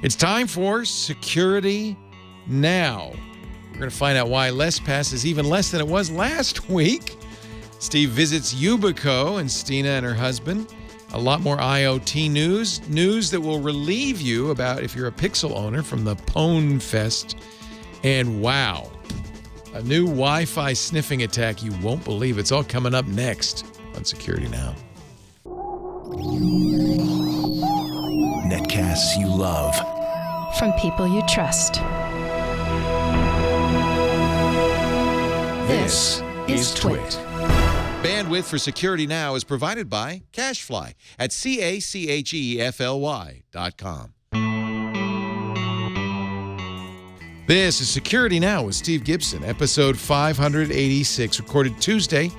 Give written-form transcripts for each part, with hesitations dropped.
It's time for Security Now. We're going to find out why LessPass is even less than it was last week. Steve visits Yubico and Stina and her husband. A lot more IoT news that will relieve you about if you're a Pixel owner from the PwnFest. And wow, a new Wi-Fi sniffing attack you won't believe. It's all coming up next on Security Now. Netcasts you love. From people you trust. This is Twit. Bandwidth for Security Now is provided by CacheFly at CACHEFLY.com. This is Security Now with Steve Gibson, episode 586, recorded Tuesday,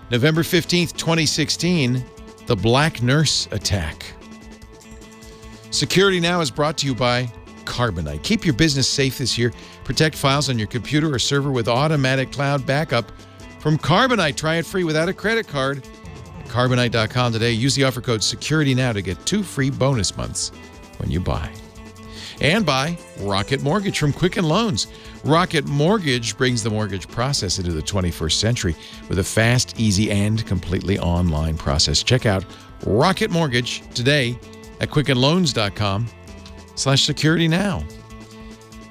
November 15th, 2016, the BlackNurse attack. Security Now is brought to you by Carbonite. Keep your business safe this year. Protect files on your computer or server with automatic cloud backup from Carbonite. Try it free without a credit card. At Carbonite.com today. Use the offer code SECURITYNOW to get 2 free bonus months when you buy. And by Rocket Mortgage from Quicken Loans. Rocket Mortgage brings the mortgage process into the 21st century with a fast, easy, and completely online process. Check out Rocket Mortgage today at QuickenLoans.com/SecurityNow.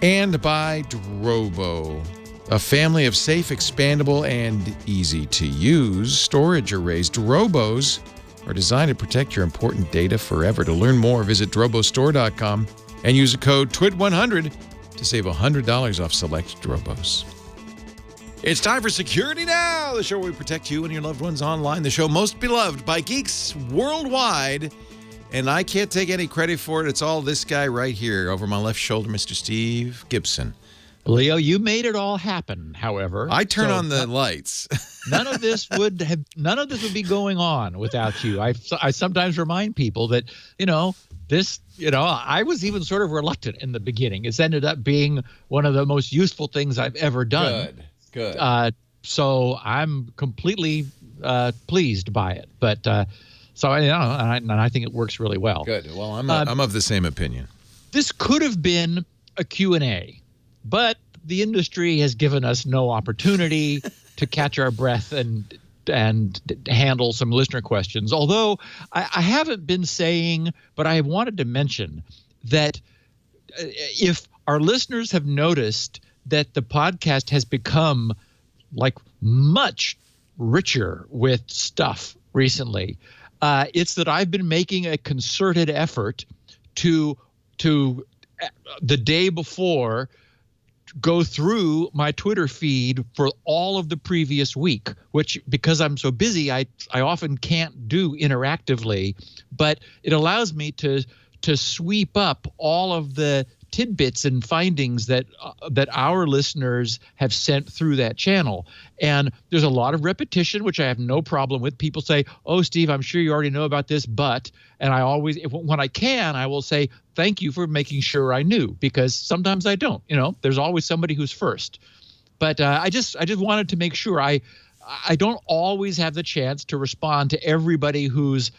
And by Drobo, a family of safe, expandable, and easy-to-use storage arrays. Drobos are designed to protect your important data forever. To learn more, visit drobostore.com and use the code TWIT100 to save $100 off select Drobos. It's time for Security Now, the show where we protect you and your loved ones online, the show most beloved by geeks worldwide. And I can't take any credit for it. It's all this guy right here over my left shoulder, Mr. Steve Gibson. Leo, you made it all happen, however. I turn on the lights. none of this would be going on without you. I sometimes remind people that, I was even sort of reluctant in the beginning. It's ended up being one of the most useful things I've ever done. Good. So I'm completely pleased by it. But so I think it works really well. Good. Well, I'm of the same opinion. This could have been a Q&A, but the industry has given us no opportunity to catch our breath and handle some listener questions. Although I haven't been saying, but I wanted to mention that if our listeners have noticed that the podcast has become like much richer with stuff recently, it's that I've been making a concerted effort to the day before go through my Twitter feed for all of the previous week, which, because I'm so busy, I often can't do interactively, but it allows me to sweep up all of the tidbits and findings that our listeners have sent through that channel. And there's a lot of repetition, which I have no problem with. People say, "Oh, Steve, I'm sure you already know about this, but," and I always, when I can, I will say, "Thank you for making sure I knew," because sometimes I don't. There's always somebody who's first. But I just wanted to make sure I don't always have the chance to respond to everybody whose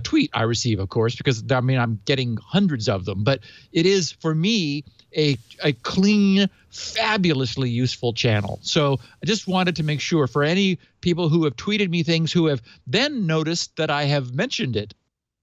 tweet I receive, of course, because I'm getting hundreds of them. But it is, for me, a clean, fabulously useful channel. So I just wanted to make sure for any people who have tweeted me things who have then noticed that I have mentioned it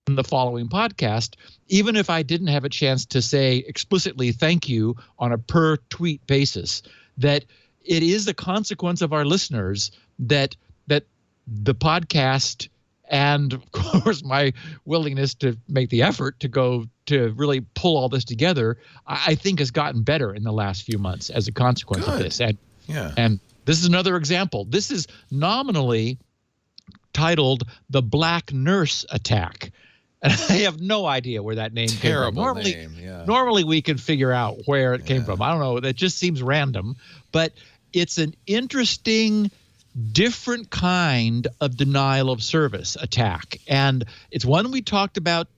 in the following podcast, even if I didn't have a chance to say explicitly thank you on a per tweet basis, that it is the consequence of our listeners that the podcast, and of course my willingness to make the effort to go to really pull all this together, I think has gotten better in the last few months as a consequence of this. And this is another example. This is nominally titled the BlackNurse attack. And I have no idea where that name came from. Normally we can figure out where it came from. I don't know. That just seems random. But it's an interesting, different kind of denial of service attack. And it's one we talked about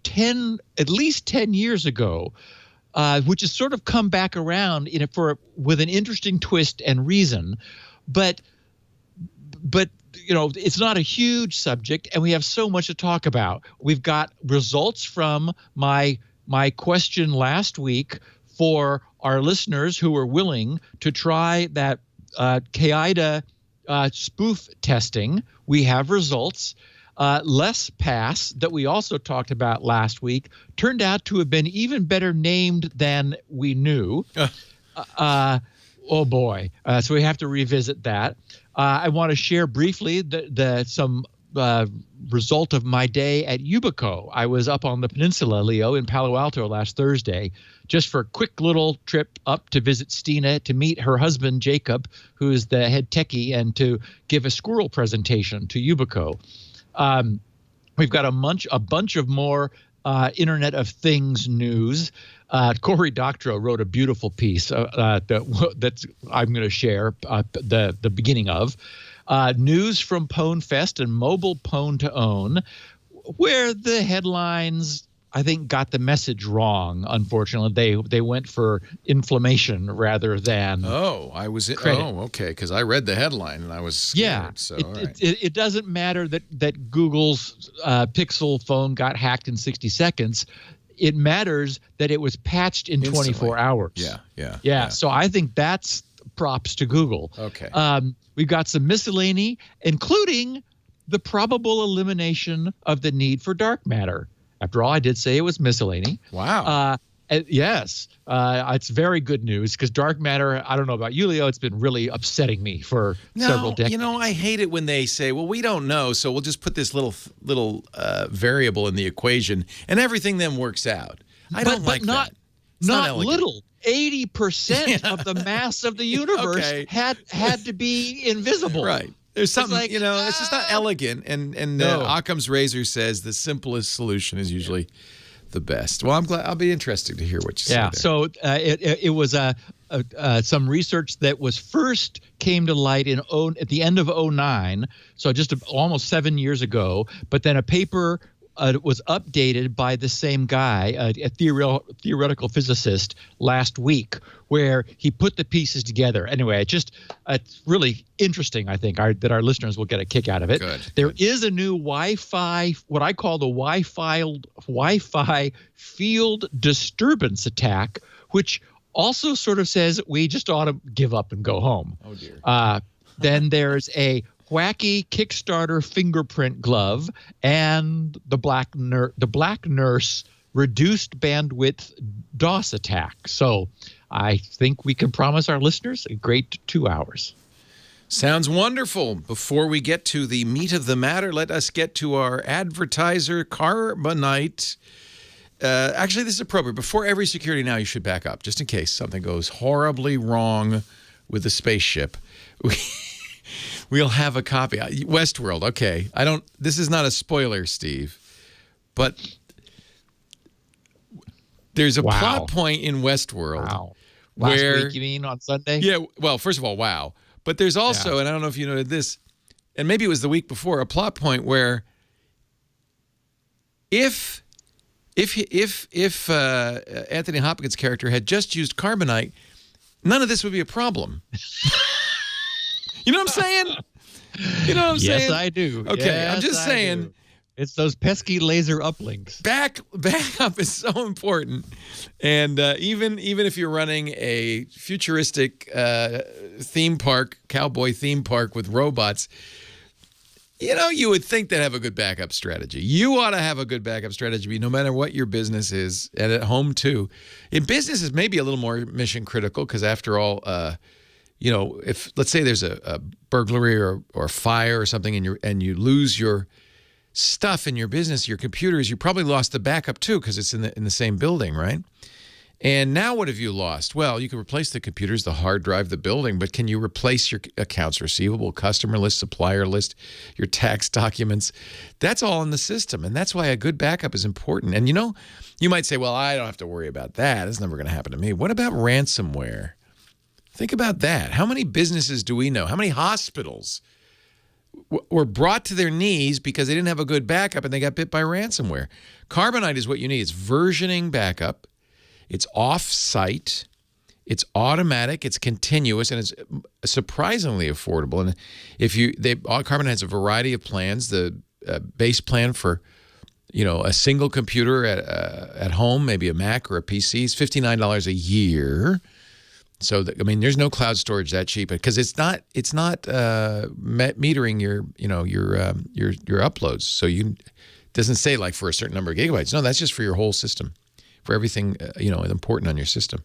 at least 10 years ago, which has sort of come back around with an interesting twist and reason. But it's not a huge subject, and we have so much to talk about. We've got results from my my question last week for our listeners who were willing to try that CAIDA spoof testing. We have results. LessPass, that we also talked about last week, turned out to have been even better named than we knew. Oh boy! So we have to revisit that. I want to share briefly some result of my day at Yubico. I was up on the peninsula, Leo, in Palo Alto last Thursday, just for a quick little trip up to visit Stina, to meet her husband, Jacob, who is the head techie, and to give a squirrel presentation to Yubico. We've got a bunch of more Internet of Things news. Cory Doctorow wrote a beautiful piece that's I'm going to share the beginning of. News from PwnFest and Mobile Pwn2Own, where the headlines, I think, got the message wrong. Unfortunately, they went for inflammation rather than credit. Oh, okay, because I read the headline and I was scared. Yeah, so it doesn't matter that Google's Pixel phone got hacked in 60 seconds. It matters that it was patched in 24 hours. Yeah. So I think that's props to Google. Okay. We've got some miscellany, including the probable elimination of the need for dark matter. After all, I did say it was miscellany. Wow. Yes. It's very good news, because dark matter, I don't know about you, Leo, it's been really upsetting me for several decades. You know, I hate it when they say, well, we don't know, so we'll just put this little variable in the equation, and everything then works out. I don't like that. It's not little. 80% of the mass of the universe had to be invisible. Right. There's something, like, it's just not elegant. And Occam's razor says the simplest solution is usually the best. Well, I'm glad. I'll be interested to hear what you say there. So it was some research that was first came to light at the end of 2009, so just almost 7 years ago. But then a paper was updated by the same guy, a theoretical physicist, last week, where he put the pieces together. Anyway, it's really interesting, I think, that our listeners will get a kick out of it. There is a new Wi-Fi, what I call the Wi-Fi field disturbance attack, which also sort of says we just ought to give up and go home. Oh, dear. Then there's a wacky Kickstarter fingerprint glove, and the BlackNurse reduced bandwidth DOS attack. So I think we can promise our listeners a great 2 hours. Sounds wonderful. Before we get to the meat of the matter, let us get to our advertiser, Carbonite. Actually, this is appropriate. Before every security now, you should back up, just in case something goes horribly wrong with the spaceship. We'll have a copy. Westworld, okay. This is not a spoiler, Steve, but there's a plot point in Westworld. Wow. Last week, you mean, on Sunday? Yeah, well, first of all, wow. But there's also, and I don't know if you noted this, and maybe it was the week before, a plot point where if Anthony Hopkins' character had just used Carbonite, none of this would be a problem. You know what I'm saying? You know what I'm saying? Yes, I do. Okay, yes, I'm just saying. It's those pesky laser uplinks. Back up is so important. And even if you're running a futuristic theme park, cowboy theme park with robots, you would think they'd have a good backup strategy. You ought to have a good backup strategy no matter what your business is, and at home too. In business, it's maybe a little more mission critical because after all, if let's say there's a burglary or fire or something and you lose your stuff in your business, your computers, you probably lost the backup too because it's in the same building, right? And now what have you lost? Well, you can replace the computers, the hard drive, the building, but can you replace your accounts receivable, customer list, supplier list, your tax documents? That's all in the system, and that's why a good backup is important. And you might say, well, I don't have to worry about that. It's never going to happen to me. What about ransomware? Think about that. How many businesses do we know? How many hospitals were brought to their knees because they didn't have a good backup and they got bit by ransomware? Carbonite is what you need. It's versioning backup. It's off-site. It's automatic. It's continuous, and it's surprisingly affordable. And Carbonite has a variety of plans. The base plan for a single computer at home, maybe a Mac or a PC, is $59 a year. So there's no cloud storage that cheap because it's not metering your uploads. So it doesn't say like for a certain number of gigabytes. No, that's just for your whole system, for everything important on your system.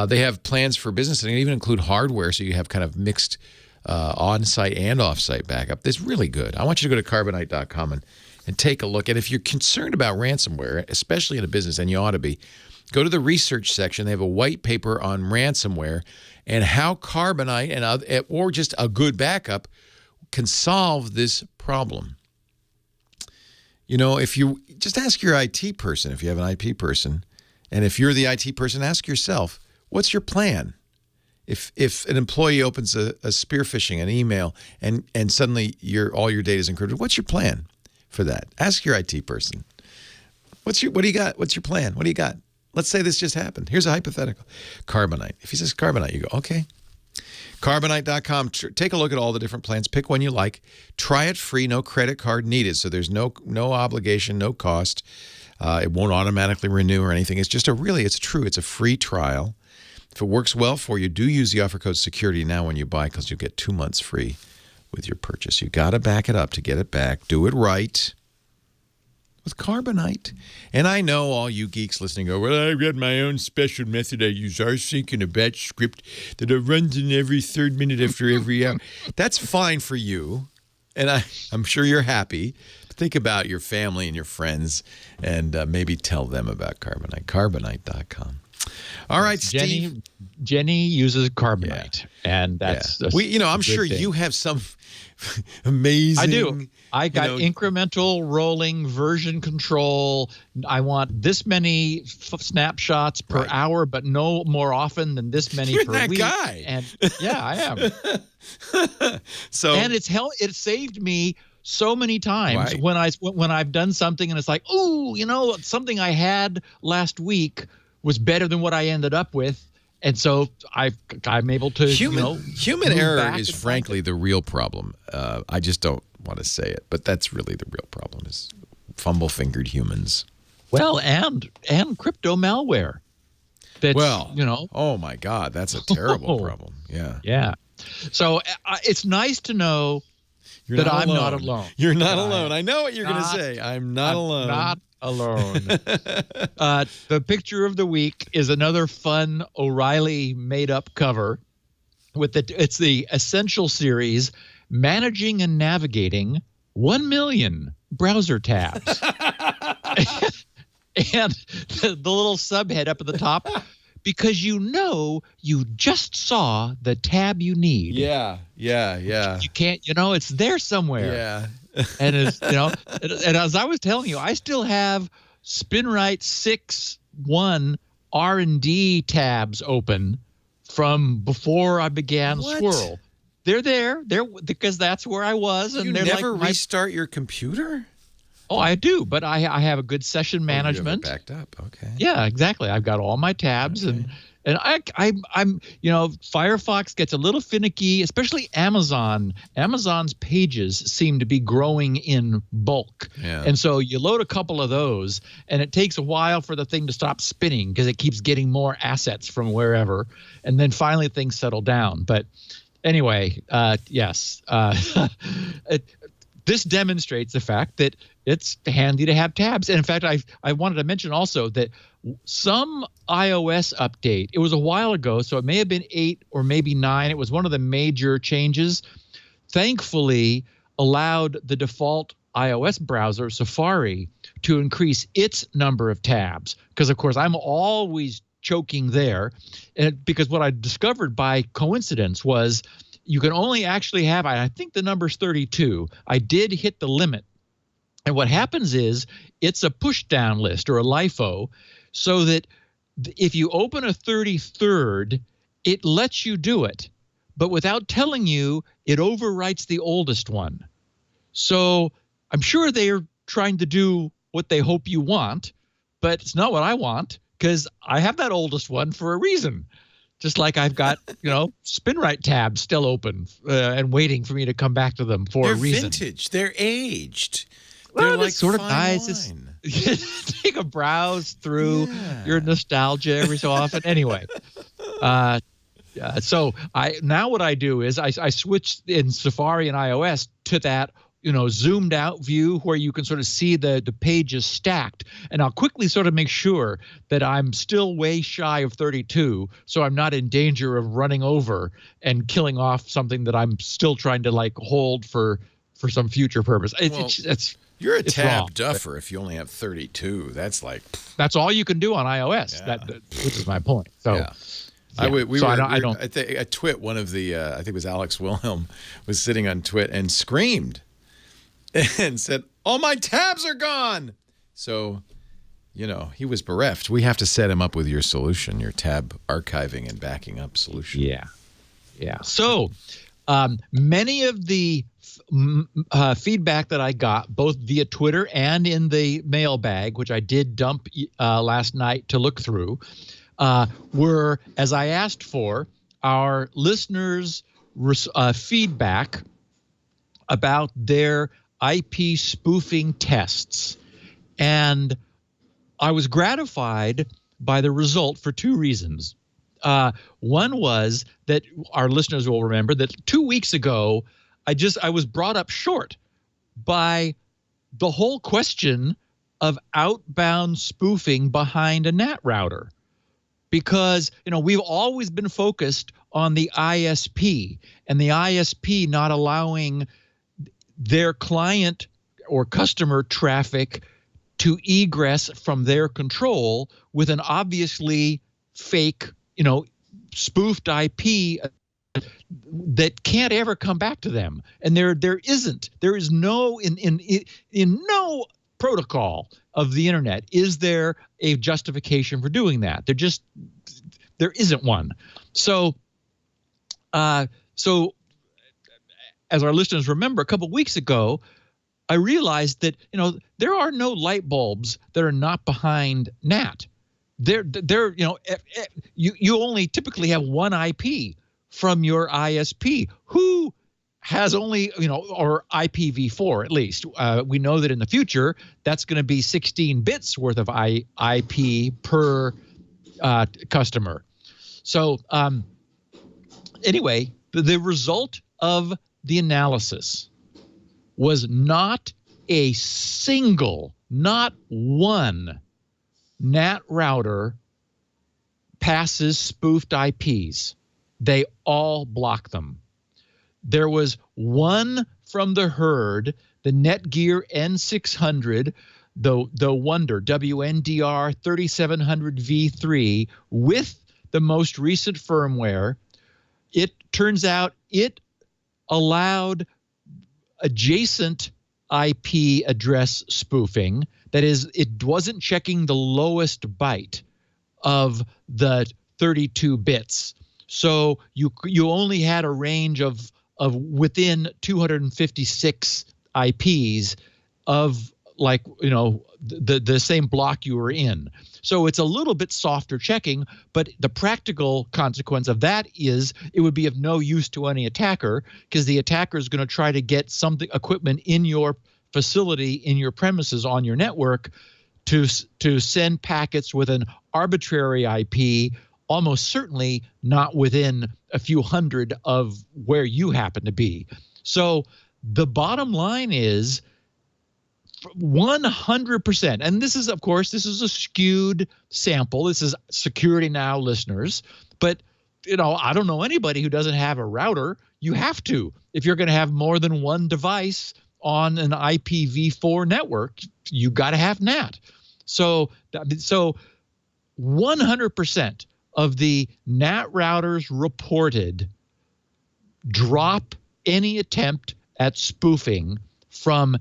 They have plans for business and they even include hardware, so you have kind of mixed on-site and off-site backup. It's really good. I want you to go to carbonite.com and take a look. And if you're concerned about ransomware, especially in a business, and you ought to be, go to the research section. They have a white paper on ransomware and how Carbonite or just a good backup can solve this problem. If you just ask your IT person, if you have an IP person, and if you're the IT person, ask yourself, what's your plan? If an employee opens a spear phishing, an email, and suddenly all your data is encrypted, what's your plan for that? Ask your IT person. What do you got? What's your plan? What do you got? Let's say this just happened. Here's a hypothetical. Carbonite. If he says Carbonite, you go, okay. Carbonite.com. Take a look at all the different plans. Pick one you like. Try it free. No credit card needed. So there's no obligation, no cost. It won't automatically renew or anything. It's just it's a free trial. If it works well for you, do use the offer code SECURITY now when you buy, because you'll get 2 months free with your purchase. You got to back it up to get it back. Do it right with Carbonite. And I know all you geeks listening go, well, I've got my own special method. I use rsync and a batch script that runs in every third minute after every hour. That's fine for you, and I'm sure you're happy. Think about your family and your friends, and maybe tell them about Carbonite. Carbonite.com. All right, Steve. Jenny uses Carbonite, and that's I'm sure thing. You have some amazing. I do. I got incremental rolling version control. I want this many snapshots per hour, but no more often than this many You're per that week. Guy. And yeah, I am. And it saved me so many times when I've done something and it's like, something I had last week was better than what I ended up with, and so I'm able to human error is frankly the real problem. I just don't want to say it, but that's really the real problem: is fumble-fingered humans. Well, and crypto malware. Oh my God, that's a terrible problem. Yeah. Yeah. So it's nice to know that I'm not alone. You're not alone. I know what you're going to say. I'm not alone. Not alone. The picture of the week is another fun O'Reilly made-up cover. It's the Essential Series, Managing and Navigating 1 Million Browser Tabs. And the little subhead up at the top, because you just saw the tab you need. Yeah. You can't, it's there somewhere. Yeah. And and as I was telling you, I still have Spinrite 6.1 R&D tabs open from before I began Swirl. They're there. Because that's where I was. And you never restart your computer? Oh, I do, but I have a good session management. You have it backed up, okay. Yeah, exactly. I've got all my tabs, and I'm Firefox gets a little finicky, especially Amazon. Amazon's pages seem to be growing in bulk, and so you load a couple of those, and it takes a while for the thing to stop spinning because it keeps getting more assets from wherever, and then finally things settle down. But anyway, yes. This demonstrates the fact that it's handy to have tabs. And in fact, I wanted to mention also that some iOS update, it was a while ago, so it may have been 8 or maybe 9. It was one of the major changes. Thankfully, allowed the default iOS browser, Safari, to increase its number of tabs. Because, of course, I'm always choking there. And because what I discovered by coincidence was you can only actually have, I think the number's 32. I did hit the limit. And what happens is it's a push down list or a LIFO, so that if you open a 33rd, it lets you do it. But without telling you, it overwrites the oldest one. So I'm sure they're trying to do what they hope you want, but it's not what I want, because I have that oldest one for a reason. Just like I've got, Spinrite tabs still open and waiting for me to come back to them for a reason. They're vintage. They're aged. They're Well, like it's sort of fine nice. wine. Take a browse through your nostalgia every so often. Anyway, so what I do is I switch in Safari and iOS to that zoomed out view where you can sort of see the pages stacked, and I'll quickly sort of make sure that I'm still way shy of 32, so I'm not in danger of running over and killing off something that I'm still trying to like hold for some future purpose. You're a tab wrong, duffer if you only have 32. That's like that's all you can do on iOS. Yeah. Which is my point. So. Yeah. At Twit, one of the I think it was Alex Wilhelm was sitting on Twit and screamed and said, "All my tabs are gone." So, he was bereft. We have to set him up with your solution, your tab archiving and backing up solution. Yeah. So, many of the feedback that I got, both via Twitter and in the mailbag, which I did dump last night to look through, were, as I asked for, our listeners' feedback about their IP spoofing tests. And I was gratified by the result for two reasons. One was that our listeners will remember that 2 weeks ago, I was brought up short by the whole question of outbound spoofing behind a NAT router. Because, we've always been focused on the ISP and the ISP not allowing their client or customer traffic to egress from their control with an obviously fake, spoofed IP that can't ever come back to them. And there is no in no protocol of the internet is there a justification for doing that. There isn't one. So as our listeners remember, a couple of weeks ago, I realized that there are no light bulbs that are not behind NAT. You only typically have one IP from your ISP who has only, or IPv4 at least. We know that in the future, that's going to be 16 bits worth of IP per customer. So anyway, the result of the analysis was not a single, not one NAT router passes spoofed IPs. They all block them. There was one from the herd, the Netgear N600, the Wonder WNDR 3700V3 with the most recent firmware. It turns out it allowed adjacent IP address spoofing. That is, it wasn't checking the lowest byte of the 32 bits. So you only had a range of within 256 IPs of the same block you were in. So it's a little bit softer checking, but the practical consequence of that is it would be of no use to any attacker because the attacker is going to try to get equipment in your facility, in your premises, on your network to send packets with an arbitrary IP, almost certainly not within a few hundred of where you happen to be. So the bottom line is 100%, and this is a skewed sample. This is Security Now listeners, but I don't know anybody who doesn't have a router. You have to. If you're going to have more than one device on an IPv4 network, you got to have NAT. So 100% of the NAT routers reported drop any attempt at spoofing from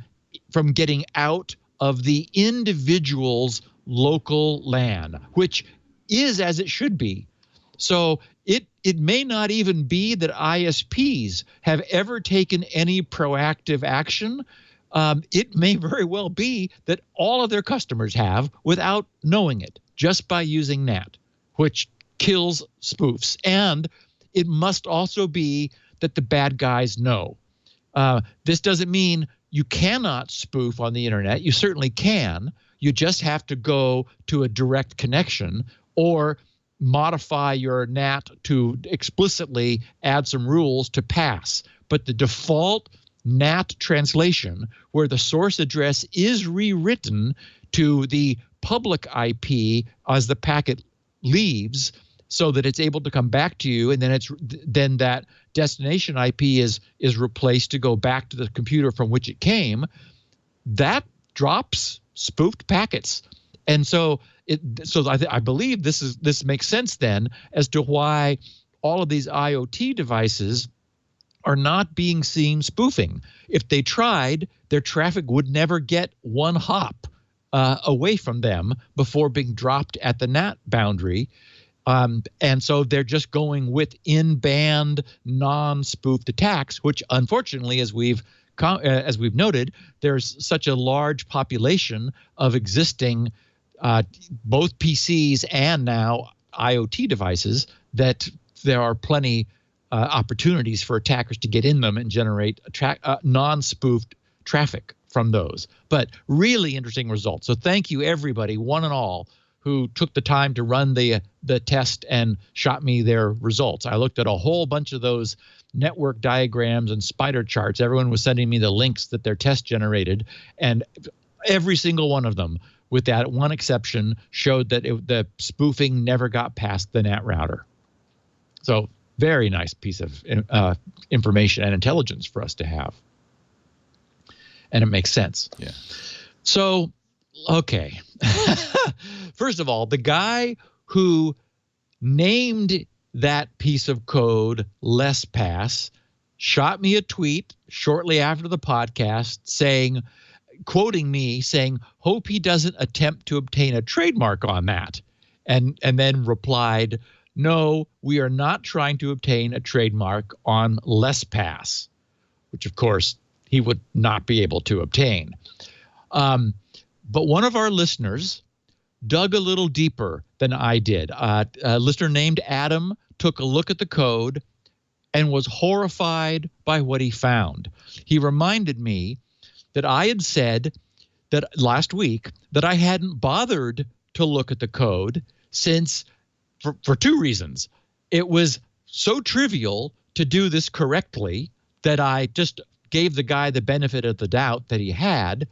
getting out of the individual's local LAN, which is as it should be. So it may not even be that ISPs have ever taken any proactive action. It may very well be that all of their customers have without knowing it, just by using NAT, which kills spoofs. And it must also be that the bad guys know. This doesn't mean you cannot spoof on the internet. You certainly can. You just have to go to a direct connection or modify your NAT to explicitly add some rules to pass. But the default NAT translation, where the source address is rewritten to the public IP as the packet leaves, so that it's able to come back to you, and then that destination IP is replaced to go back to the computer from which it came, that drops spoofed packets. And so I believe this makes sense then as to why all of these IoT devices are not being seen spoofing. If they tried, their traffic would never get one hop away from them before being dropped at the NAT boundary. And so they're just going with in-band, non-spoofed attacks, which unfortunately, as we've noted, there's such a large population of existing both PCs and now IoT devices that there are plenty opportunities for attackers to get in them and generate non-spoofed traffic from those. But really interesting results. So thank you, everybody, one and all, who took the time to run the test and shot me their results. I looked at a whole bunch of those network diagrams and spider charts. Everyone was sending me the links that their test generated, and every single one of them, with that one exception, showed that the spoofing never got past the NAT router. So very nice piece of information and intelligence for us to have. And it makes sense. Yeah. So, okay. First of all, the guy who named that piece of code LessPass shot me a tweet shortly after the podcast saying, quoting me, saying, hope he doesn't attempt to obtain a trademark on that. And then replied, no, we are not trying to obtain a trademark on LessPass, which of course he would not be able to obtain. But one of our listeners dug a little deeper than I did. A listener named Adam took a look at the code and was horrified by what he found. He reminded me that I had said that last week that I hadn't bothered to look at the code since, for two reasons. It was so trivial to do this correctly that I just gave the guy the benefit of the doubt that he had.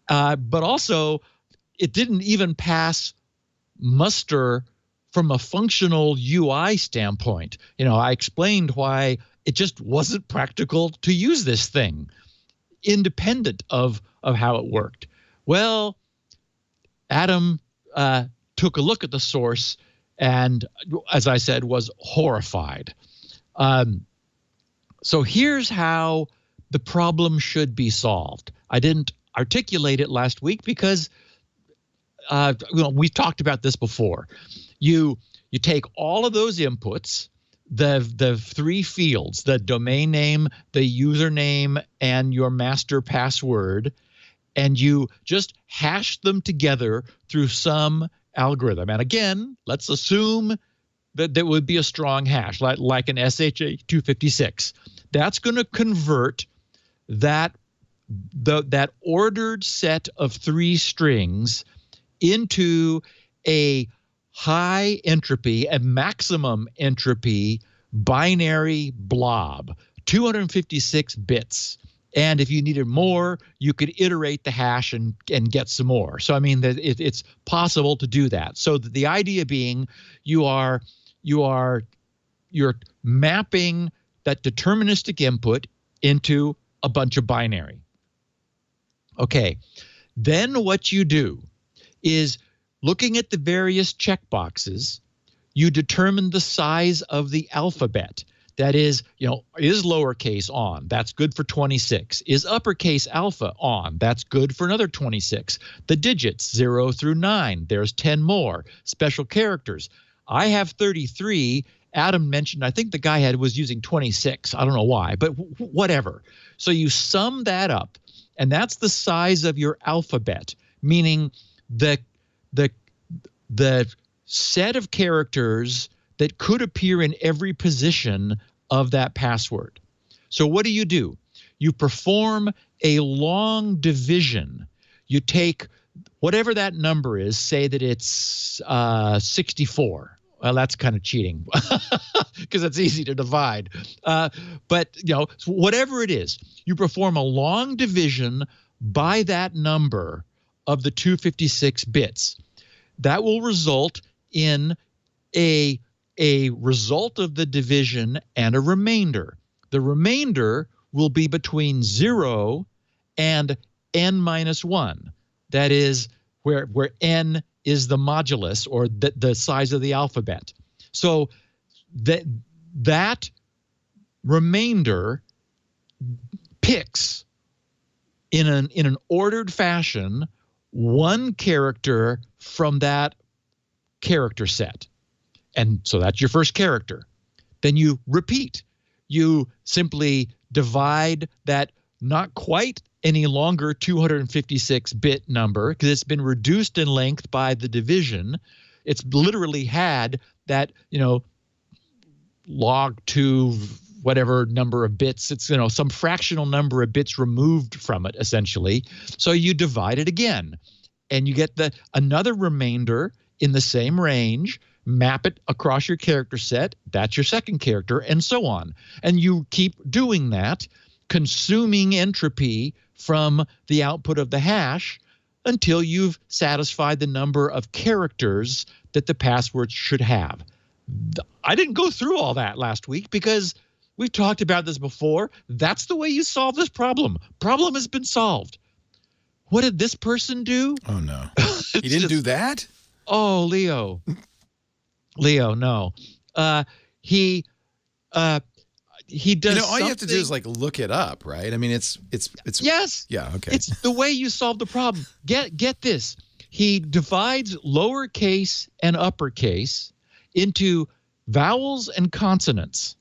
But also, it didn't even pass muster from a functional UI standpoint. I explained why it just wasn't practical to use this thing, independent of how it worked. Well, Adam took a look at the source and, as I said, was horrified. So here's how the problem should be solved. I didn't articulate it last week because we've talked about this before. You take all of those inputs, the three fields, the domain name, the username, and your master password, and you just hash them together through some algorithm. And again, let's assume that there would be a strong hash, like an SHA-256. That's going to convert that ordered set of three strings into a high entropy, a maximum entropy binary blob, 256 bits. And if you needed more, you could iterate the hash and get some more. So, I mean, it's possible to do that. So the idea being you're mapping that deterministic input into a bunch of binary. Okay, then what you do is, looking at the various checkboxes, you determine the size of the alphabet. That is, is lowercase on? That's good for 26. Is uppercase alpha on? That's good for another 26. The digits 0 through 9, there's 10 more. Special characters. I have 33. Adam mentioned, I think the guy was using 26. I don't know why, but whatever. So you sum that up, and that's the size of your alphabet, meaning the set of characters that could appear in every position of that password. So what do? you perform a long division. You take whatever that number is, say that it's 64. Well, that's kind of cheating because it's easy to divide. But, whatever it is, you perform a long division by that number of the 256 bits. That will result in a result of the division and a remainder. The remainder will be between 0 and n minus 1. That is where n is the modulus, or the size of the alphabet. So that remainder picks in an ordered fashion one character from that character set. And so that's your first character. Then you repeat. You simply divide that not quite any longer 256-bit number, because it's been reduced in length by the division. It's literally had that, log 2 whatever number of bits. It's, some fractional number of bits removed from it, essentially. So you divide it again, and you get another remainder in the same range, map it across your character set. That's your second character, and so on. And you keep doing that, consuming entropy from the output of the hash until you've satisfied the number of characters that the password should have. I didn't go through all that last week because we've talked about this before. That's the way you solve this problem. Problem has been solved. What did this person do? Oh, no. He didn't do that? Oh, Leo, no. He does. All you have to do is look it up, right? I mean, it's yes. Yeah. Okay. It's the way you solve the problem. Get this. He divides lowercase and uppercase into vowels and consonants,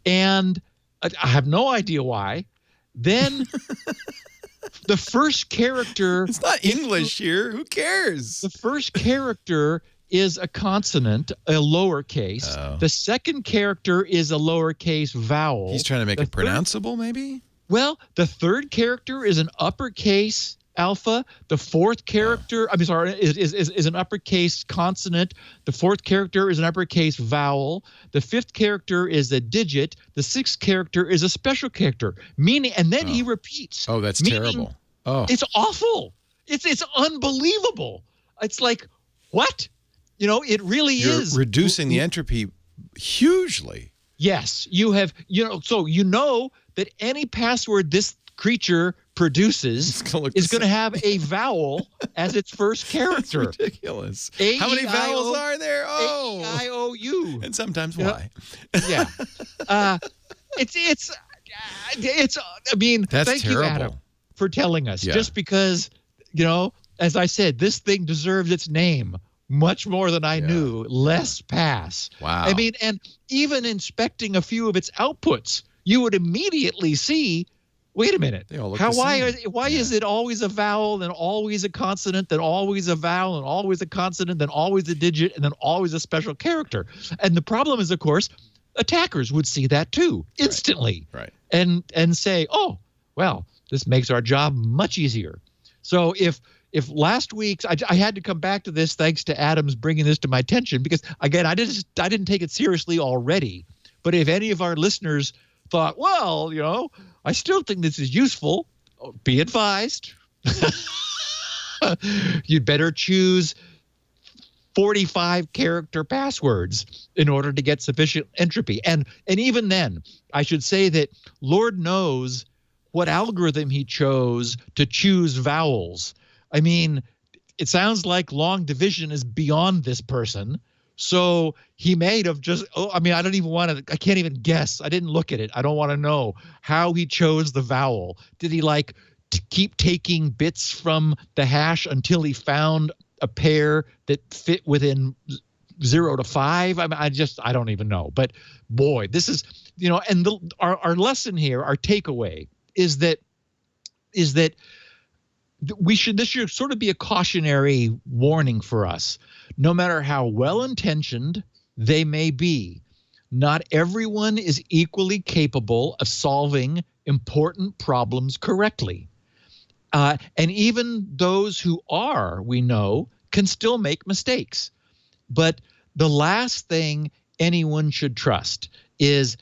and I have no idea why. Then the first character. It's not English here. Who cares? The first character is a consonant, a lowercase. Oh. The second character is a lowercase vowel. He's trying to make it pronounceable, maybe? Well, the third character is an uppercase alpha. The fourth character, is an uppercase consonant. The fourth character is an uppercase vowel. The fifth character is a digit. The sixth character is a special character. And then he repeats. Oh, that's terrible. Oh, it's awful. It's unbelievable. It's like, what? It really is. You're reducing the entropy hugely. Yes, you have, so that any password this creature produces is going to have a vowel as its first character. That's ridiculous. How many vowels are there? Oh, A-I-O-U. And sometimes Y. Yeah. It's I mean, that's thank terrible. you, Adam, for telling us. Yeah. Just because, as I said, this thing deserves its name much more than I knew. LessPass. Wow. I mean, and even inspecting a few of its outputs, you would immediately see, wait a minute. They all look Why is it always a vowel, then always a consonant, then always a vowel, and always a consonant, then always a digit, and then always a special character? And the problem is, of course, attackers would see that too instantly. Right. And say, oh, well, this makes our job much easier. So if last week's, I had to come back to this thanks to Adam's bringing this to my attention, because again, I didn't take it seriously already. But if any of our listeners thought, well, I still think this is useful, be advised. You'd better choose 45 character passwords in order to get sufficient entropy. And even then, I should say that Lord knows what algorithm he chose to choose vowels. I mean, it sounds like long division is beyond this person. So he may have just, I can't even guess. I didn't look at it. I don't want to know how he chose the vowel. Did he keep taking bits from the hash until he found a pair that fit within 0 to 5? I don't even know. But boy, this is, and our lesson here, our takeaway is that this should sort of be a cautionary warning for us. No matter how well-intentioned they may be, not everyone is equally capable of solving important problems correctly. And even those who are, we know, can still make mistakes. But the last thing anyone should trust is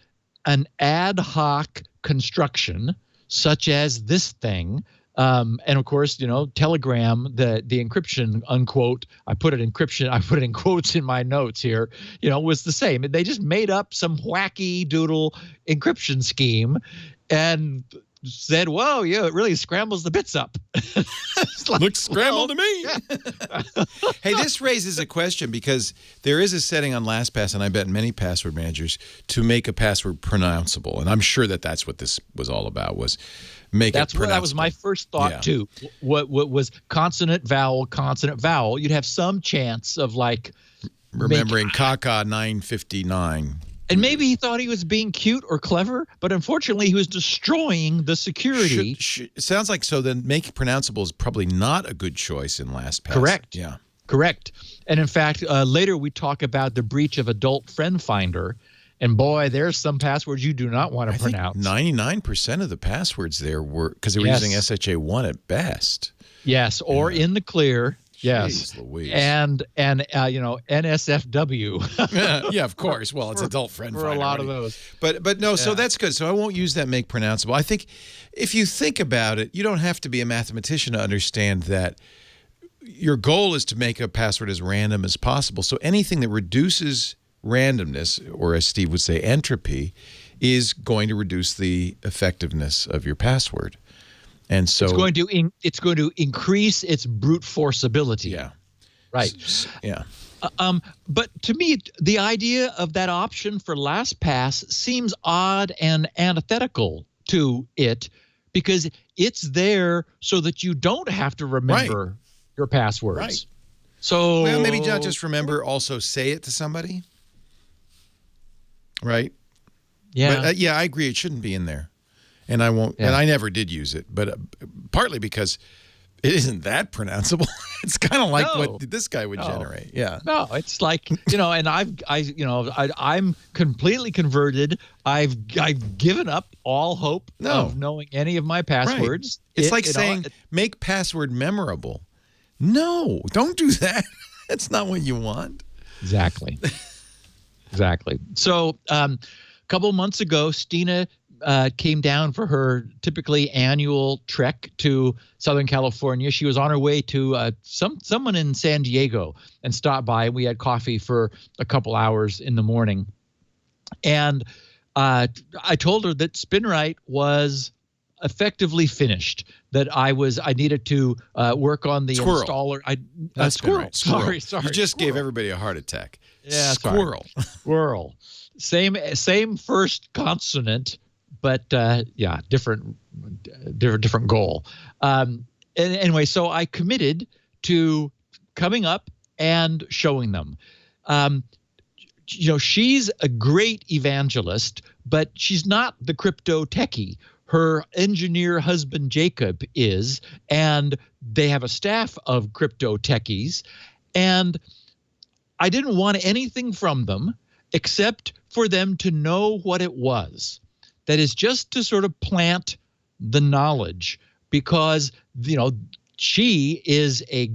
an ad hoc construction such as this thing. And of course, Telegram, the encryption, unquote, I put it in quotes in my notes here, was the same. They just made up some wacky doodle encryption scheme and said, whoa, yeah, it really scrambles the bits up. Looks scrambled to me. Yeah. Hey, this raises a question because there is a setting on LessPass, and I bet many password managers, to make a password pronounceable. And I'm sure that that's what this was all about, was make it pronounceable. That was my first thought, too. What was consonant, vowel, consonant, vowel. You'd have some chance of, like, remembering Kaka 959. And maybe he thought he was being cute or clever, but unfortunately he was destroying the security. It sounds like so. Then make it pronounceable is probably not a good choice in LessPass. Correct. Yeah. Correct. And in fact, later we talk about the breach of Adult Friend Finder. And boy, there's some passwords you do not want to pronounce. 99% of the passwords there were because they were using SHA-1 at best. Yes, or in the clear. Yes, Jeez Louise. and NSFW. Yeah, of course. Well, it's adult friend for finder, a lot of those. But no, so that's good. So I won't use that make pronounceable. I think if you think about it, you don't have to be a mathematician to understand that your goal is to make a password as random as possible. So anything that reduces randomness, or as Steve would say, entropy, is going to reduce the effectiveness of your password. And so it's going to increase its brute force ability. Yeah. Right. Yeah. But to me, the idea of that option for LessPass seems odd and antithetical to it because it's there so that you don't have to remember your passwords. Right. So well, maybe not just remember, also say it to somebody. Right. Yeah. But, I agree. It shouldn't be in there. And I won't, and I never did use it, but partly because it isn't that pronounceable. It's kind of like what this guy would generate. Yeah. No, it's like, and I'm completely converted. I've given up all hope of knowing any of my passwords. Right. It's like saying make password memorable. No, don't do that. That's not what you want. Exactly. Exactly. So a couple of months ago, Stina came down for her typically annual trek to Southern California. She was on her way to someone in San Diego and stopped by. We had coffee for a couple hours in the morning. And I told her that Spinrite was effectively finished, that I needed to work on the installer. Squirrel. Sorry. You just gave everybody a heart attack. Yeah, Squirrel. Squirrel. Same first consonant, but different goal. Anyway, so I committed to coming up and showing them. She's a great evangelist, but she's not the crypto techie. Her engineer husband, Jacob, is, and they have a staff of crypto techies. And I didn't want anything from them except for them to know what it was. That is just to sort of plant the knowledge, because, she is a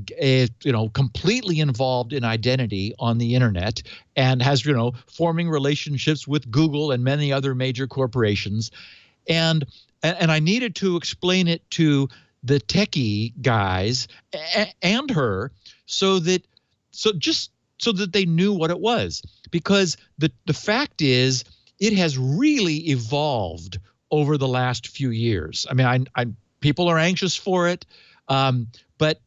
completely involved in identity on the internet and has, forming relationships with Google and many other major corporations. And I needed to explain it to the techie guys and her so that they knew what it was, because the fact is it has really evolved over the last few years. I mean, people are anxious for it, but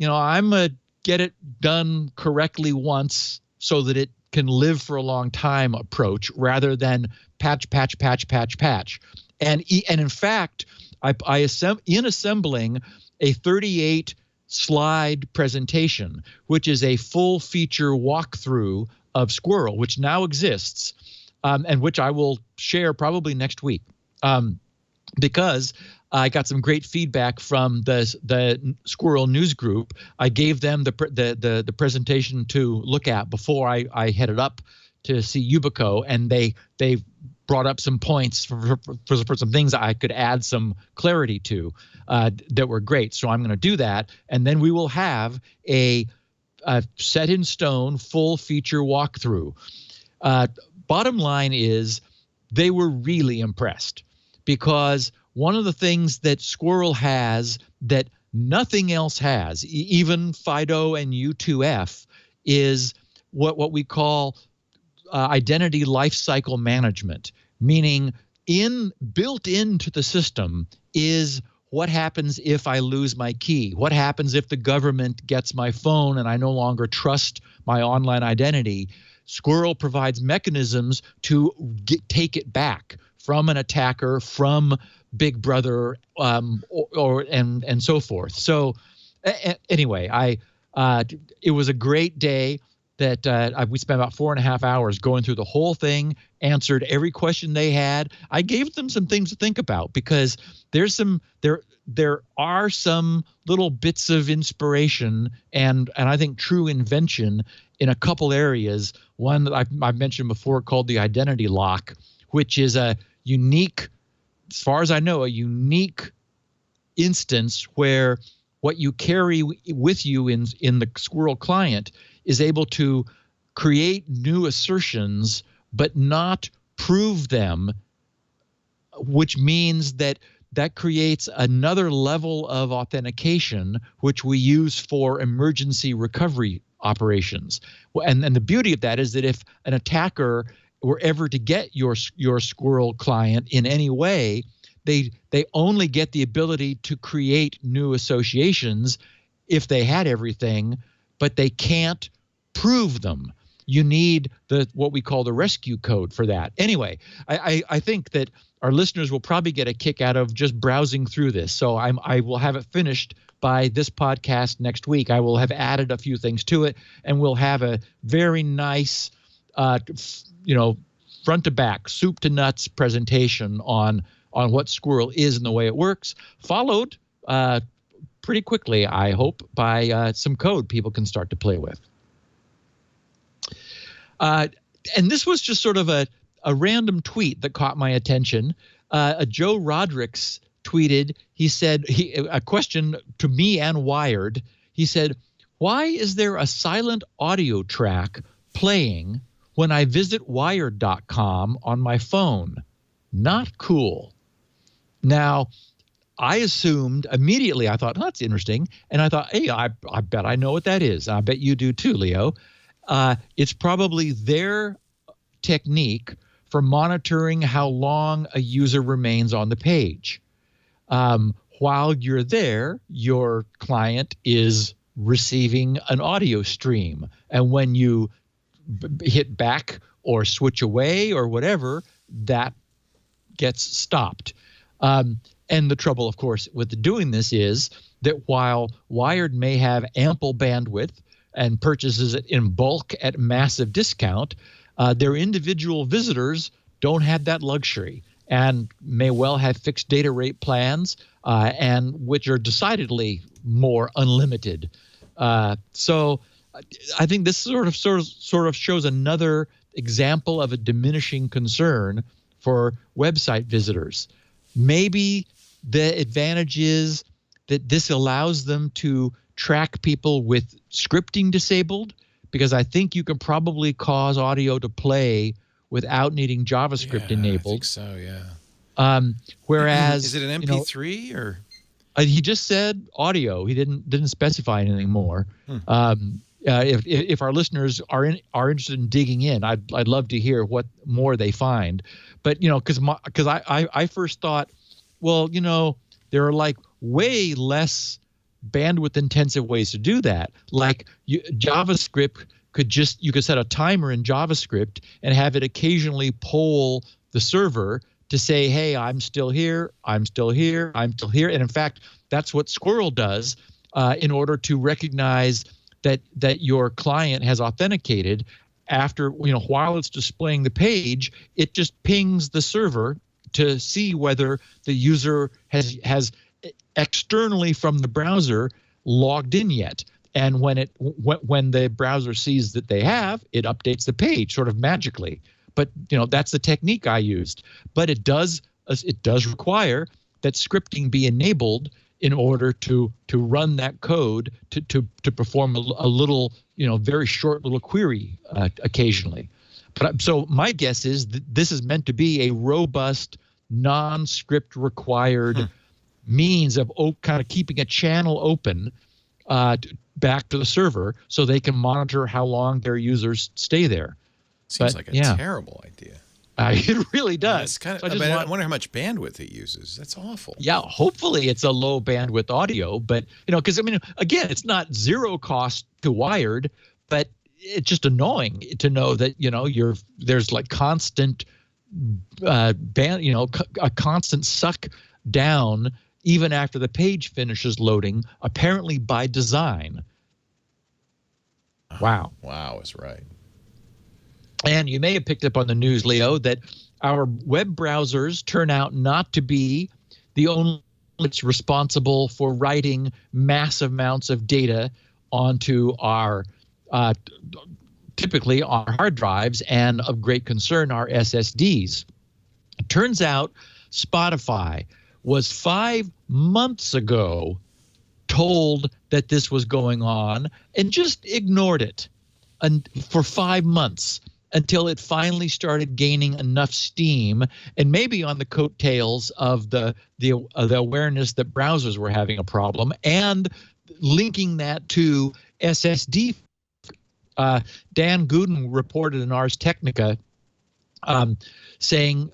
I'm a get it done correctly once so that it can live for a long time approach rather than patch. And in fact, in assembling a 38 slide presentation, which is a full feature walkthrough of Squirrel, which now exists, and which I will share probably next week, because I got some great feedback from the Squirrel News Group. I gave them the presentation to look at before I headed up to see Yubico, and they brought up some points for some things I could add some clarity to that were great. So I'm going to do that, and then we will have a set in stone full feature walkthrough. Bottom line is they were really impressed, because one of the things that Squirrel has that nothing else has, even Fido and U2F, is what we call identity lifecycle management, meaning built into the system is what happens if I lose my key? What happens if the government gets my phone and I no longer trust my online identity? Squirrel provides mechanisms to take it back from an attacker, from Big Brother, and so forth. So anyway, it was a great day that we spent about 4.5 hours going through the whole thing, answered every question they had. I gave them some things to think about, because there are some little bits of inspiration and I think true invention in a couple areas. One that I've mentioned before, called the identity lock, which is a unique, as far as I know, a unique instance where what you carry with you in the Squirrel client is able to create new assertions but not prove them, which means that creates another level of authentication, which we use for emergency recovery operations. And the beauty of that is that if an attacker were ever to get your Squirrel client in any way, they only get the ability to create new associations if they had everything, but they can't prove them. You need what we call the rescue code for that. Anyway, I think that our listeners will probably get a kick out of just browsing through this. So I will have it finished by this podcast next week. I will have added a few things to it, and we'll have a very nice, front to back, soup to nuts presentation on what Squirrel is and the way it works, followed pretty quickly, I hope, by some code people can start to play with. And this was just sort of a random tweet that caught my attention. Joe Rodericks tweeted, he said, a question to me and Wired. He said, "Why is there a silent audio track playing when I visit wired.com on my phone? Not cool." Now, I assumed immediately, I thought, oh, that's interesting. And I thought, hey, I bet I know what that is. I bet you do too, Leo. It's probably their technique for monitoring how long a user remains on the page. While you're there, your client is receiving an audio stream. And when you hit back or switch away or whatever, that gets stopped. And the trouble, of course, with doing this is that while Wired may have ample bandwidth and purchases it in bulk at massive discount, their individual visitors don't have that luxury and may well have fixed data rate plans and which are decidedly more unlimited. So I think this sort of shows another example of a diminishing concern for website visitors. Maybe the advantage is that this allows them to track people with scripting disabled, because I think you can probably cause audio to play without needing JavaScript enabled. I think so, yeah. Whereas, is it an MP3 or? He just said audio. He didn't specify anything more. If our listeners are interested in digging in, I'd love to hear what more they find. But because I first thought, well, there are like way less bandwidth intensive ways to do that. Like JavaScript you could set a timer in JavaScript and have it occasionally poll the server to say, hey, I'm still here, I'm still here, I'm still here. And in fact, that's what Squirrel does in order to recognize that your client has authenticated. After, while it's displaying the page, it just pings the server to see whether the user has externally from the browser logged in yet. And when the browser sees that they have, it updates the page sort of magically. But that's the technique I used. But it does require that scripting be enabled in order to run that code to perform a little, very short little query occasionally. But so my guess is that this is meant to be a robust, non-script required means of kind of keeping a channel open back to the server so they can monitor how long their users stay there. Seems like a terrible idea. It really does. It's kind of, I wonder how much bandwidth it uses. That's awful. Yeah, hopefully it's a low bandwidth audio, but because again, it's not zero cost to wired, but it's just annoying to know that there's like constant a constant suck down even after the page finishes loading, apparently by design. Wow. Wow is right. And you may have picked up on the news, Leo, that our web browsers turn out not to be the only ones responsible for writing massive amounts of data onto our typically our hard drives, and of great concern, our SSDs. It turns out Spotify was 5 months ago told that this was going on and just ignored it for 5 months until it finally started gaining enough steam, and maybe on the coattails of the awareness that browsers were having a problem, and linking that to SSD. Dan Gooden reported in Ars Technica saying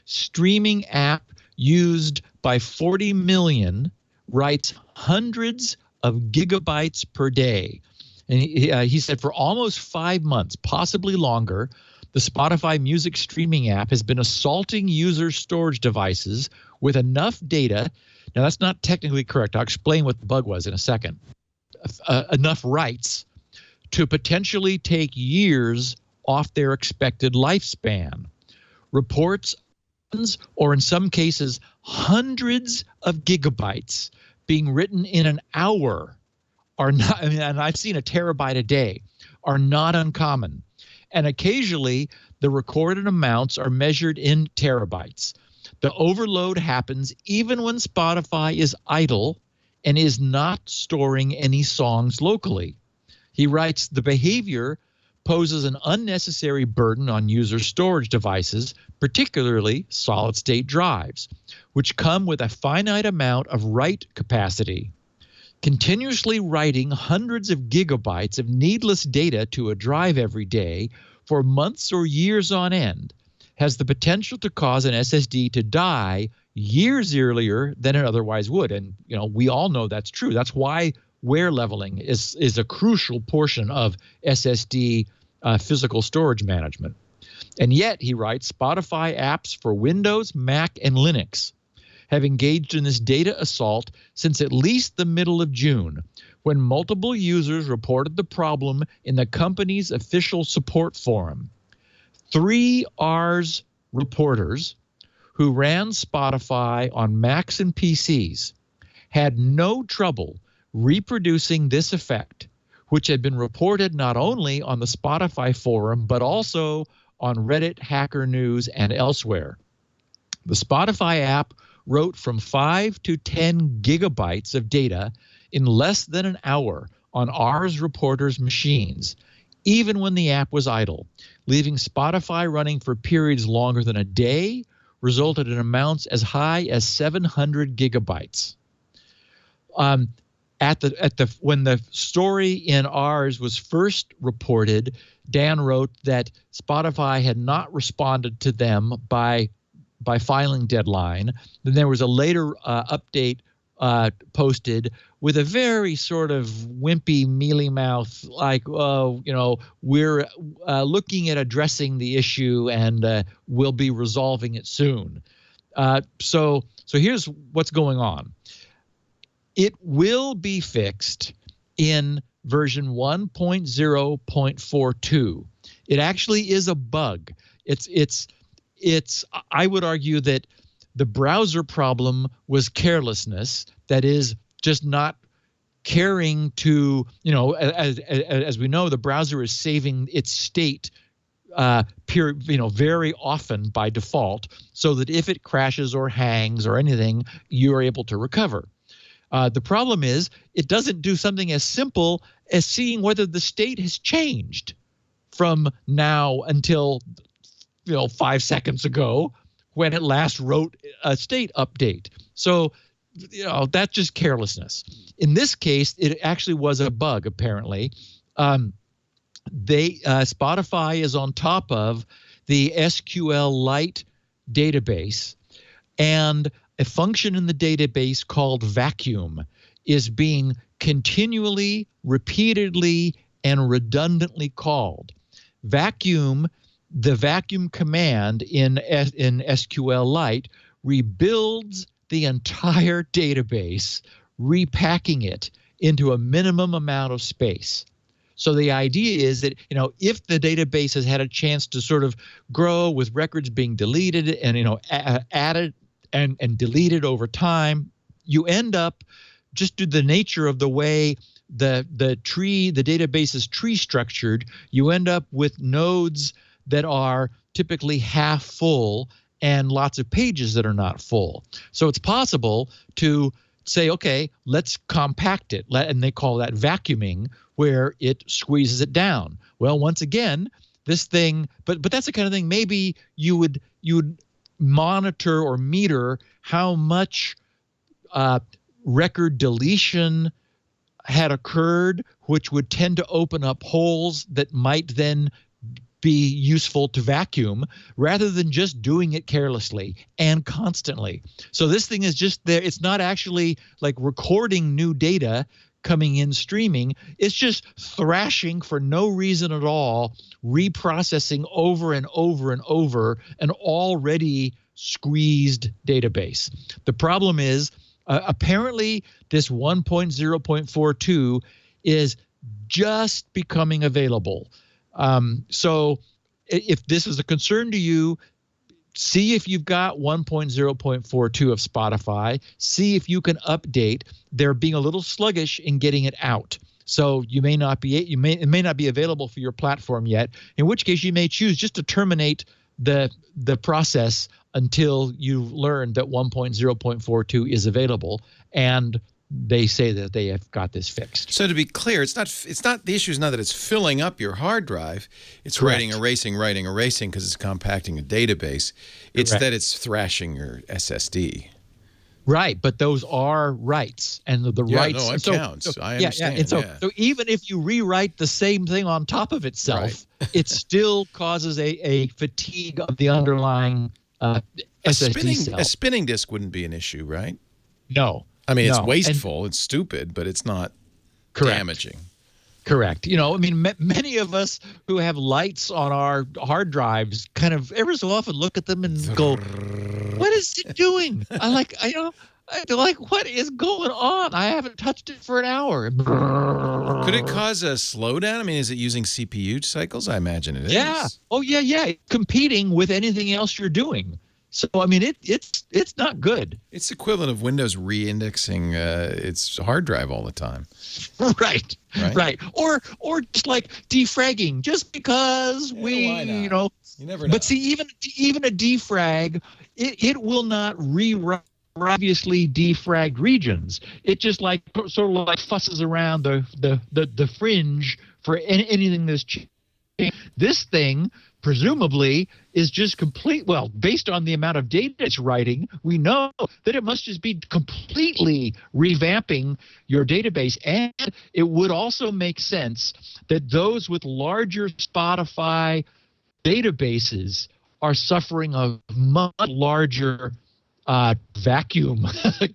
streaming app used by 40 million writes hundreds of gigabytes per day. And he said for almost 5 months, possibly longer, the Spotify music streaming app has been assaulting user storage devices with enough data. Now, that's not technically correct. I'll explain what the bug was in a second. Enough writes to potentially take years off their expected lifespan. Reports, or in some cases, hundreds of gigabytes being written in an hour are not, and I've seen a terabyte a day, are not uncommon. And occasionally, the recorded amounts are measured in terabytes. The overload happens even when Spotify is idle and is not storing any songs locally. He writes, the behavior poses an unnecessary burden on user storage devices, particularly solid-state drives, which come with a finite amount of write capacity. Continuously writing hundreds of gigabytes of needless data to a drive every day for months or years on end has the potential to cause an SSD to die years earlier than it otherwise would. And we all know that's true. That's why wear leveling is a crucial portion of SSD physical storage management. And yet, he writes, Spotify apps for Windows, Mac, and Linux have engaged in this data assault since at least the middle of June, when multiple users reported the problem in the company's official support forum. 3 Rs reporters who ran Spotify on Macs and PCs had no trouble reproducing this effect, which had been reported not only on the Spotify forum, but also on Reddit, Hacker News, and elsewhere. The Spotify app wrote from 5 to 10 gigabytes of data in less than an hour on Rs reporters' machines, even when the app was idle. Leaving Spotify running for periods longer than a day resulted in amounts as high as 700 gigabytes. When the story in Rs was first reported, Dan wrote that Spotify had not responded to them by filing deadline. Then there was a later update posted with a very sort of wimpy, mealy mouth, like, we're looking at addressing the issue and we'll be resolving it soon. So here's what's going on. It will be fixed in version 1.0.42. It actually is a bug. It's I would argue that the browser problem was carelessness, that is, just not caring to, as we know, the browser is saving its state very often by default, so that if it crashes or hangs or anything, you're able to recover. The problem is it doesn't do something as simple as seeing whether the state has changed from now until 5 seconds ago when it last wrote a state update. So that's just carelessness. In this case, it actually was a bug, apparently. Spotify is on top of the SQLite database, and a function in the database called vacuum is being continually, repeatedly, and redundantly called. Vacuum, the vacuum command in SQLite rebuilds the entire database, repacking it into a minimum amount of space. So the idea is that, if the database has had a chance to sort of grow with records being deleted and, added and deleted over time, you end up, just due to the nature of the way the database is tree structured, you end up with nodes that are typically half full and lots of pages that are not full. So it's possible to say, okay, let's compact it, and they call that vacuuming, where it squeezes it down. Well, once again, this thing, but that's the kind of thing maybe you would monitor or meter how much record deletion had occurred, which would tend to open up holes that might then be useful to vacuum, rather than just doing it carelessly and constantly. So this thing is just there. It's not actually like recording new data coming in streaming. It's just thrashing for no reason at all, reprocessing over and over and over an already squeezed database. The problem is apparently this 1.0.42 is just becoming available. So if this is a concern to you, see if you've got 1.0.42 of Spotify. See if you can update. They're being a little sluggish in getting it out. So it may not be available for your platform yet, in which case you may choose just to terminate the process until you've learned that 1.0.42 is available, and they say that they have got this fixed. So to be clear, it's not the issue is not that it's filling up your hard drive. It's Correct. writing, erasing because it's compacting a database. It's Correct. that it's thrashing your SSD. Right, but those are writes, and the rights. No, it counts. I understand. And so even if you rewrite the same thing on top of itself, it still causes a fatigue of the underlying SSD cell. A spinning disk wouldn't be an issue, right? No. I mean, it's wasteful, it's stupid, but it's not damaging. Correct. Many of us who have lights on our hard drives kind of every so often look at them and go, what is it doing? What is going on? I haven't touched it for an hour. Could it cause a slowdown? I mean, is it using CPU cycles? I imagine it is. Yeah. Oh, yeah. Competing with anything else you're doing. So, it's not good. It's equivalent of Windows re-indexing its hard drive all the time. Right. Or just like defragging, just because why not? You never know. But see, even a defrag, it will not rewrite obviously defragged regions. It just sort of like fusses around the fringe for anything that's changed. This thing presumably is just complete. Well, based on the amount of data it's writing, we know that it must just be completely revamping your database. And it would also make sense that those with larger Spotify databases are suffering a much larger vacuum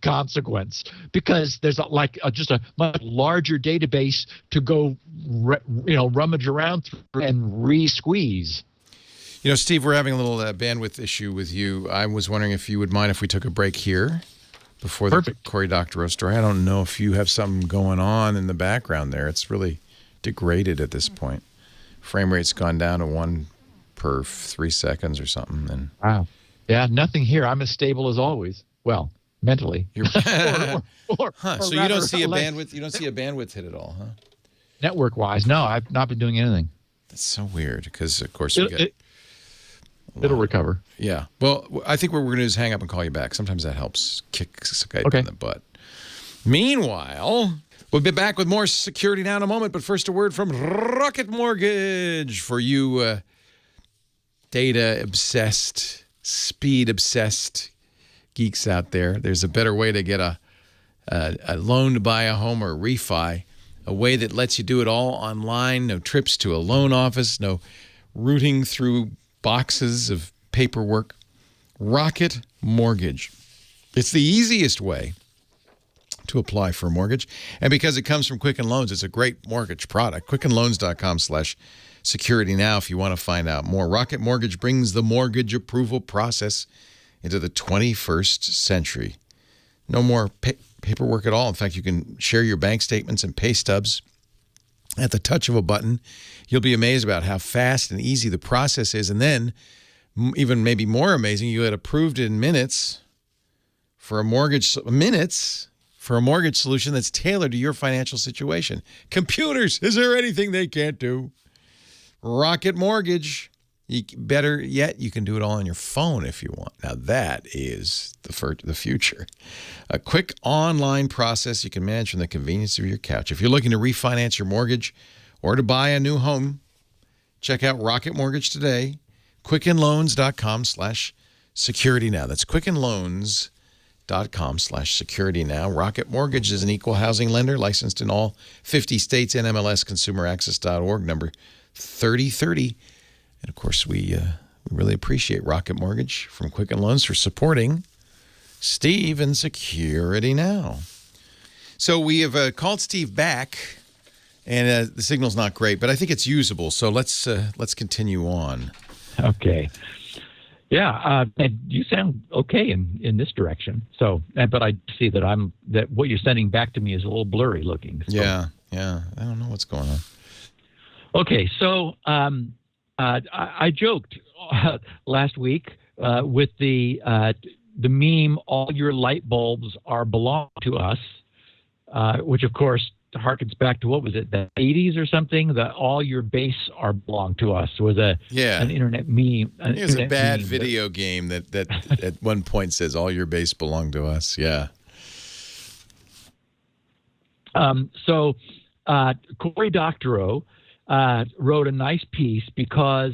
consequence, because there's just a much larger database to go rummage around through and re-squeeze. Steve, we're having a little bandwidth issue with you. I was wondering if you would mind if we took a break here before the Cory Doctorow story. I don't know if you have something going on in the background there. It's really degraded at this point. Frame rate's gone down to 1 per 3 seconds or something. And wow. Yeah, nothing here. I'm as stable as always. Well, mentally. You're or so you don't see a less bandwidth. You don't see a bandwidth hit at all, huh? Network-wise, no, I've not been doing anything. That's so weird because, of course, we get. It'll recover. Yeah. Well, I think what we're going to do is hang up and call you back. Sometimes that helps kick Skype in the butt. Meanwhile, we'll be back with more Security Now in a moment. But first, a word from Rocket Mortgage for you data-obsessed, speed-obsessed geeks out there. There's a better way to get a loan to buy a home or refi, a way that lets you do it all online, no trips to a loan office, no rooting through boxes of paperwork. Rocket Mortgage. It's the easiest way to apply for a mortgage. And because it comes from Quicken Loans, it's a great mortgage product. QuickenLoans.com/security now if you want to find out more. Rocket Mortgage brings the mortgage approval process into the 21st century. No more paperwork at all. In fact, you can share your bank statements and pay stubs at the touch of a button. You'll be amazed about how fast and easy the process is. And then, even maybe more amazing, you get approved in minutes for a mortgage solution that's tailored to your financial situation. Computers, is there anything they can't do? Rocket Mortgage. Better yet, you can do it all on your phone if you want. Now, that is the future. A quick online process you can manage from the convenience of your couch. If you're looking to refinance your mortgage or to buy a new home, check out Rocket Mortgage today. QuickenLoans.com/security now. That's QuickenLoans.com/security now. Rocket Mortgage is an equal housing lender licensed in all 50 states, NMLS ConsumerAccess.org, number 3030. And, of course, we really appreciate Rocket Mortgage from Quicken Loans for supporting Steve and Security Now. So we have called Steve back, and the signal's not great, but I think it's usable. So let's continue on. Okay. Yeah, and you sound okay in this direction. So, but I see that what you're sending back to me is a little blurry looking. So. Yeah. I don't know what's going on. Okay, so I joked last week with the meme, all your light bulbs belong to us, which, of course, harkens back to, what was it, the 80s or something? The all your base belong to us was an internet meme. It was a bad video game that at one point says all your base belong to us. Yeah. So Cory Doctorow wrote a nice piece because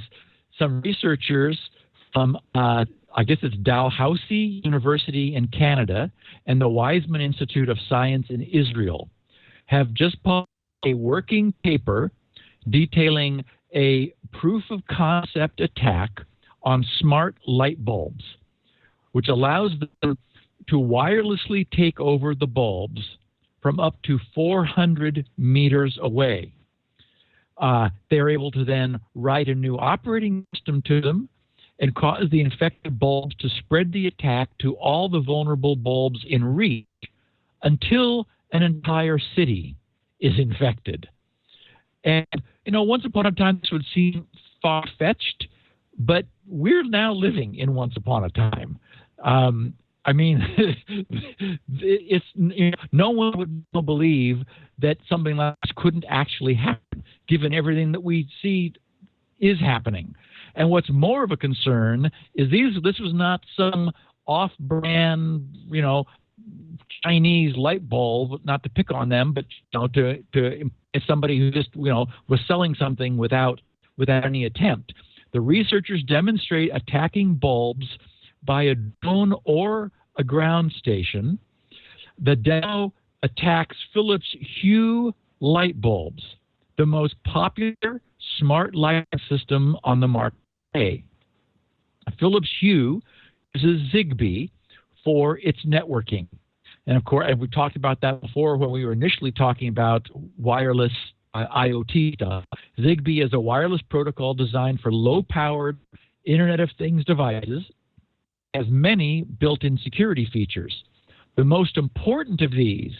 some researchers from, I guess it's Dalhousie University in Canada and the Weizmann Institute of Science in Israel have just published a working paper detailing a proof of concept attack on smart light bulbs, which allows them to wirelessly take over the bulbs from up to 400 meters away. They're able to then write a new operating system to them and cause the infected bulbs to spread the attack to all the vulnerable bulbs in reach until an entire city is infected. And, once upon a time, this would seem far-fetched, but we're now living in once upon a time. It's no one would believe that something like this couldn't actually happen, given everything that we see is happening. And what's more of a concern is this was not some off-brand, Chinese light bulb, not to pick on them, but to somebody who just was selling something without any attempt. The researchers demonstrate attacking bulbs by a drone or a ground station. The demo attacks Philips Hue light bulbs, the most popular smart lighting system on the market today. Philips Hue uses Zigbee for its networking. And of course, we talked about that before when we were initially talking about wireless IoT stuff. Zigbee is a wireless protocol designed for low-powered Internet of Things devices, has many built-in security features. The most important of these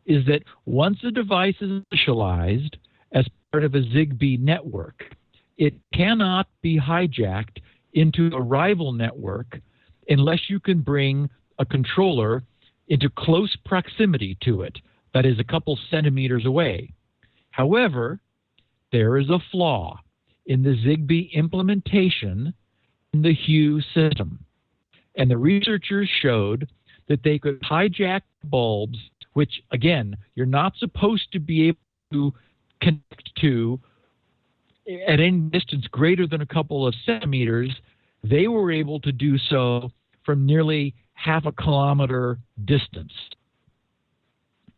is that once a device is initialized as part of a Zigbee network, it cannot be hijacked into a rival network unless you can bring a controller into close proximity to it, that is a couple centimeters away. However, there is a flaw in the Zigbee implementation in the Hue system. And the researchers showed that they could hijack bulbs, which, again, you're not supposed to be able to connect to at any distance greater than a couple of centimeters. They were able to do so from nearly half a kilometer distance.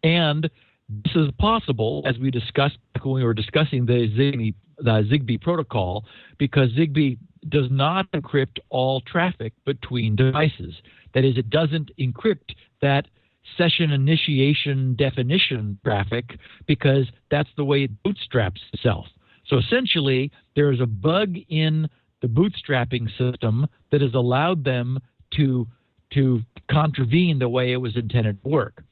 And this is possible, as we discussed when we were discussing the Zigbee protocol, because Zigbee does not encrypt all traffic between devices. That is, it doesn't encrypt that session initiation definition traffic because that's the way it bootstraps itself. So essentially, there is a bug in the bootstrapping system that has allowed them to contravene the way it was intended to work.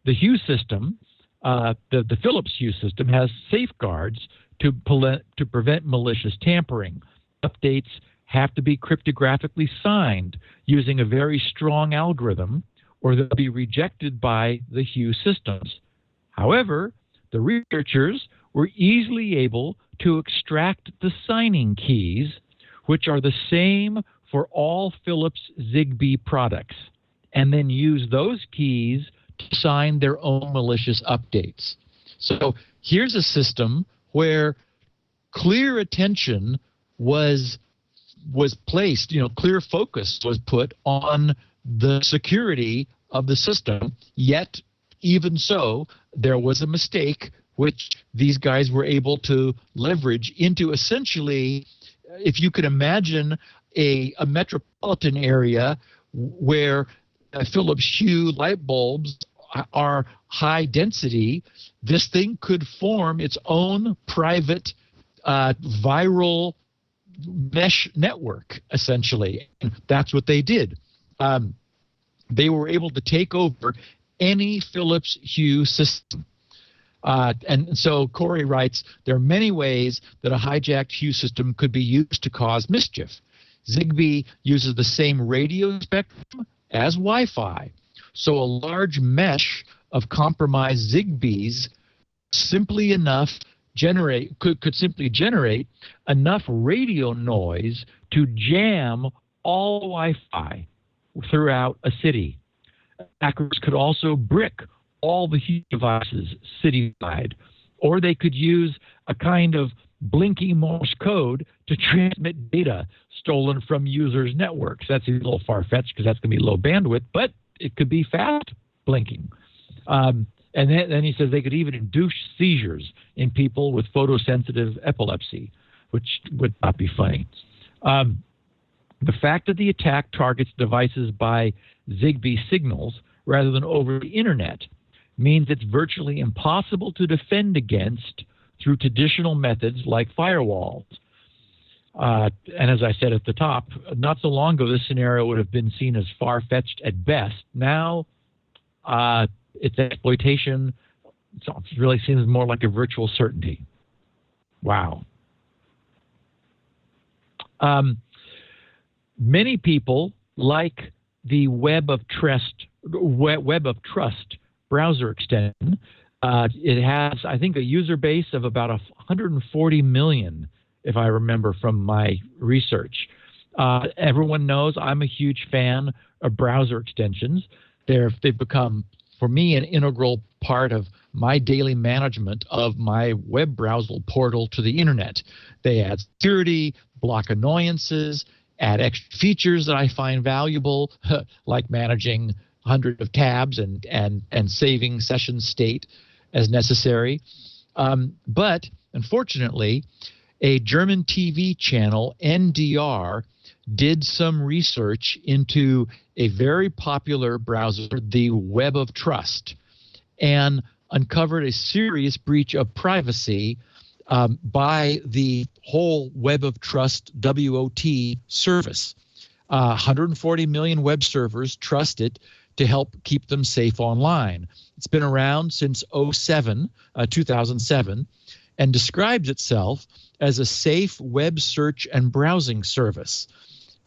The Hue system, the Philips Hue system, has safeguards to prevent malicious tampering. Updates have to be cryptographically signed using a very strong algorithm, or they'll be rejected by the Hue systems. However, the researchers were easily able to extract the signing keys, which are the same for all Philips Zigbee products, and then use those keys to sign their own malicious updates. So here's a system where clear attention was placed, clear focus was put on the security of the system, yet even so, there was a mistake which these guys were able to leverage into essentially, if you could imagine a metropolitan area where Philips Hue light bulbs are high density, this thing could form its own private viral mesh network, essentially. And that's what they did. They were able to take over any Philips Hue system. And so Corey writes, there are many ways that a hijacked Hue system could be used to cause mischief. Zigbee uses the same radio spectrum as Wi-Fi. So a large mesh of compromised Zigbees could simply generate enough radio noise to jam all Wi-Fi throughout a city. Hackers could also brick all the Hue devices citywide, or they could use a kind of blinking Morse code to transmit data stolen from users' networks. That's a little far-fetched because that's going to be low bandwidth, but it could be fast blinking. And then he says they could even induce seizures in people with photosensitive epilepsy, which would not be funny. The fact that the attack targets devices by Zigbee signals rather than over the internet means it's virtually impossible to defend against through traditional methods like firewalls. And as I said at the top, not so long ago, this scenario would have been seen as far-fetched at best. Now, its exploitation really seems more like a virtual certainty. Wow. Many people like the Web of Trust browser extension. It has, I think, a user base of about 140 million, if I remember from my research. Everyone knows I'm a huge fan of browser extensions. They've become, for me, an integral part of my daily management of my web browser portal to the internet. They add security, block annoyances, add extra features that I find valuable, like managing hundreds of tabs and saving session state as necessary. But unfortunately, a German TV channel, NDR, did some research into a very popular browser, the Web of Trust, and uncovered a serious breach of privacy by the whole Web of Trust WOT service. 140 million web servers trust it to help keep them safe online. It's been around since 2007, and describes itself as a safe web search and browsing service.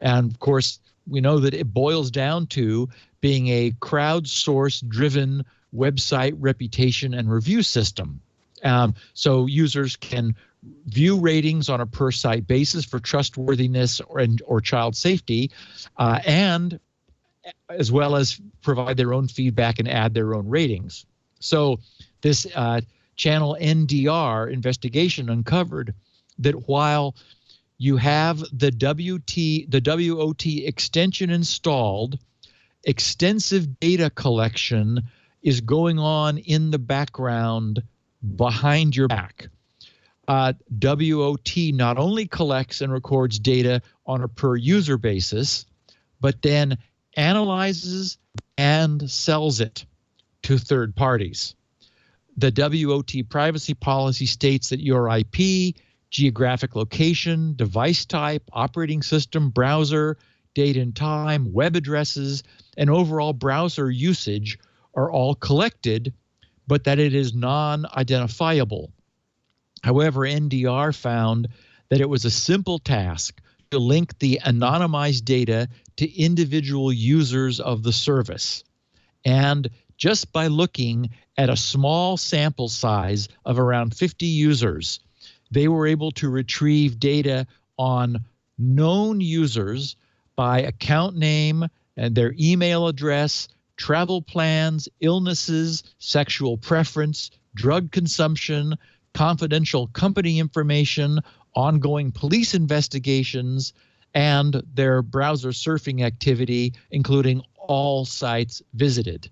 And of course, we know that it boils down to being a crowdsource-driven website reputation and review system. So users can view ratings on a per-site basis for trustworthiness or child safety, and as well as provide their own feedback and add their own ratings. So this channel NDR investigation uncovered that while you have the WOT extension installed, extensive data collection is going on in the background behind your back. WOT not only collects and records data on a per user basis, but then analyzes and sells it to third parties. The WOT privacy policy states that your IP, geographic location, device type, operating system, browser, date and time, web addresses, and overall browser usage are all collected, but that it is non-identifiable. However, NDR found that it was a simple task to link the anonymized data to individual users of the service. And just by looking at a small sample size of around 50 users, they were able to retrieve data on known users by account name and their email address, travel plans, illnesses, sexual preference, drug consumption, confidential company information, ongoing police investigations, and their browser surfing activity, including all sites visited.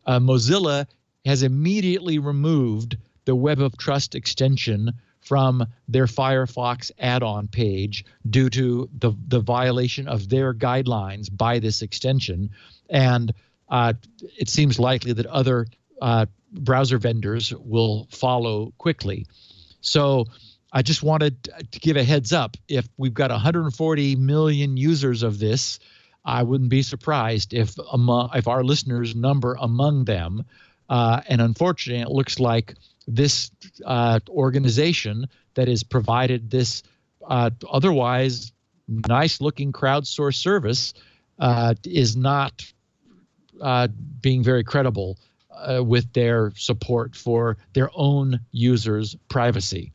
Mozilla has immediately removed the Web of Trust extension from their Firefox add-on page due to the violation of their guidelines by this extension. And it seems likely that other browser vendors will follow quickly. So I just wanted to give a heads up. If we've got 140 million users of this, I wouldn't be surprised if our listeners number among them. And unfortunately, it looks like this organization that has provided this otherwise nice-looking crowdsourced service is not being very credible with their support for their own users' privacy.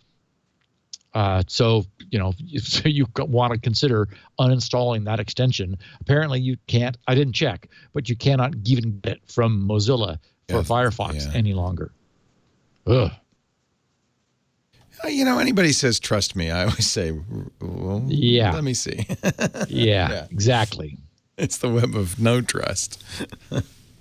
So you want to consider uninstalling that extension. Apparently you can't. I didn't check, but you cannot even get it from Mozilla for Firefox any longer. Ugh. Anybody says trust me, I always say, well, let me see. yeah, exactly. It's the web of no trust.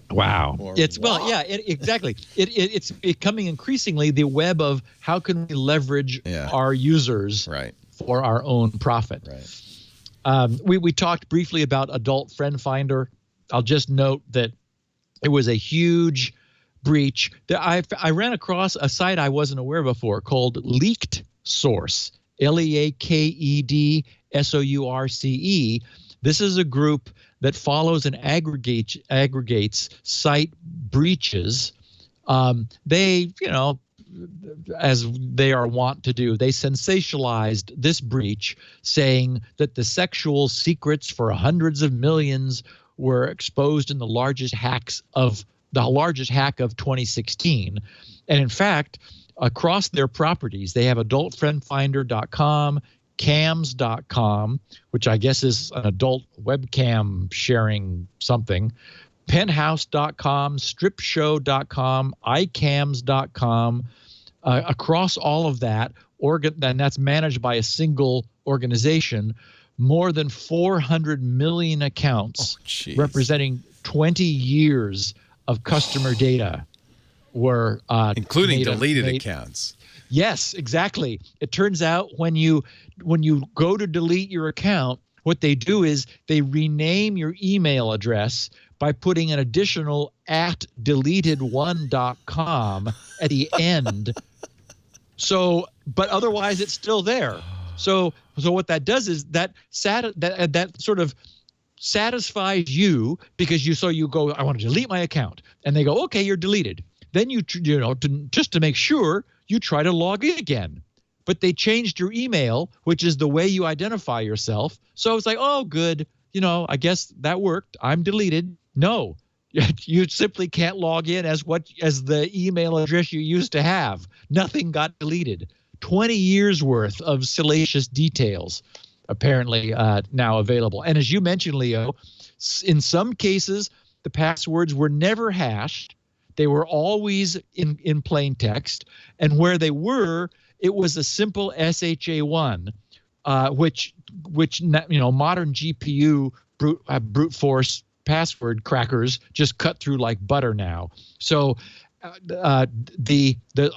Wow. Exactly. It's becoming increasingly the web of how can we leverage our users for our own profit. Right. We talked briefly about Adult Friend Finder. I'll just note that it was a huge breach. I ran across a site I wasn't aware of before called Leaked Source, LeakedSource. This is a group that follows and aggregates site breaches. They, as they are wont to do, they sensationalized this breach, saying that the sexual secrets for hundreds of millions were exposed in the largest hack of 2016. And in fact, across their properties, they have adultfriendfinder.com, cams.com, which I guess is an adult webcam sharing something, penthouse.com, stripshow.com, icams.com. Across all of that, and that's managed by a single organization, more than 400 million accounts representing 20 years of customer data were including deleted accounts. Yes, exactly. It turns out when you go to delete your account, what they do is they rename your email address by putting an additional @deletedone.com at the end. So, but otherwise it's still there. So what that does is that sort of satisfies you because you go, I want to delete my account, and they go, okay, you're deleted. Then just to make sure, you try to log in again. But they changed your email, which is the way you identify yourself. So it's like, oh, good. I guess that worked. I'm deleted. No, you simply can't log in as the email address you used to have. Nothing got deleted. 20 years worth of salacious details apparently now available. And as you mentioned, Leo, in some cases, the passwords were never hashed. They were always in plain text. And where they were, it was a simple SHA-1, which modern GPU brute force password crackers just cut through like butter now. So I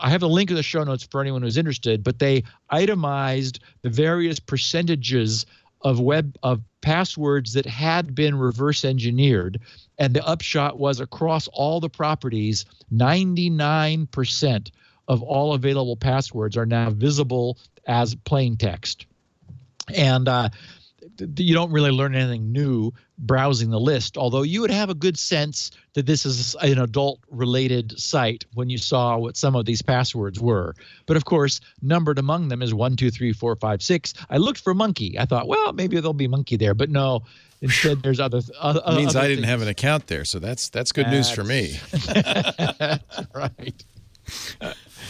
have a link in the show notes for anyone who's interested, but they itemized the various percentages of passwords that had been reverse engineered, and the upshot was across all the properties, 99% of all available passwords are now visible as plain text. And you don't really learn anything new browsing the list, although you would have a good sense that this is an adult-related site when you saw what some of these passwords were. But of course, numbered among them is 1, 2, 3, 4, 5, 6. I looked for monkey. I thought, well, maybe there'll be monkey there, but no. Instead, there's other. It means other I didn't things. have an account there, so that's good news for me. That's right.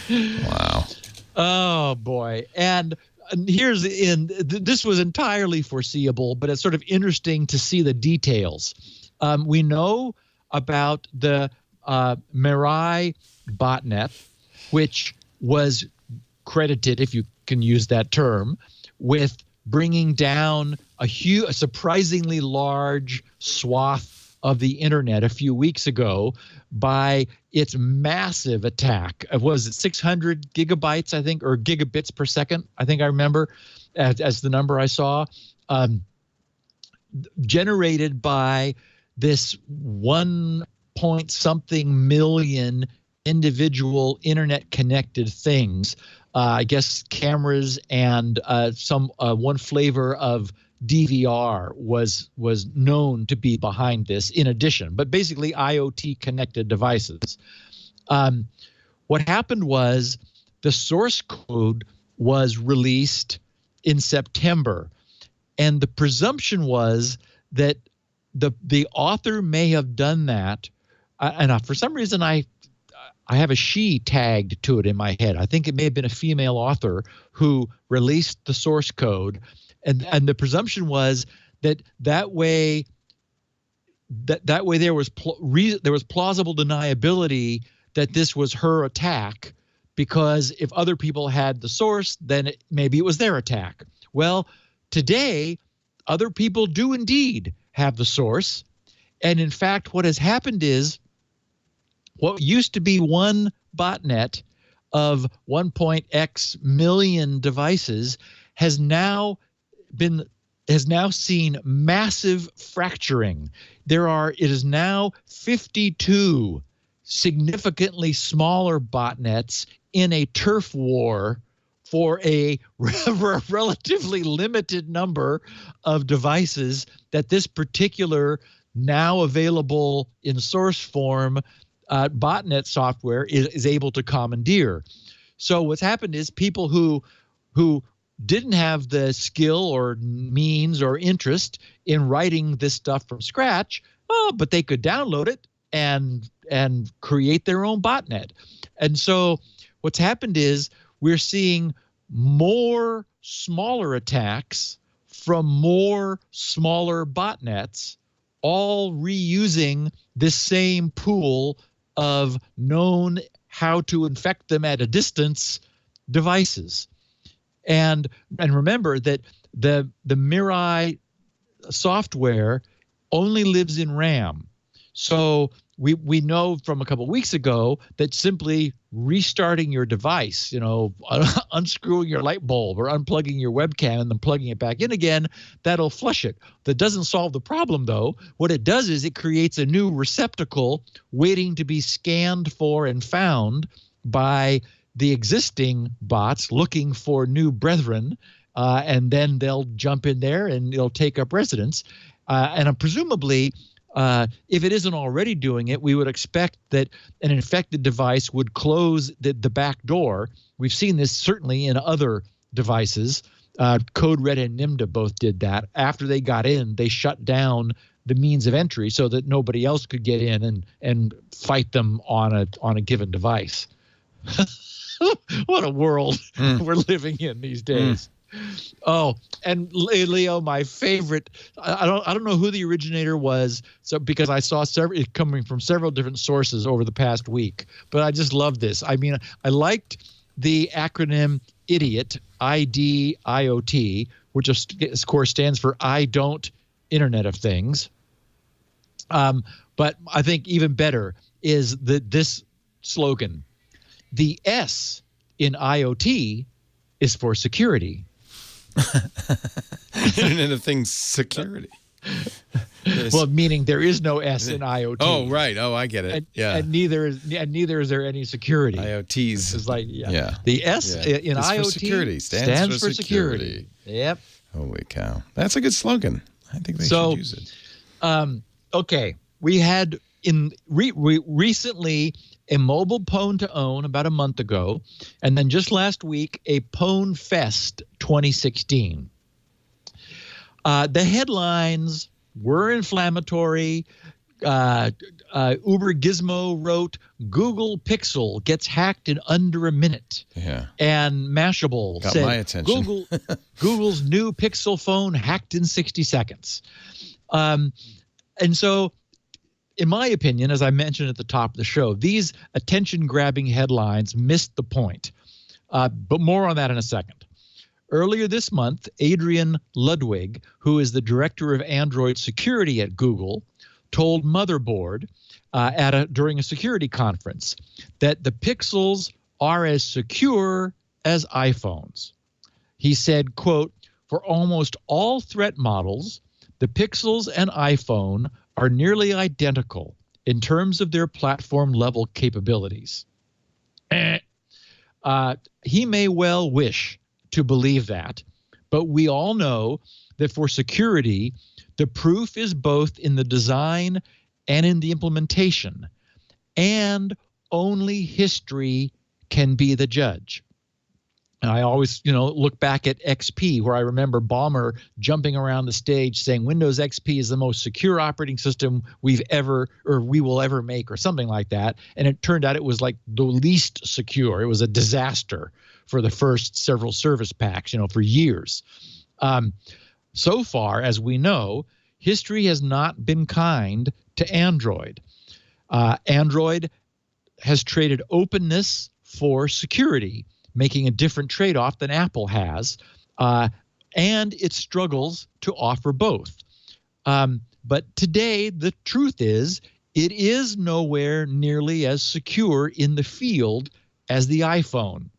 Wow. Oh boy, and this was entirely foreseeable, but it's sort of interesting to see the details. We know about the Mirai botnet, which was credited, if you can use that term, with bringing down a surprisingly large swath of the internet a few weeks ago by its massive attack. Was it 600 gigabytes, I think, or gigabits per second? I think I remember as the number I saw, generated by this 1-point-something million individual internet connected things. I guess cameras and one flavor of DVR was known to be behind this in addition, but basically IoT connected devices. What happened was the source code was released in September, and the presumption was that the author may have done that, and for some reason I have a she tagged to it in my head. I think it may have been a female author who released the source code. And the presumption was that way there was plausible deniability that this was her attack, because if other people had the source, then maybe it was their attack. Well, today other people do indeed have the source, and in fact, what has happened is what used to be one botnet of 1.x million devices has now seen massive fracturing. It is now 52 significantly smaller botnets in a turf war for a relatively limited number of devices that this particular now available in source form botnet software is able to commandeer. So what's happened is people who didn't have the skill or means or interest in writing this stuff from scratch, but they could download it and create their own botnet. And so what's happened is we're seeing more smaller attacks from more smaller botnets, all reusing this same pool of known how to infect them at a distance devices. And remember that the Mirai software only lives in RAM. So we know from a couple of weeks ago that simply restarting your device, unscrewing your light bulb or unplugging your webcam and then plugging it back in again, that'll flush it. That doesn't solve the problem, though. What it does is it creates a new receptacle waiting to be scanned for and found by the existing bots looking for new brethren, and then they'll jump in there and it'll take up residence. And presumably, if it isn't already doing it, we would expect that an infected device would close the back door. We've seen this certainly in other devices Code Red and Nimda both did that. After they got in, they shut down the means of entry so that nobody else could get in and fight them on a given device. What a world we're living in these days. Oh, and Leo, my favorite. I don't know who the originator was, because I saw it coming from several different sources over the past week. But I just love this. I mean, I liked the acronym IDIOT, IDIOT, which of course stands for I Don't Internet of Things. But I think even better is this slogan. The S in IoT is for security. Internet of Things security. Well, meaning there is no S in IoT. Oh, right. Oh, I get it. And neither is there any security. IoTs. It's like the S in IoT for security stands for security. Yep. Holy cow. That's a good slogan. I think they should use it. Okay. We had recently a mobile Pwn2Own about a month ago, and then just last week a PwnFest 2016. The headlines were inflammatory. Uber Gizmo wrote, Google Pixel gets hacked in under a minute. Yeah. And Mashable Got said, my attention. Google's new Pixel phone hacked in 60 seconds. And so, in my opinion, as I mentioned at the top of the show, these attention-grabbing headlines missed the point. But more on that in a second. Earlier this month, Adrian Ludwig, who is the director of Android security at Google, told Motherboard during a security conference that the Pixels are as secure as iPhones. He said, quote, for almost all threat models, the Pixels and iPhone are nearly identical in terms of their platform-level capabilities. He may well wish to believe that, but we all know that for security, the proof is both in the design and in the implementation, and only history can be the judge. And I always, look back at XP, where I remember Ballmer jumping around the stage saying Windows XP is the most secure operating system we will ever make, or something like that. And it turned out it was like the least secure. It was a disaster for the first several service packs, for years. So far, as we know, history has not been kind to Android. Android has traded openness for security, making a different trade-off than Apple has, and it struggles to offer both. But today, the truth is, it is nowhere nearly as secure in the field as the iPhone.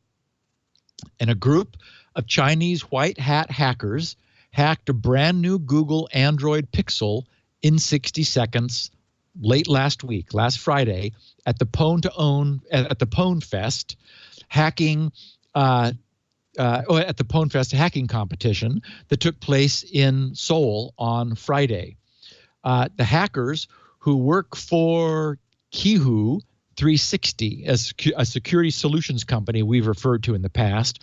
And a group of Chinese white hat hackers hacked a brand new Google Android Pixel in 60 seconds late last Friday, at the Pwn2Own, at the PwnFest, hacking at the PwnFest hacking competition that took place in Seoul on Friday. The hackers, who work for Kihu 360, a security solutions company we've referred to in the past,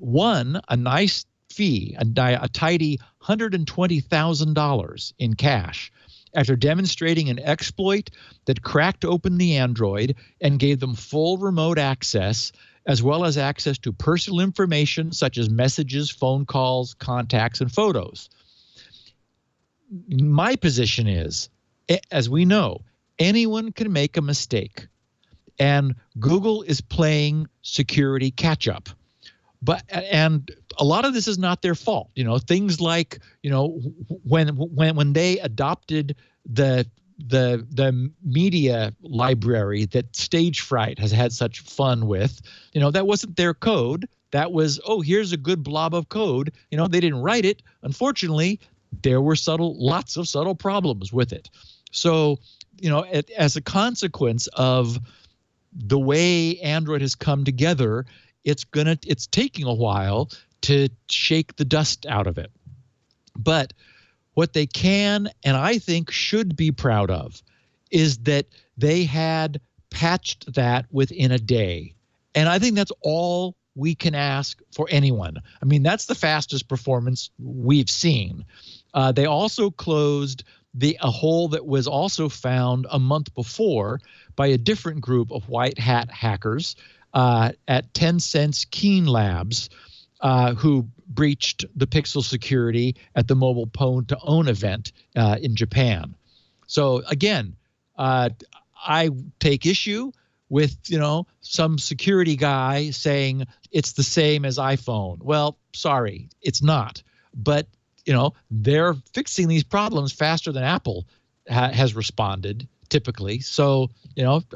won a nice fee, a tidy $120,000 in cash, after demonstrating an exploit that cracked open the Android and gave them full remote access, as well as access to personal information such as messages, phone calls, contacts, and photos. My position is, as we know, anyone can make a mistake, and Google is playing security catch-up. And a lot of this is not their fault. Things like, when they adopted the media library that Stage Fright has had such fun with, that wasn't their code. That was, here's a good blob of code. They didn't write it. Unfortunately, there were lots of subtle problems with it. So, as a consequence of the way Android has come together, it's taking a while to shake the dust out of it. But what they can, and I think should be proud of, is that they had patched that within a day. And I think that's all we can ask for anyone. I mean, that's the fastest performance we've seen. They also closed a hole that was also found a month before by a different group of white hat hackers at Tencent's Keen Labs, who breached the Pixel security at the Mobile Pwn2Own event in Japan. So again, I take issue with, some security guy saying it's the same as iPhone. Well, sorry, it's not. But, they're fixing these problems faster than Apple has responded typically. So,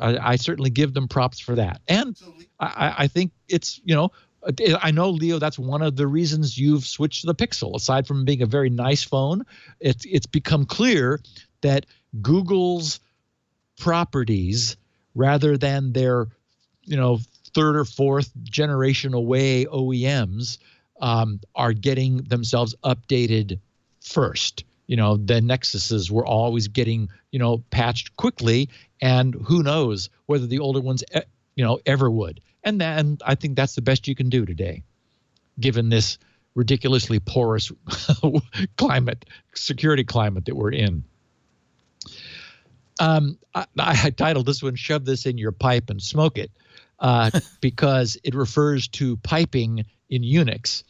I certainly give them props for that. And I think it's, I know, Leo, that's one of the reasons you've switched to the Pixel. Aside from being a very nice phone, it's become clear that Google's properties, rather than their, third or fourth generation away OEMs, are getting themselves updated first. The Nexuses were always getting, patched quickly, and who knows whether the older ones, ever would. And then I think that's the best you can do today, given this ridiculously porous security climate that we're in. I titled this one, "Shove This in Your Pipe and Smoke It," because it refers to piping in Unix.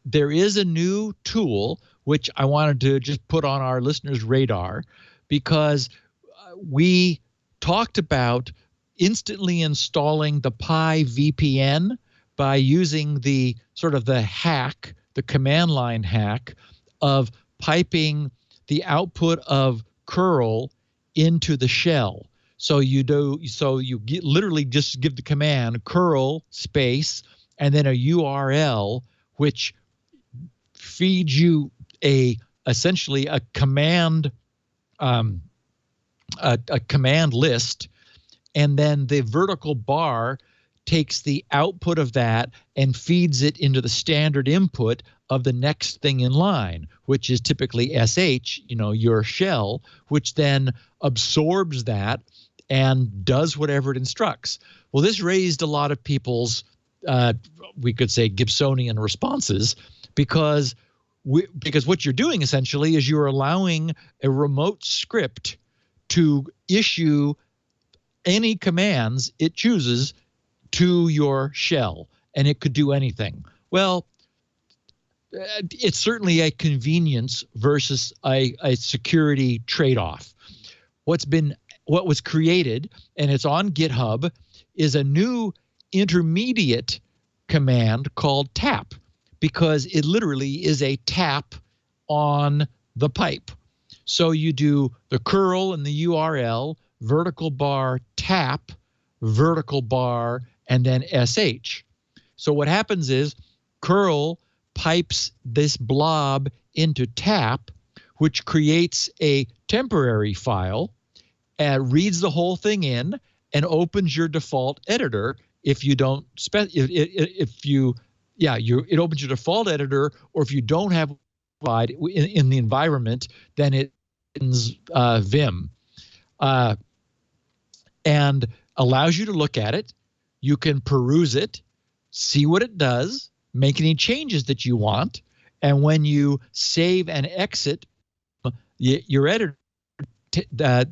There is a new tool which I wanted to just put on our listeners' radar, because we talked about instantly installing the Pi VPN by using the hack, the command line hack of piping the output of curl into the shell. So you literally just give the command curl space and then a URL, which feeds you essentially a command list, and then the vertical bar takes the output of that and feeds it into the standard input of the next thing in line, which is typically SH, your shell, which then absorbs that and does whatever it instructs. Well, this raised a lot of people's, we could say, Gibsonian responses, because what you're doing essentially is you're allowing a remote script to issue any commands it chooses to your shell, and it could do anything. Well, it's certainly a convenience versus a security trade-off. What was created, and it's on GitHub, is a new intermediate command called tap, because it literally is a tap on the pipe. So you do the curl and the URL, vertical bar tap, vertical bar, and then SH. So what happens is curl pipes this blob into tap, which creates a temporary file, reads the whole thing in, and opens your default editor. If you don't it opens your default editor, or if you don't have in the environment, then it opens Vim, and allows you to look at it. You can peruse it, see what it does, make any changes that you want, and when you save and exit your editor,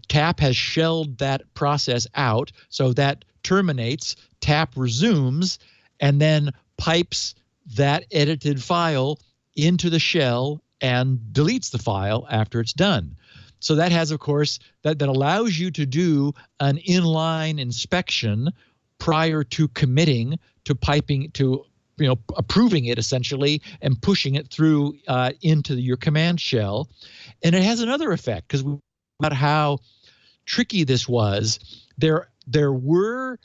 tap has shelled that process out, so that terminates, tap resumes, and then pipes that edited file into the shell and deletes the file after it's done. So that has, of course, that allows you to do an inline inspection prior to committing to piping, to approving it essentially and pushing it through into your command shell. And it has another effect, because we talked about how tricky this was. There were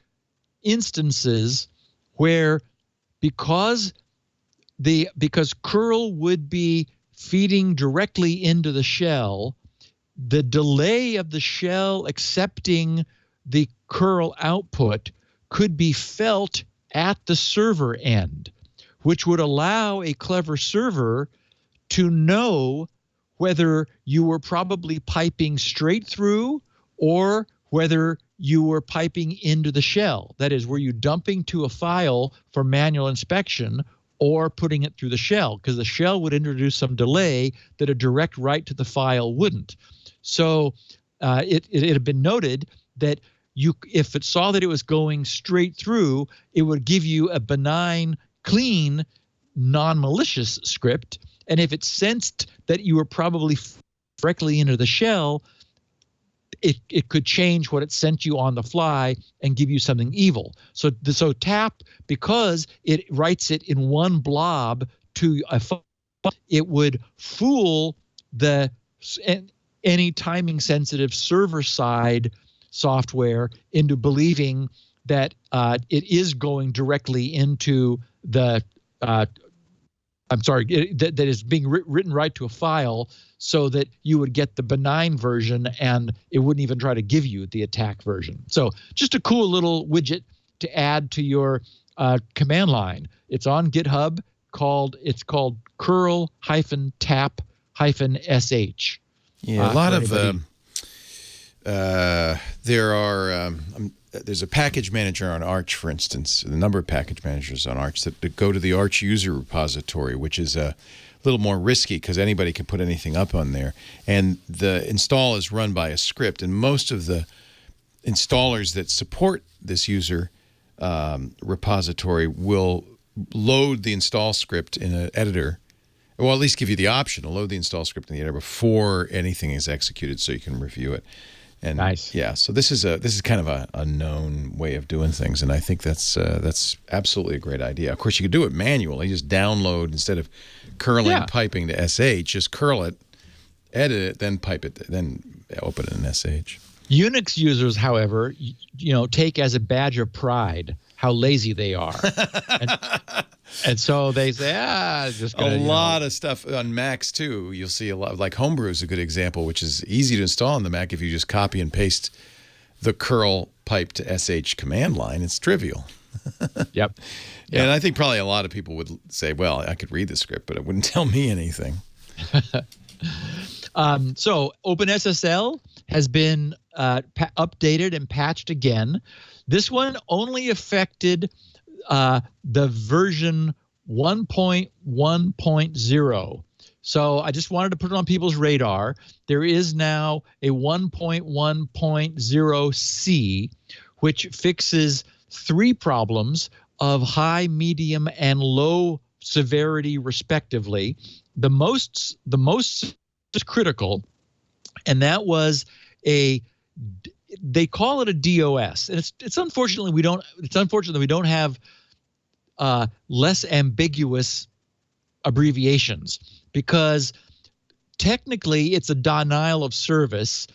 instances where because curl would be feeding directly into the shell, the delay of the shell accepting the curl output could be felt at the server end, which would allow a clever server to know whether you were probably piping straight through or whether you were piping into the shell. That is, were you dumping to a file for manual inspection or putting it through the shell? Because the shell would introduce some delay that a direct write to the file wouldn't. So it had been noted that if it saw that it was going straight through, it would give you a benign, clean, non-malicious script. And if it sensed that you were probably directly into the shell, it could change what it sent you on the fly and give you something evil. So TAP, because it writes it in one blob to a file, it would fool any timing sensitive server side software into believing that it is going directly into the that is being written right to a file, so that you would get the benign version and it wouldn't even try to give you the attack version. So just a cool little widget to add to your command line. It's on GitHub. It's called curl-tap-sh. Yeah, a lot of there's a package manager on Arch, for instance, a number of package managers on Arch that go to the Arch user repository, which is a little more risky because anybody can put anything up on there. And the install is run by a script. And most of the installers that support this user repository will load the install script in an editor, or at least give you the option to load the install script in the editor before anything is executed so you can review it. And nice. Yeah, so this is kind of a known way of doing things, and I think that's absolutely a great idea. Of course, you could do it manually, just download instead of curling piping to SH, just curl it, edit it, then pipe it, then open it in SH. Unix users, however, take as a badge of pride how lazy they are. And so they say, just gonna, a lot of stuff on Macs too. You'll see a lot, like Homebrew is a good example, which is easy to install on the Mac if you just copy and paste the curl pipe to SH command line. It's trivial. Yep. And I think probably a lot of people would say, well, I could read the script, but it wouldn't tell me anything. So OpenSSL has been updated and patched again. This one only affected the version 1.1.0. So I just wanted to put it on people's radar. There is now a 1.1.0C, which fixes 3 problems of high, medium, and low severity, respectively. The most critical, and that was they call it a DOS, and it's unfortunately we don't have less ambiguous abbreviations, because technically it's a denial of service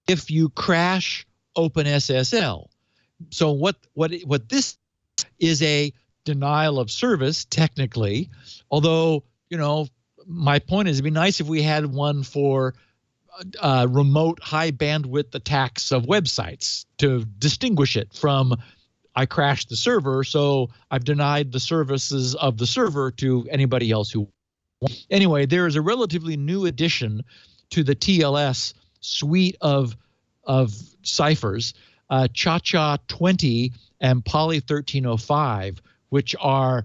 if you crash OpenSSL. So what this is, a denial of service technically, although my point is it'd be nice if we had one for remote high bandwidth attacks of websites to distinguish it from I crashed the server, so I've denied the services of the server to anybody else who wants. Anyway, there is a relatively new addition to the TLS suite of ciphers, Cha-Cha 20 and Poly 1305, which are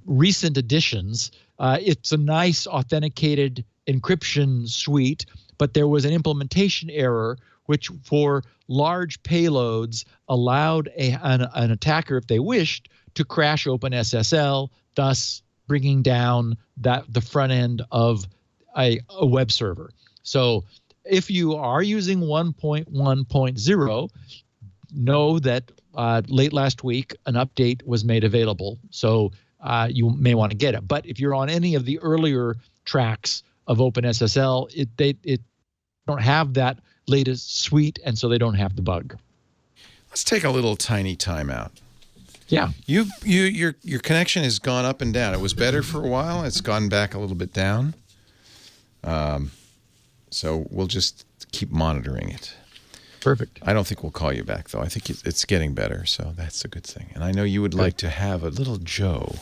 recent additions. It's a nice authenticated encryption suite, but there was an implementation error which for large payloads allowed an attacker, if they wished, to crash OpenSSL, thus bringing down the front end of a web server. So if you are using 1.1.0, know that late last week an update was made available, so you may want to get it. But if you're on any of the earlier tracks of OpenSSL, it don't have that latest suite, and so they don't have the bug. Let's take a little tiny timeout. Yeah. Your connection has gone up and down. It was better for a while. It's gone back a little bit down. So we'll just keep monitoring it. Perfect. I don't think we'll call you back, though. I think it's getting better, so that's a good thing. And I know you would like to have a little Joe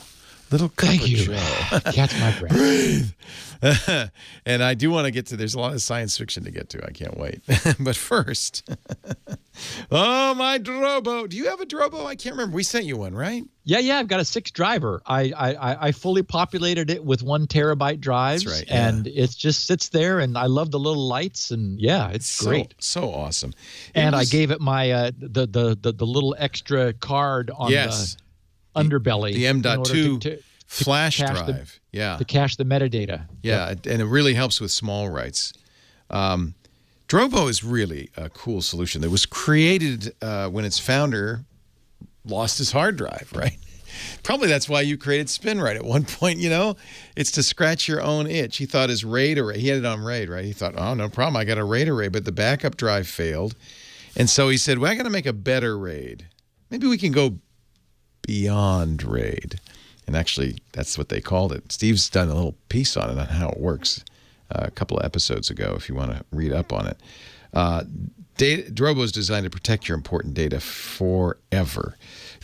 Little cup Thank of you. Joe. Catch my breath. Breathe. And I do want to get to, there's a lot of science fiction to get to. I can't wait. But first, oh, my Drobo. Do you have a Drobo? I can't remember. We sent you one, right? Yeah. I've got a 6 driver. I fully populated it with 1 terabyte drives. That's right. Yeah. And it just sits there, and I love the little lights, and yeah, it's great. So awesome. And I gave it my the little extra card on the underbelly. The M.2 flash drive. To cache the metadata. Yeah, and it really helps with small writes. Drobo is really a cool solution. It was created when its founder lost his hard drive, right? Probably that's why you created Spinrite at one point, you know? It's to scratch your own itch. He thought his RAID array, he had it on RAID, right? He thought, oh, no problem, I got a RAID array, but the backup drive failed. And so he said, well, I got to make a better RAID. Maybe we can go beyond RAID. And actually, that's what they called it. Steve's done a little piece on it, on how it works, a couple of episodes ago, if you want to read up on it. Drobo is designed to protect your important data forever.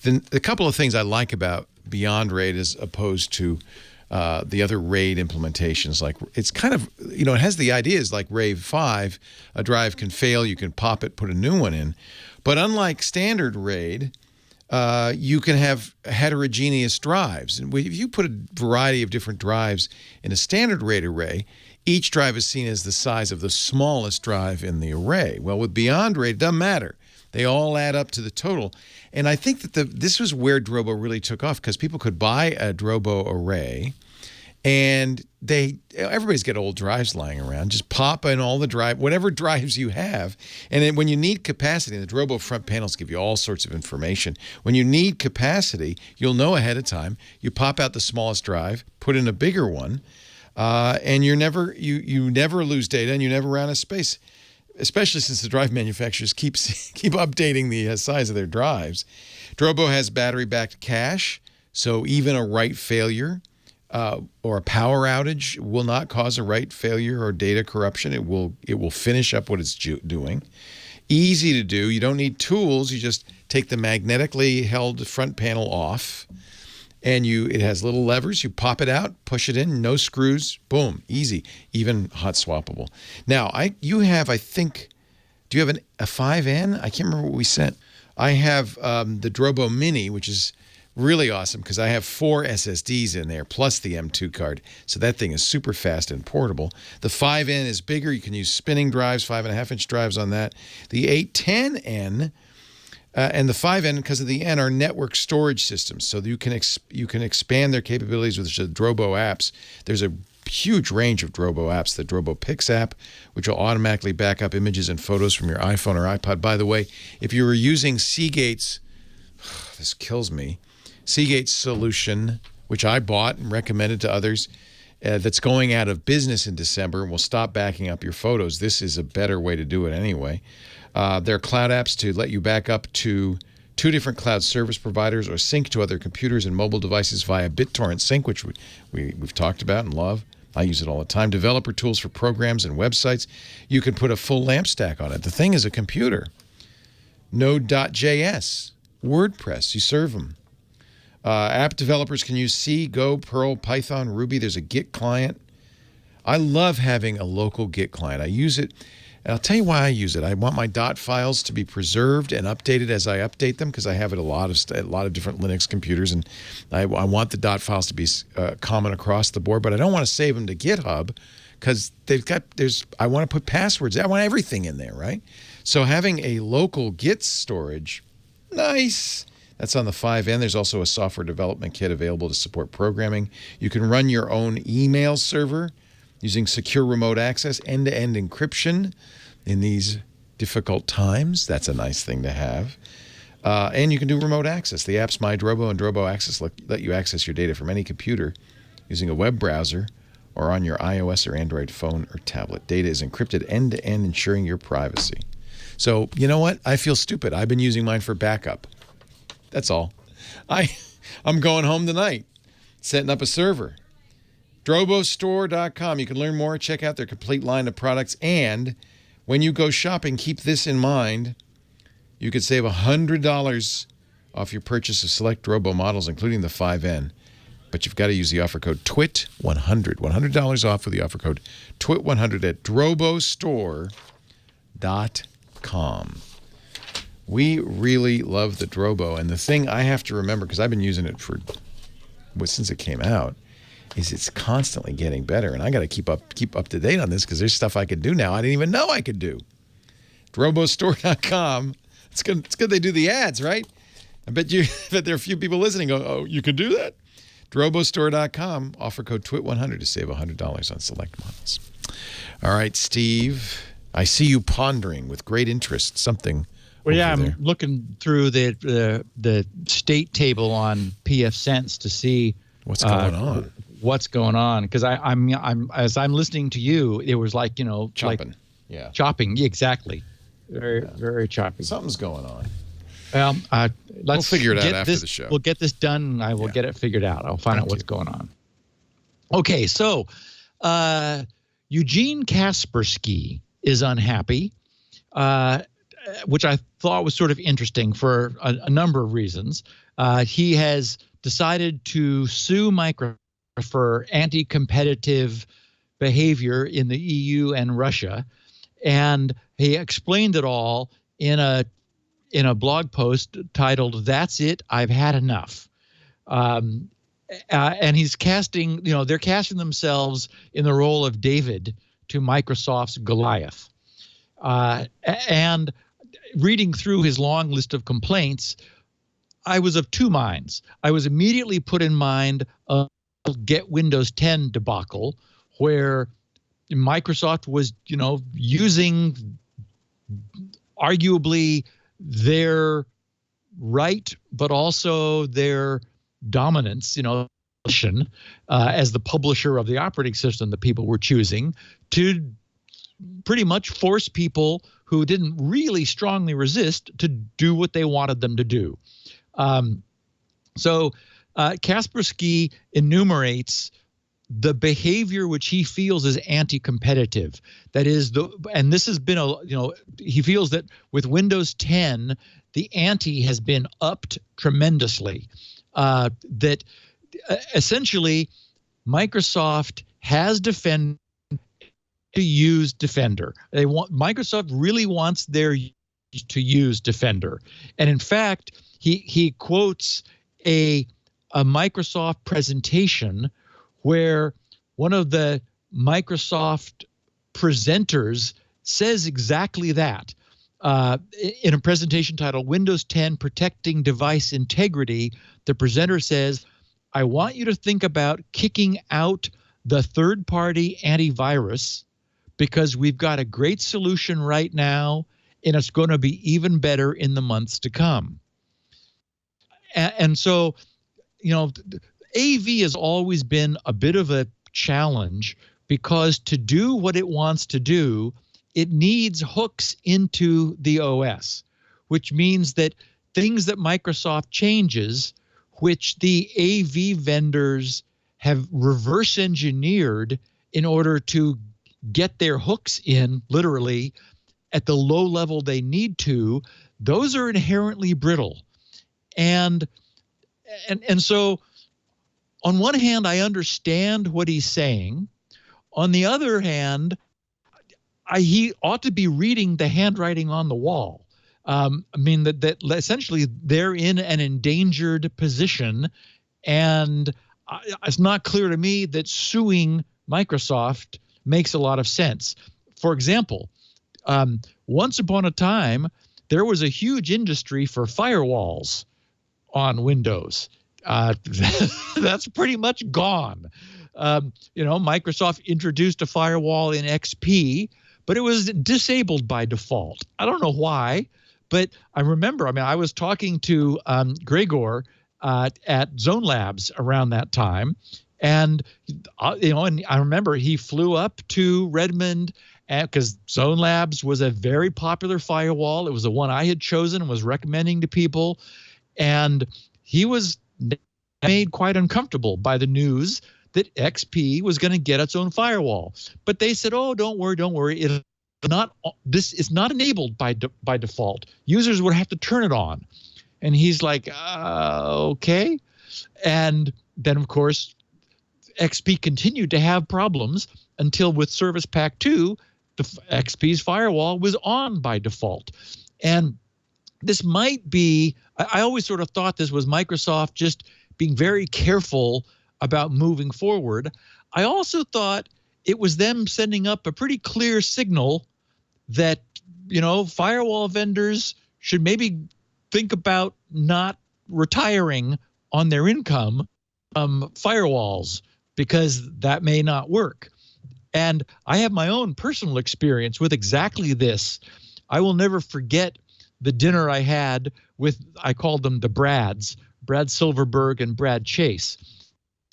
Then a couple of things I like about Beyond RAID as opposed to the other RAID implementations, like it's kind of, you know, it has the ideas like RAID 5, a drive can fail, you can pop it, put a new one in. But unlike standard RAID, you can have heterogeneous drives. And if you put a variety of different drives in a standard RAID array, each drive is seen as the size of the smallest drive in the array. Well, with Beyond RAID, it doesn't matter. They all add up to the total. And I think that this was where Drobo really took off, because people could buy a Drobo array, and everybody's got old drives lying around. Just pop in all the whatever drives you have. And then when you need capacity, the Drobo front panels give you all sorts of information. When you need capacity, you'll know ahead of time. You pop out the smallest drive, put in a bigger one, and you never lose data, and you never run out of space. Especially since the drive manufacturers keep updating the size of their drives. Drobo has battery-backed cache, so even a write failure or a power outage will not cause a write failure or data corruption. It will finish up what it's doing. Easy to do. You don't need tools. You just take the magnetically held front panel off, and it has little levers. You pop it out, push it in, no screws, boom, easy, even hot swappable. Now, you have, I think, do you have a 5N? I can't remember what we sent. I have the Drobo Mini, which is really awesome because I have 4 SSDs in there, plus the M.2 card. So that thing is super fast and portable. The 5N is bigger. You can use spinning drives, 5.5-inch drives on that. The 810N and the 5N, because of the N, are network storage systems. So you can expand their capabilities with the Drobo apps. There's a huge range of Drobo apps. The Drobo Pix app, which will automatically back up images and photos from your iPhone or iPod. By the way, if you were using Seagate's, this kills me, Seagate's solution, which I bought and recommended to others, that's going out of business in December and will stop backing up your photos. This is a better way to do it anyway. There are cloud apps to let you back up to 2 different cloud service providers or sync to other computers and mobile devices via BitTorrent Sync, which we've talked about and love. I use it all the time. Developer tools for programs and websites. You can put a full LAMP stack on it. The thing is a computer. Node.js, WordPress, you serve them. App developers can use C, Go, Perl, Python, Ruby. There's a Git client. I love having a local Git client. I use it. And I'll tell you why I use it. I want my .dot files to be preserved and updated as I update them, because I have it a lot of different Linux computers, and I want the .dot files to be common across the board. But I don't want to save them to GitHub because I want to put passwords. I want everything in there, right? So having a local Git storage, nice. That's on the 5N. There's also a software development kit available to support programming. You can run your own email server using secure remote access, end-to-end encryption in these difficult times. That's a nice thing to have. And you can do remote access. The apps MyDrobo and Drobo Access let you access your data from any computer using a web browser or on your iOS or Android phone or tablet. Data is encrypted end-to-end, ensuring your privacy. So, you know what? I feel stupid. I've been using mine for backup. That's all. I'm going home tonight, setting up a server. Drobostore.com. You can learn more, check out their complete line of products, and when you go shopping, keep this in mind. You could save $100 off your purchase of select Drobo models, including the 5N. But you've got to use the offer code TWIT100. $100 off with the offer code TWIT100 at drobostore.com. We really love the Drobo. And the thing I have to remember, because I've been using it since it came out, is it's constantly getting better. And I got to keep up to date on this because there's stuff I could do now I didn't even know I could do. Drobostore.com. It's good they do the ads, right? I bet there are a few people listening go, oh, you can do that? Drobostore.com. Offer code TWIT100 to save $100 on select models. All right, Steve, I see you pondering with great interest something. Well, yeah, I'm looking through the state table on PFSense to see what's going on. What's going on? Because I'm as I'm listening to you, it was like chopping. Chopping. Exactly. Very choppy. Something's going on. Well, we'll figure it out after the show. We'll get this done. And I will get it figured out. I'll find out what's going on. Okay, so Eugene Kaspersky is unhappy, which I thought was sort of interesting for a number of reasons. He has decided to sue Microsoft for anti-competitive behavior in the EU and Russia, and he explained it all in a blog post titled "That's It, I've Had Enough." And he's casting, they're casting themselves in the role of David to Microsoft's Goliath. And reading through his long list of complaints, I was of two minds. I was immediately put in mind of Get Windows 10 debacle, where Microsoft was, using arguably their right, but also their dominance, as the publisher of the operating system that people were choosing to pretty much force people who didn't really strongly resist to do what they wanted them to do. So Kaspersky enumerates the behavior which he feels is anti-competitive. That is and this has been he feels that with Windows 10, the ante has been upped tremendously. That essentially Microsoft has Defender to use Defender. Microsoft really wants their to use Defender, and in fact, he quotes a Microsoft presentation where one of the Microsoft presenters says exactly that in a presentation titled Windows 10 Protecting Device Integrity. The presenter says, I want you to think about kicking out the third-party antivirus because we've got a great solution right now, and it's going to be even better in the months to come. And so, AV has always been a bit of a challenge because to do what it wants to do, it needs hooks into the OS, which means that things that Microsoft changes, which the AV vendors have reverse engineered in order to get their hooks in literally at the low level they need to, those are inherently brittle. And so on one hand, I understand what he's saying. On the other hand, he ought to be reading the handwriting on the wall. That essentially they're in an endangered position, and it's not clear to me that suing Microsoft makes a lot of sense. For example, once upon a time, there was a huge industry for firewalls on Windows. That's pretty much gone. Microsoft introduced a firewall in XP, but it was disabled by default. I don't know why, but I remember, I was talking to Gregor at Zone Labs around that time. And, and I remember he flew up to Redmond because Zone Labs was a very popular firewall. It was the one I had chosen and was recommending to people. And he was made quite uncomfortable by the news that XP was going to get its own firewall. But they said, oh, don't worry. This is not enabled by default. Users would have to turn it on. And he's like, okay. And then, of course, XP continued to have problems until with Service Pack 2, the XP's firewall was on by default. And this might be, I always sort of thought this was Microsoft just being very careful about moving forward. I also thought it was them sending up a pretty clear signal that, firewall vendors should maybe think about not retiring on their income firewalls, because that may not work. And I have my own personal experience with exactly this. I will never forget the dinner I had with, I called them the Brads, Brad Silverberg and Brad Chase.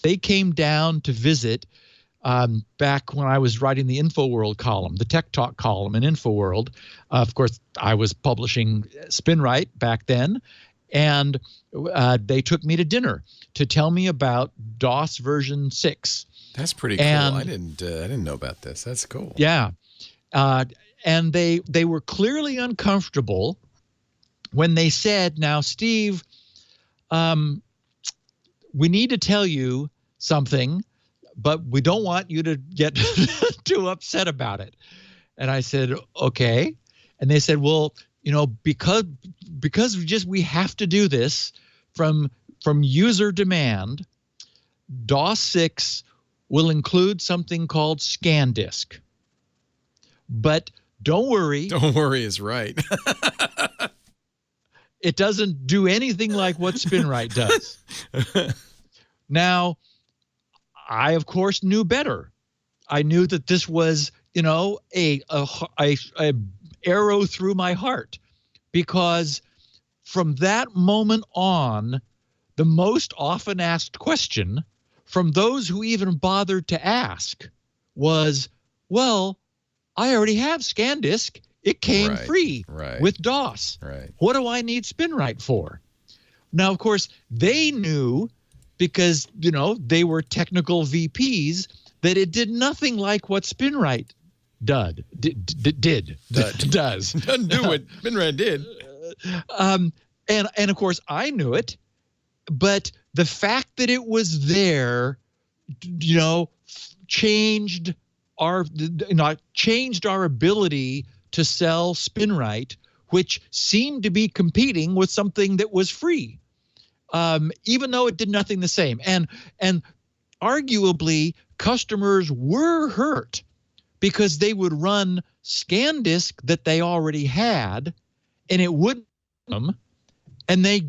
They came down to visit back when I was writing the InfoWorld column, the Tech Talk column in InfoWorld. Of course, I was publishing Spinrite back then, and they took me to dinner to tell me about DOS version 6. That's pretty cool. I didn't know about this. That's cool. Yeah. And they were clearly uncomfortable when they said, now, Steve, we need to tell you something, but we don't want you to get too upset about it. And I said, okay. And they said, well, because we have to do this from user demand, DOS 6 will include something called ScanDisk. But don't worry. Don't worry is right. It doesn't do anything like what Spinrite does. Now, I, of course, knew better. I knew that this was, a arrow through my heart, because from that moment on, the most often asked question from those who even bothered to ask was, well, I already have ScanDisk. It came free with DOS. Right. What do I need Spinrite for? Now, of course, they knew, because, they were technical VPs, that it did nothing like what Spinrite does. Doesn't do what Spinrite did. And of course, I knew it, but the fact that it was there, changed our ability to sell Spinrite, which seemed to be competing with something that was free, even though it did nothing the same. And arguably, customers were hurt because they would run ScanDisk that they already had, and it wouldn't them, and they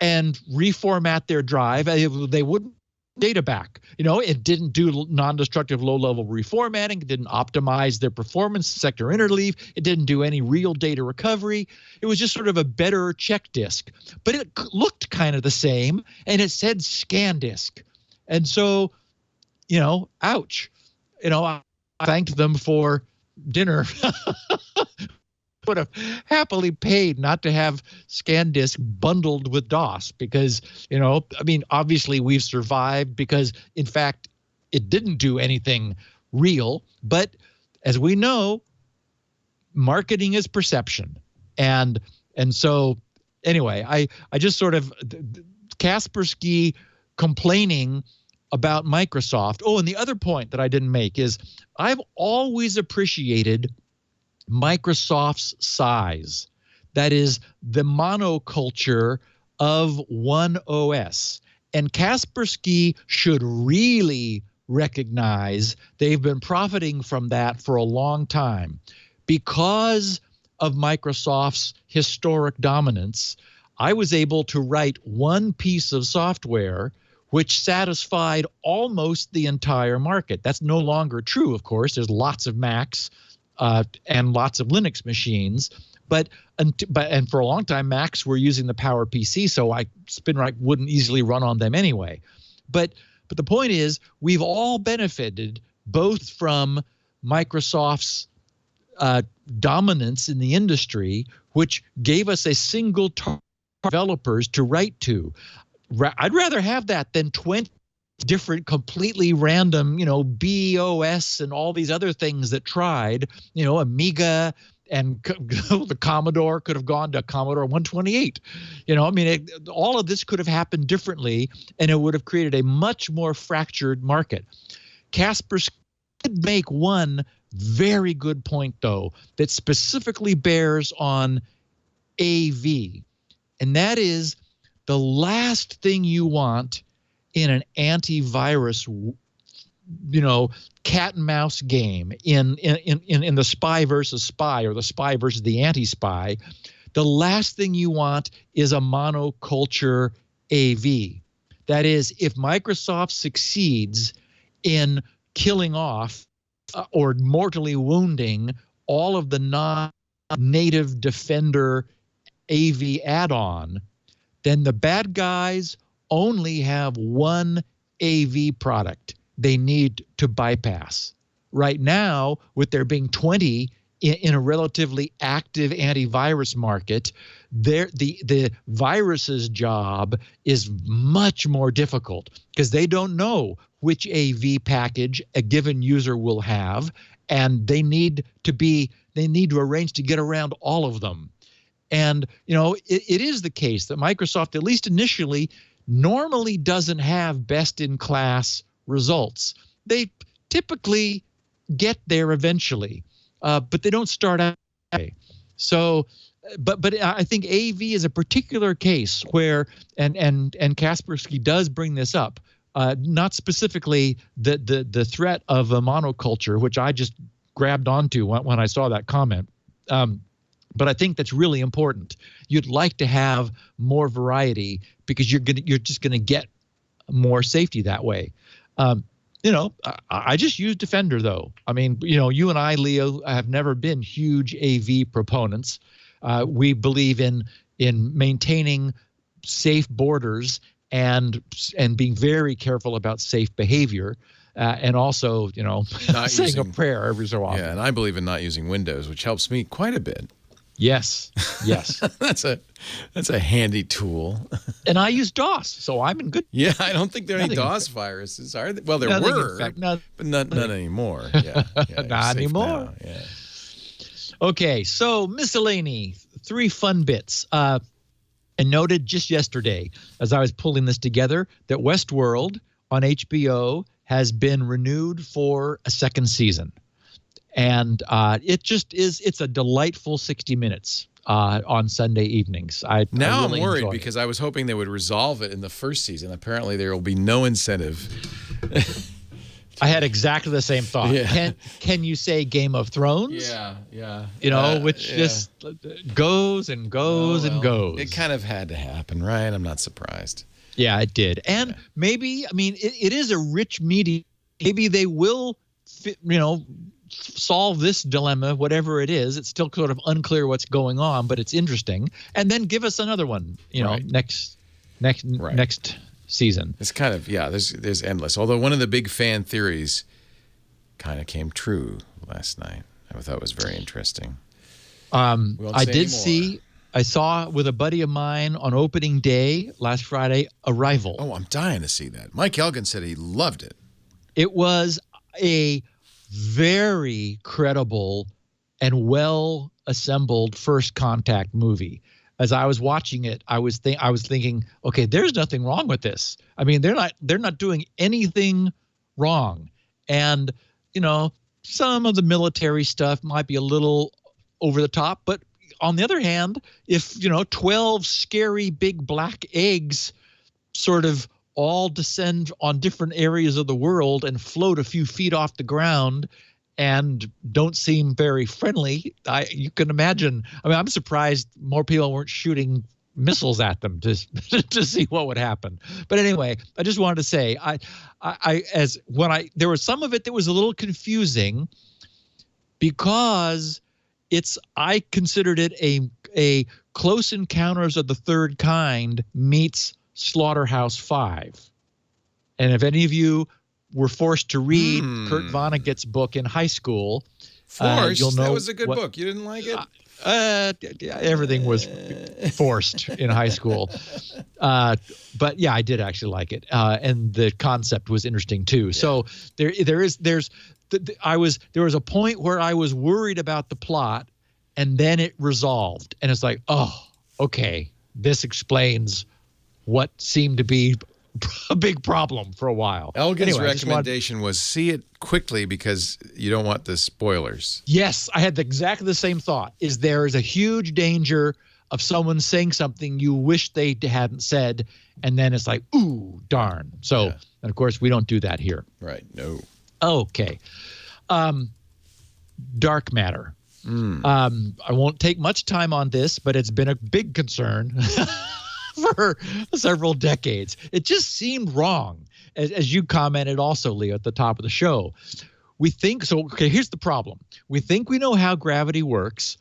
and reformat their drive. They wouldn't data back. It didn't do non-destructive low-level reformatting. It didn't optimize their performance sector interleave. It didn't do any real data recovery. It was just sort of a better check disk. But it looked kind of the same, and it said ScanDisk. And so, ouch. I thanked them for dinner. Would have happily paid not to have ScanDisk bundled with DOS, because, obviously we've survived because, in fact, it didn't do anything real. But as we know, marketing is perception. And so anyway, I just sort of Kaspersky complaining about Microsoft. Oh, and the other point that I didn't make is I've always appreciated Microsoft's size. That is the monoculture of one OS. And Kaspersky should really recognize they've been profiting from that for a long time. Because of Microsoft's historic dominance, I was able to write one piece of software which satisfied almost the entire market. That's no longer true, of course. There's lots of Macs and lots of Linux machines, but for a long time, Macs were using the PowerPC, so Spinrite wouldn't easily run on them anyway. But the point is, we've all benefited both from Microsoft's dominance in the industry, which gave us a single target developers to write to. I'd rather have that than 20 different completely random, BOS and all these other things that tried, Amiga the Commodore could have gone to Commodore 128. All of this could have happened differently, and it would have created a much more fractured market. Kaspersky did make one very good point, though, that specifically bears on AV, and that is the last thing you want in an antivirus, cat and mouse game in the spy versus spy, or the spy versus the anti-spy. The last thing you want is a monoculture AV. That is, if Microsoft succeeds in killing off or mortally wounding all of the non-native Defender AV add-on, then the bad guys only have one AV product they need to bypass. Right now, with there being 20 in a relatively active antivirus market, the virus's job is much more difficult because they don't know which AV package a given user will have, and they need to arrange to get around all of them. And it is the case that Microsoft, at least initially, normally doesn't have best-in-class results. They typically get there eventually, but they don't start out that way. So, but I think AV is a particular case where, and Kaspersky does bring this up, not specifically the threat of a monoculture, which I just grabbed onto when I saw that comment. But I think that's really important. You'd like to have more variety because you're just gonna get more safety that way. I just use Defender, though. I mean, you and I, Leo, have never been huge AV proponents. We believe in maintaining safe borders and being very careful about safe behavior, and also, saying a prayer every so often. Yeah, and I believe in not using Windows, which helps me quite a bit. Yes. That's a handy tool. And I use DOS, so I'm in good. Yeah, I don't think there are any DOS viruses, are there? Well, there were, but none anymore. Yeah, not anymore. Now. Yeah. Okay, so miscellany, 3 fun bits. And noted just yesterday, as I was pulling this together, that Westworld on HBO has been renewed for a 2nd season. And it's a delightful 60 minutes on Sunday evenings. I'm worried because I was hoping they would resolve it in the 1st season. Apparently, there will be no incentive. I had exactly the same thought. Yeah. Can you say Game of Thrones? Yeah. Which just goes and goes and goes. It kind of had to happen, right? I'm not surprised. Yeah, it did. And maybe, it is a rich media. Maybe they will, solve this dilemma, whatever it is. It's still sort of unclear what's going on, but it's interesting. And then give us another one, next season. It's kind of, there's endless. Although one of the big fan theories kind of came true last night. I thought it was very interesting. I saw with a buddy of mine on opening day last Friday, Arrival. Oh, I'm dying to see that. Mike Elgin said he loved it. It was a very credible and well assembled first contact movie. As I was watching it, I was thinking, okay, there's nothing wrong with this. I mean, they're not doing anything wrong. And, some of the military stuff might be a little over the top, but on the other hand, if, 12 scary big black eggs sort of all descend on different areas of the world and float a few feet off the ground and don't seem very friendly, you can imagine. I'm surprised more people weren't shooting missiles at them to see what would happen. But anyway, I just wanted to say, there was some of it that was a little confusing because I considered it a Close Encounters of the Third Kind meets Slaughterhouse-5. And if any of you were forced to read Kurt Vonnegut's book in high school, you'll know that was a good book. You didn't like it? Everything was forced in high school. But yeah, I did actually like it. And the concept was interesting too. Yeah. So there was a point where I was worried about the plot, and then it resolved. And it's like, oh, okay, this explains what seemed to be a big problem for a while. Elgin's recommendation was see it quickly because you don't want the spoilers. Yes, I had exactly the same thought. There is a huge danger of someone saying something you wish they hadn't said, and then it's like, ooh, darn. So, and of course, we don't do that here. Right, no. Okay. Dark matter. I won't take much time on this, but it's been a big concern for several decades. It just seemed wrong, as you commented also, Leo, at the top of the show. We think so. Okay, here's the problem. We think we know how gravity works,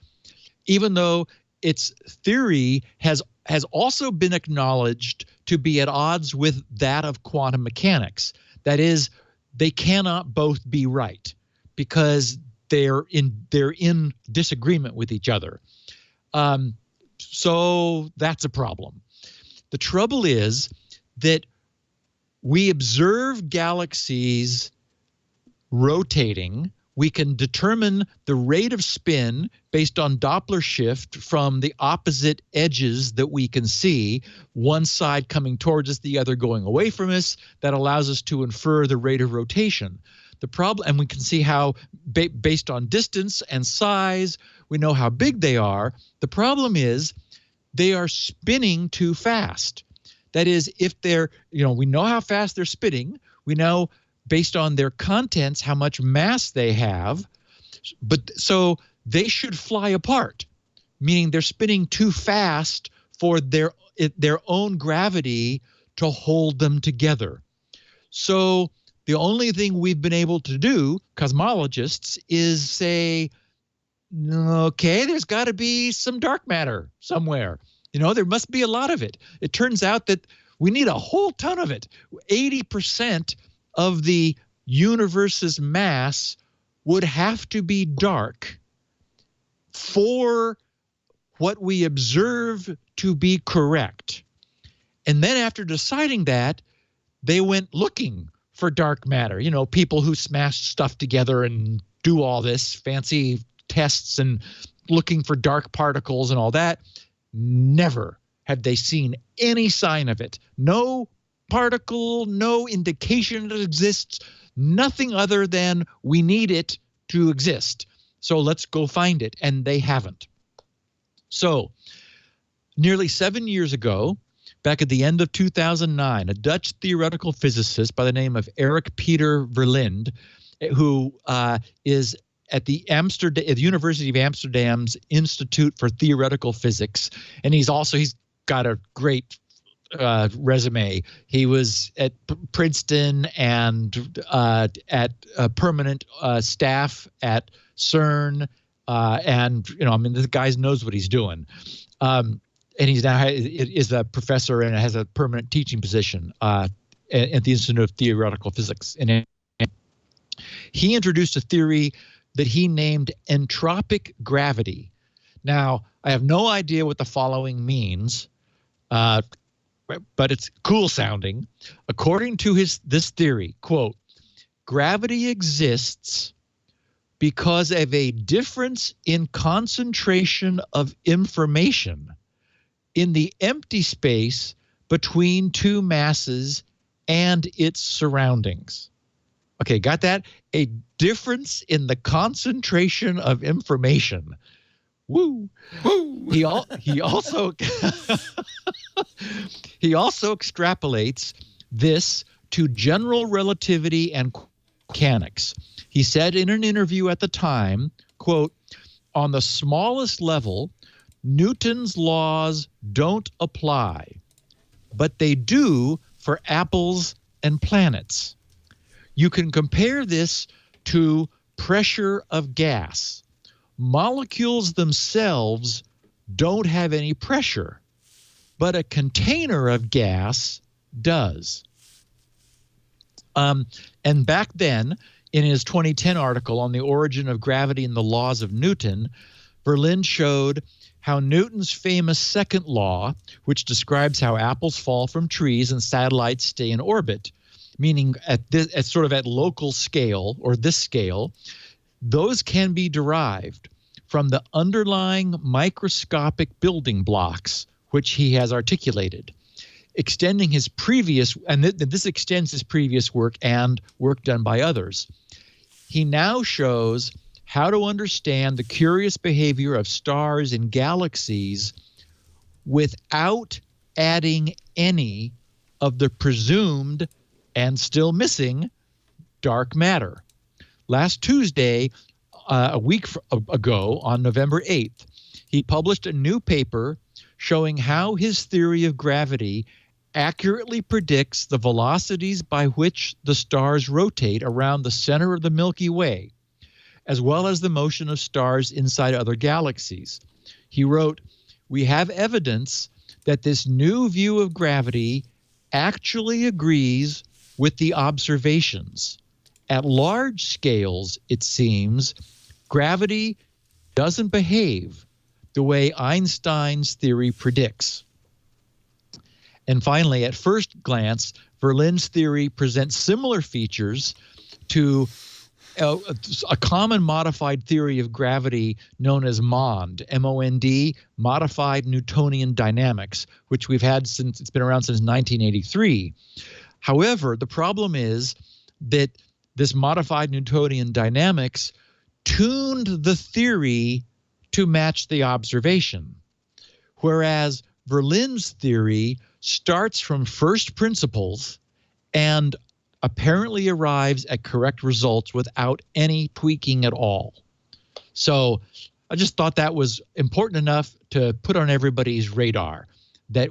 even though its theory has also been acknowledged to be at odds with that of quantum mechanics. That is, they cannot both be right because they're in disagreement with each other. So that's a problem. The trouble is that we observe galaxies rotating. We can determine the rate of spin based on Doppler shift from the opposite edges that we can see, one side coming towards us, the other going away from us. That allows us to infer the rate of rotation. The problem, and we can see how based on distance and size, we know how big they are. The problem is they are spinning too fast. That is, if they're, we know how fast they're spinning. We know based on their contents how much mass they have, but so they should fly apart, meaning they're spinning too fast for their own gravity to hold them together. So the only thing we've been able to do, cosmologists, is say, okay, there's got to be some dark matter somewhere. There must be a lot of it. It turns out that we need a whole ton of it. 80% of the universe's mass would have to be dark for what we observe to be correct. And then after deciding that, they went looking for dark matter. People who smash stuff together and do all this fancy tests and looking for dark particles and all that. Never had they seen any sign of it. No particle, no indication it exists, nothing other than we need it to exist. So let's go find it. And they haven't. So nearly 7 years ago, back at the end of 2009, a Dutch theoretical physicist by the name of Erik Peter Verlinde, who is at the University of Amsterdam's Institute for Theoretical Physics, and he's got a great resume. He was at Princeton and at permanent staff at CERN, and the guy knows what he's doing. And he's now is a professor and has a permanent teaching position at the Institute of Theoretical Physics. And he introduced a theory that he named entropic gravity. Now, I have no idea what the following means, but it's cool sounding. According to this theory, quote, gravity exists because of a difference in concentration of information in the empty space between two masses and its surroundings. Okay, got that? A difference in the concentration of information. Woo. Woo. He also extrapolates this to general relativity and mechanics. He said in an interview at the time, quote, on the smallest level, Newton's laws don't apply, but they do for apples and planets. You can compare this to pressure of gas. Molecules themselves don't have any pressure, but a container of gas does. And back then, in his 2010 article on the origin of gravity and the laws of Newton, Verlinde showed how Newton's famous second law, which describes how apples fall from trees and satellites stay in orbit, meaning at local scale or this scale, those can be derived from the underlying microscopic building blocks which he has articulated, extending his previous, and this extends his previous work and work done by others. He now shows how to understand the curious behavior of stars and galaxies without adding any of the presumed and still missing dark matter. Last Tuesday, a week ago, on November 8th, he published a new paper showing how his theory of gravity accurately predicts the velocities by which the stars rotate around the center of the Milky Way, as well as the motion of stars inside other galaxies. He wrote, "We have evidence that this new view of gravity actually agrees with the observations. At large scales, it seems, gravity doesn't behave the way Einstein's theory predicts." And finally, at first glance, Verlin's theory presents similar features to a common modified theory of gravity known as MOND, M-O-N-D, modified Newtonian dynamics, which we've had since, it's been around since 1983. However, the problem is that this modified Newtonian dynamics tuned the theory to match the observation, whereas Verlin's theory starts from first principles and apparently arrives at correct results without any tweaking at all. So I just thought that was important enough to put on everybody's radar, that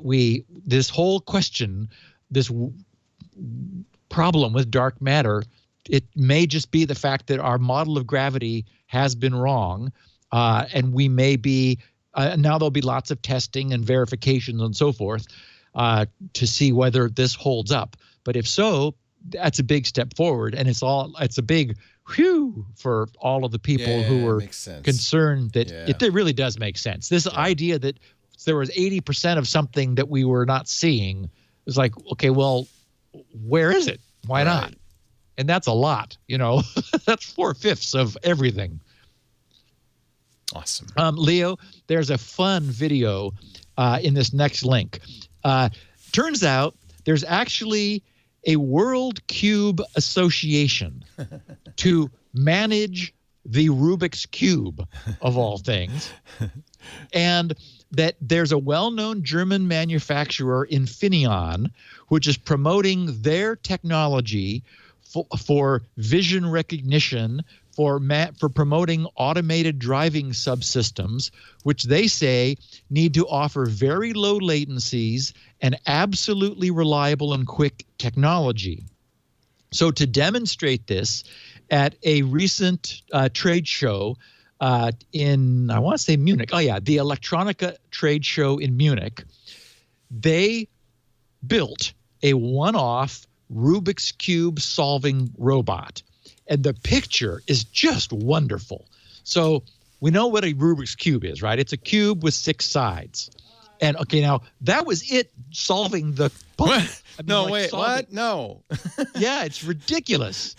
this whole question, this problem with dark matter, it may just be the fact that our model of gravity has been wrong, and we may be, now there'll be lots of testing and verifications and so forth to see whether this holds up. But if so, that's a big step forward, and it's a big whew for all of the people who were concerned that it really does make sense. This idea that there was 80% of something that we were not seeing is like, okay, well, where is it? Why not? And that's a lot, that's 4/5 of everything. Awesome. Leo, there's a fun video in this next link. Turns out there's actually a World Cube Association to manage the Rubik's Cube, of all things, and that there's a well-known German manufacturer, Infineon, which is promoting their technology for vision recognition, for promoting automated driving subsystems, which they say need to offer very low latencies and absolutely reliable and quick technology. So to demonstrate this, at a recent trade show in, I want to say Munich, the Electronica trade show in Munich, they built a one-off Rubik's Cube solving robot. And the picture is just wonderful. So we know what a Rubik's Cube is, right? It's a cube with 6 sides. And okay, now that was it solving the puzzle. What? No. Yeah, it's ridiculous.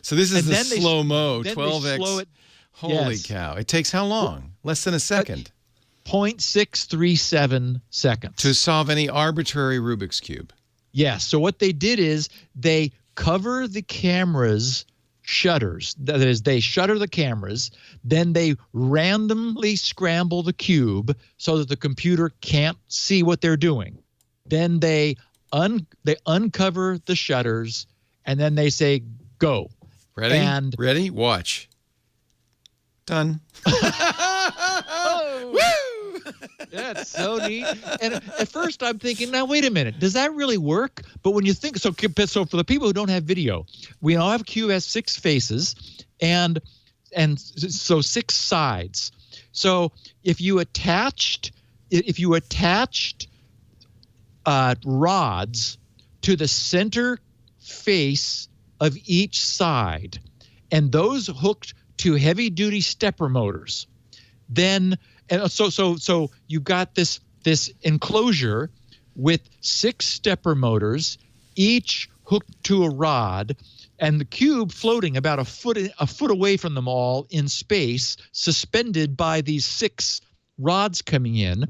So this is the slow-mo, 12x. Holy cow. It takes how long? Less than a second. 0.637 seconds. To solve any arbitrary Rubik's Cube. Yes. So what they did is they cover the camera's shutters. That is, they shutter the cameras, then they randomly scramble the cube so that the computer can't see what they're doing. Then they uncover the shutters, and then they say, go. Ready? Watch. Done. Oh. Woo! That's so neat. And at first I'm thinking, now, wait a minute. Does that really work? But when you think, so for the people who don't have video, we all have a cube has 6 faces and so 6 sides. So if you attached rods to the center face of each side, and those hooked to heavy-duty stepper motors, then so you've got this enclosure with 6 stepper motors, each hooked to a rod, and the cube floating about a foot away from them all in space, suspended by these 6 rods coming in.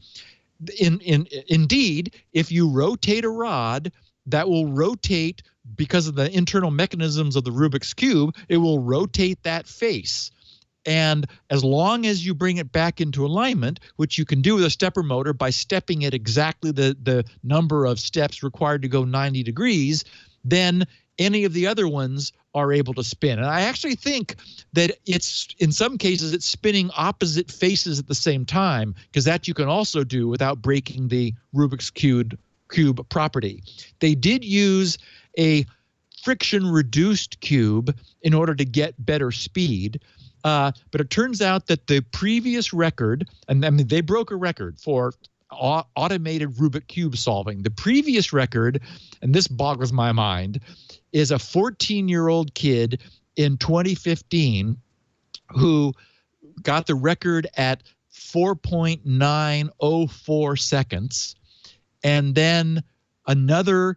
Indeed, if you rotate a rod, that will rotate, because of the internal mechanisms of the Rubik's Cube, it will rotate that face. And as long as you bring it back into alignment, which you can do with a stepper motor by stepping it exactly the number of steps required to go 90 degrees, then any of the other ones are able to spin. And I actually think that it's, in some cases, it's spinning opposite faces at the same time, because that you can also do without breaking the Rubik's Cube property. They did use a friction-reduced cube in order to get better speed. But it turns out that the previous record, and I mean, they broke a record for automated Rubik Cube solving. The previous record, and this boggles my mind, is a 14-year-old kid in 2015 who got the record at 4.904 seconds. And then another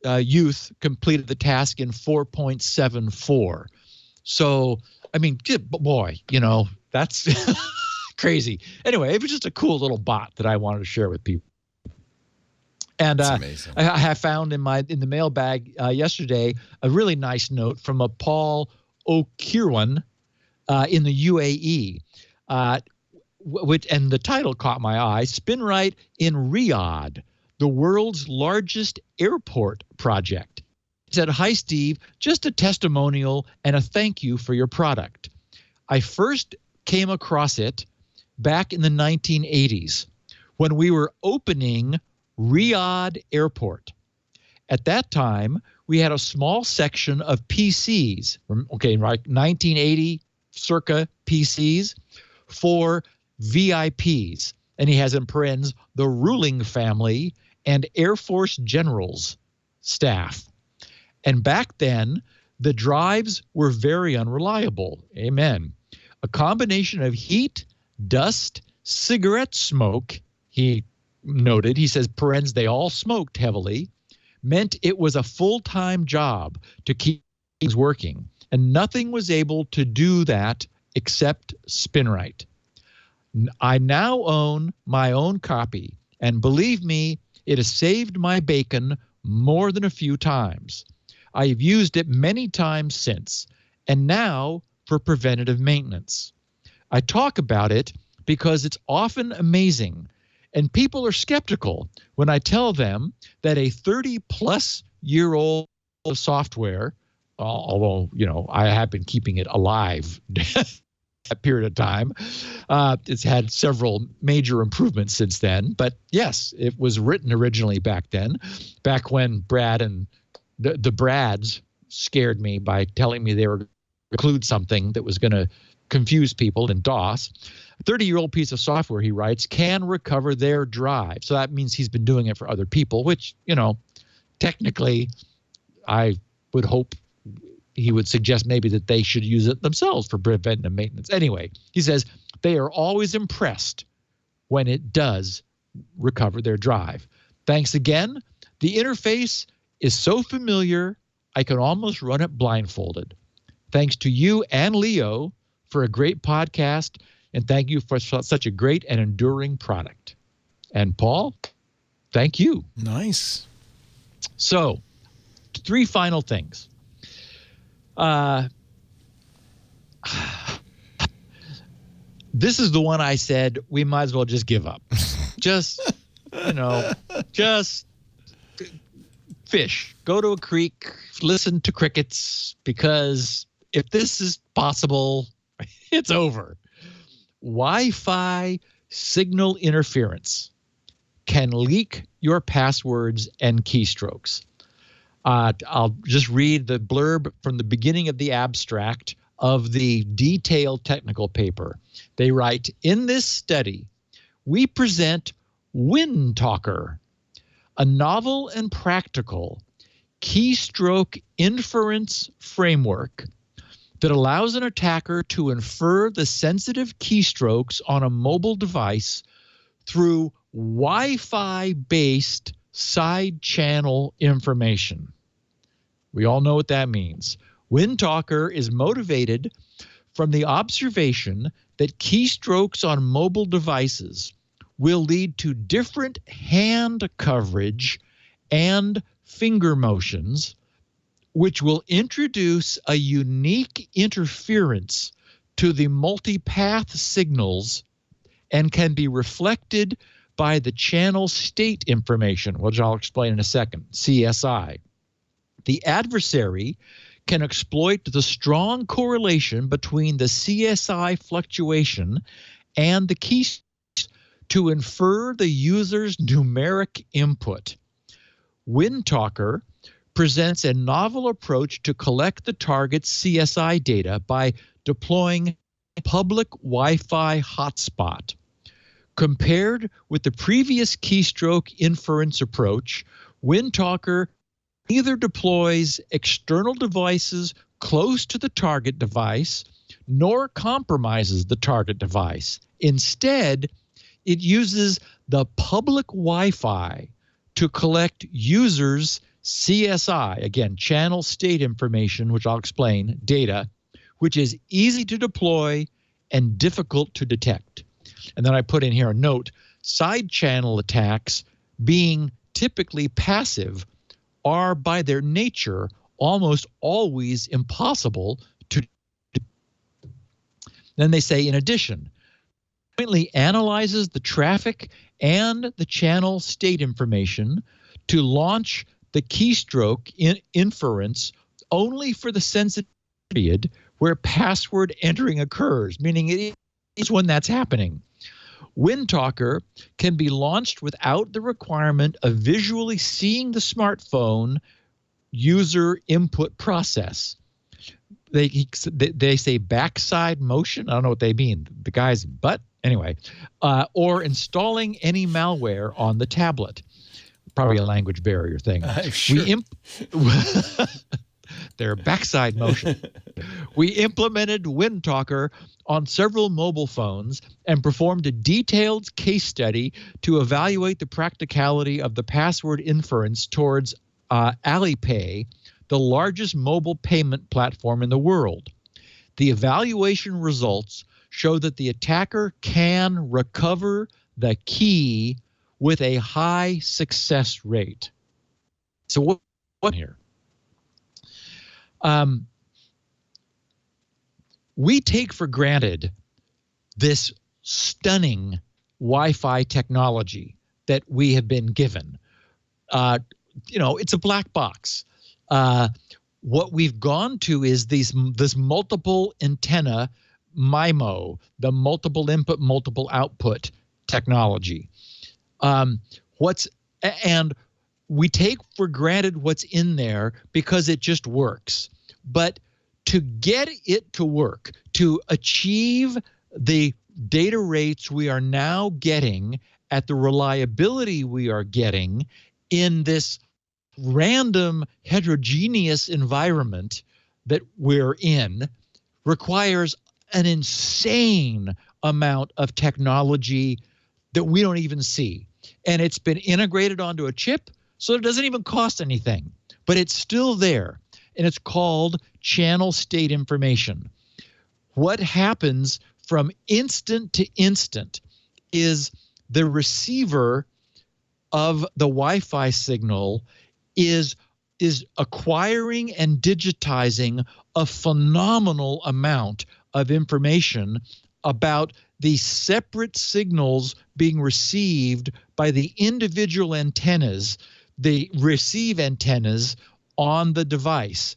youth completed the task in 4.74. So, I mean, boy, that's crazy. Anyway, it was just a cool little bot that I wanted to share with people. And amazing. I have found in the mailbag yesterday a really nice note from a Paul O'Kirwan in the UAE, and the title caught my eye: Spinrite in Riyadh, the world's largest airport project. He said, "Hi, Steve, just a testimonial and a thank you for your product. I first came across it back in the 1980s when we were opening Riyadh Airport. At that time, we had a small section of PCs, okay, right, 1980 circa PCs for VIPs." And he has in parentheses the ruling family and Air Force generals staff. And back then, the drives were very unreliable. Amen. A combination of heat, dust, cigarette smoke, he noted, he says, parens, they all smoked heavily, meant it was a full-time job to keep things working. And nothing was able to do that except Spinrite. I now own my own copy, and believe me, it has saved my bacon more than a few times. I have used it many times since, and now for preventative maintenance. I talk about it because it's often amazing, and people are skeptical when I tell them that a 30-plus-year-old software, although, I have been keeping it alive that period of time. It's had several major improvements since then. But yes, it was written originally back then, back when Brad and the Brads scared me by telling me they were going to include something that was going to confuse people in DOS. A 30-year-old piece of software, he writes, can recover their drive. So that means he's been doing it for other people, which, technically I would hope he would suggest maybe that they should use it themselves for preventive maintenance. Anyway, he says they are always impressed when it does recover their drive. Thanks again. The interface is so familiar, I can almost run it blindfolded. Thanks to you and Leo for a great podcast, and thank you for such a great and enduring product. And Paul, thank you. Nice. So, 3 final things. This is the one I said we might as well just give up. Just fish. Go to a creek, listen to crickets, because if this is possible, it's over. Wi-Fi signal interference can leak your passwords and keystrokes. I'll just read the blurb from the beginning of the abstract of the detailed technical paper. They write, in this study, we present WinTalker, a novel and practical keystroke inference framework that allows an attacker to infer the sensitive keystrokes on a mobile device through Wi-Fi-based side channel information. We all know what that means. Windtalker is motivated from the observation that keystrokes on mobile devices will lead to different hand coverage and finger motions, which will introduce a unique interference to the multipath signals and can be reflected by the channel state information, which I'll explain in a second, CSI. The adversary can exploit the strong correlation between the CSI fluctuation and the keys to infer the user's numeric input. Windtalker presents a novel approach to collect the target's CSI data by deploying a public Wi-Fi hotspot. Compared with the previous keystroke inference approach, Windtalker neither deploys external devices close to the target device nor compromises the target device. Instead, it uses the public Wi-Fi to collect users' CSI, again, channel state information, which I'll explain, data, which is easy to deploy and difficult to detect. And then I put in here a note, side channel attacks, being typically passive, are by their nature almost always impossible to do. Then they say, in addition, jointly analyzes the traffic and the channel state information to launch the keystroke inference only for the sensitive period where password entering occurs, meaning it is when that's happening. Windtalker can be launched without the requirement of visually seeing the smartphone user input process. They say backside motion. I don't know what they mean. The guy's butt. Anyway, or installing any malware on the tablet. Probably a language barrier thing. Sure. Their backside motion. We implemented Windtalker on several mobile phones and performed a detailed case study to evaluate the practicality of the password inference towards Alipay, the largest mobile payment platform in the world. The evaluation results show that the attacker can recover the key with a high success rate. So what here? We take for granted this stunning Wi-Fi technology that we have been given. It's a black box. What we've gone to is this multiple antenna MIMO, the multiple input, multiple output technology. And we take for granted what's in there because it just works. But to get it to work, to achieve the data rates we are now getting at the reliability we are getting in this random heterogeneous environment that we're in, requires an insane amount of technology that we don't even see. And it's been integrated onto a chip, so it doesn't even cost anything, but it's still there. And it's called channel state information. What happens from instant to instant is the receiver of the Wi-Fi signal is acquiring and digitizing a phenomenal amount of information about the separate signals being received by the individual antennas, the receive antennas on the device,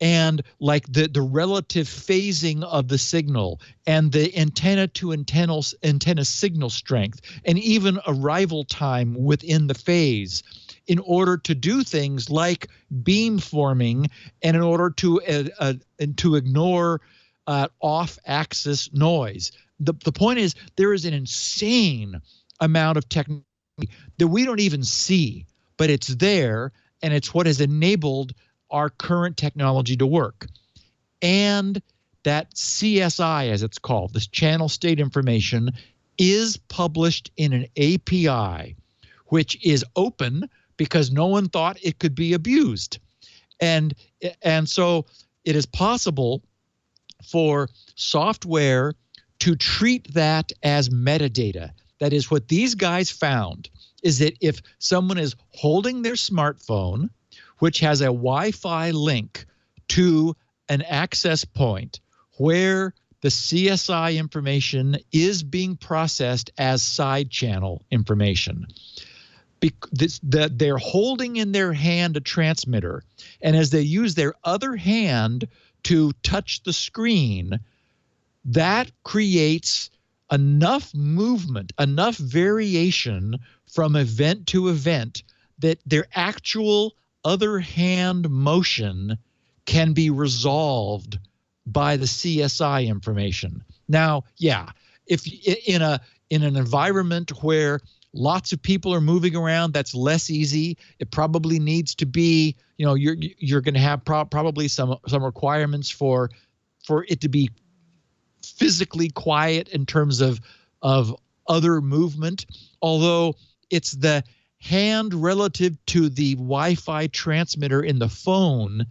and like the relative phasing of the signal and the antenna to antenna signal strength and even arrival time within the phase, in order to do things like beam forming and in order to ignore off-axis noise. The point is, there is an insane amount of technology that we don't even see, but it's there, and it's what has enabled our current technology to work. And that CSI, as it's called, this channel state information, is published in an API, which is open because no one thought it could be abused. And so it is possible for software to treat that as metadata. That is, what these guys found is that if someone is holding their smartphone, which has a Wi-Fi link to an access point where the CSI information is being processed as side channel information, they're holding in their hand a transmitter, and as they use their other hand to touch the screen, that creates enough movement, enough variation from event to event that their actual other hand motion can be resolved by the CSI information. Now, yeah, if in an environment where lots of people are moving around, that's less easy. It probably needs to be, you're going to have probably some requirements for it to be physically quiet in terms of other movement, although it's the hand relative to the Wi-Fi transmitter in the phone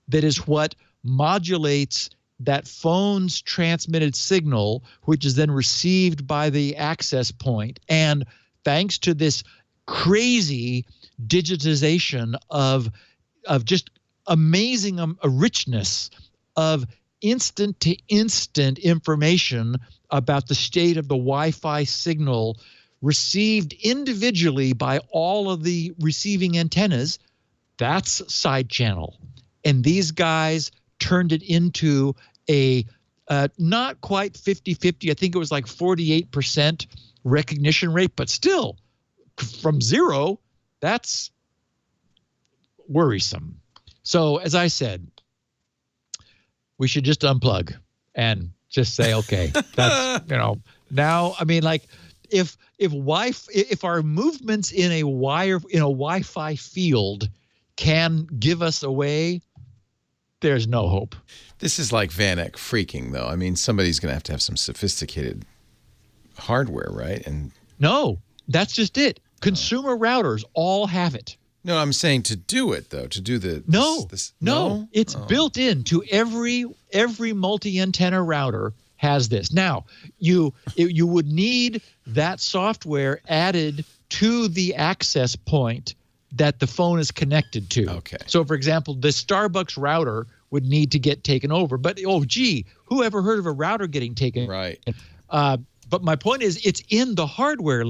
that is what modulates that phone's transmitted signal, which is then received by the access point. And thanks to this crazy digitization of just amazing a richness of instant to instant information about the state of the Wi-Fi signal received individually by all of the receiving antennas, that's side channel. And these guys turned it into a not quite 50-50. I think it was like 48% recognition rate, but still from zero, that's worrisome. So as I said, we should just unplug and just say, okay, that's, now, I mean, like if our movements in a Wi-Fi field can give us away, there's no hope. This is like Van Eck freaking, though. I mean, somebody's going to have some sophisticated hardware, right? And no, that's just it. Consumer routers all have it. No, I'm saying to do it, though, to do the No, it's built into every multi-antenna router has this. Now, you would need that software added to the access point that the phone is connected to. Okay. So, for example, the Starbucks router would need to get taken over. But, who ever heard of a router getting taken? Right. But my point is, it's in the hardware.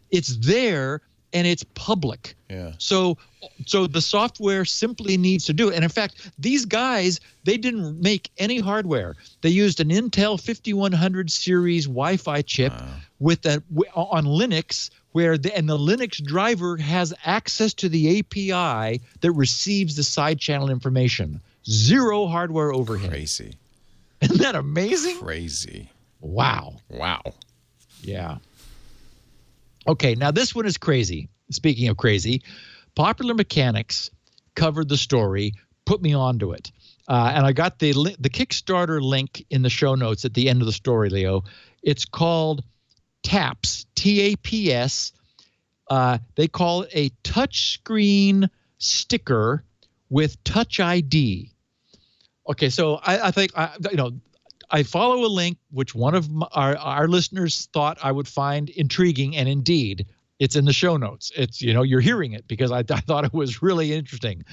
It's there, and it's public. Yeah. So the software simply needs to do it. And in fact, these guys, they didn't make any hardware. They used an Intel 5100 series Wi-Fi chip on Linux, and the Linux driver has access to the API that receives the side channel information. Zero hardware overhead. Crazy. Isn't that amazing? Crazy. Wow. Yeah. Okay, now this one is crazy. Speaking of crazy, Popular Mechanics covered the story, put me onto it. And I got the Kickstarter link in the show notes at the end of the story, Leo. It's called TAPS, T-A-P-S. They call it a touchscreen sticker with Touch ID. Okay, so I think, I follow a link which one of our listeners thought I would find intriguing, and indeed, it's in the show notes. It's, you're hearing it because I thought it was really interesting.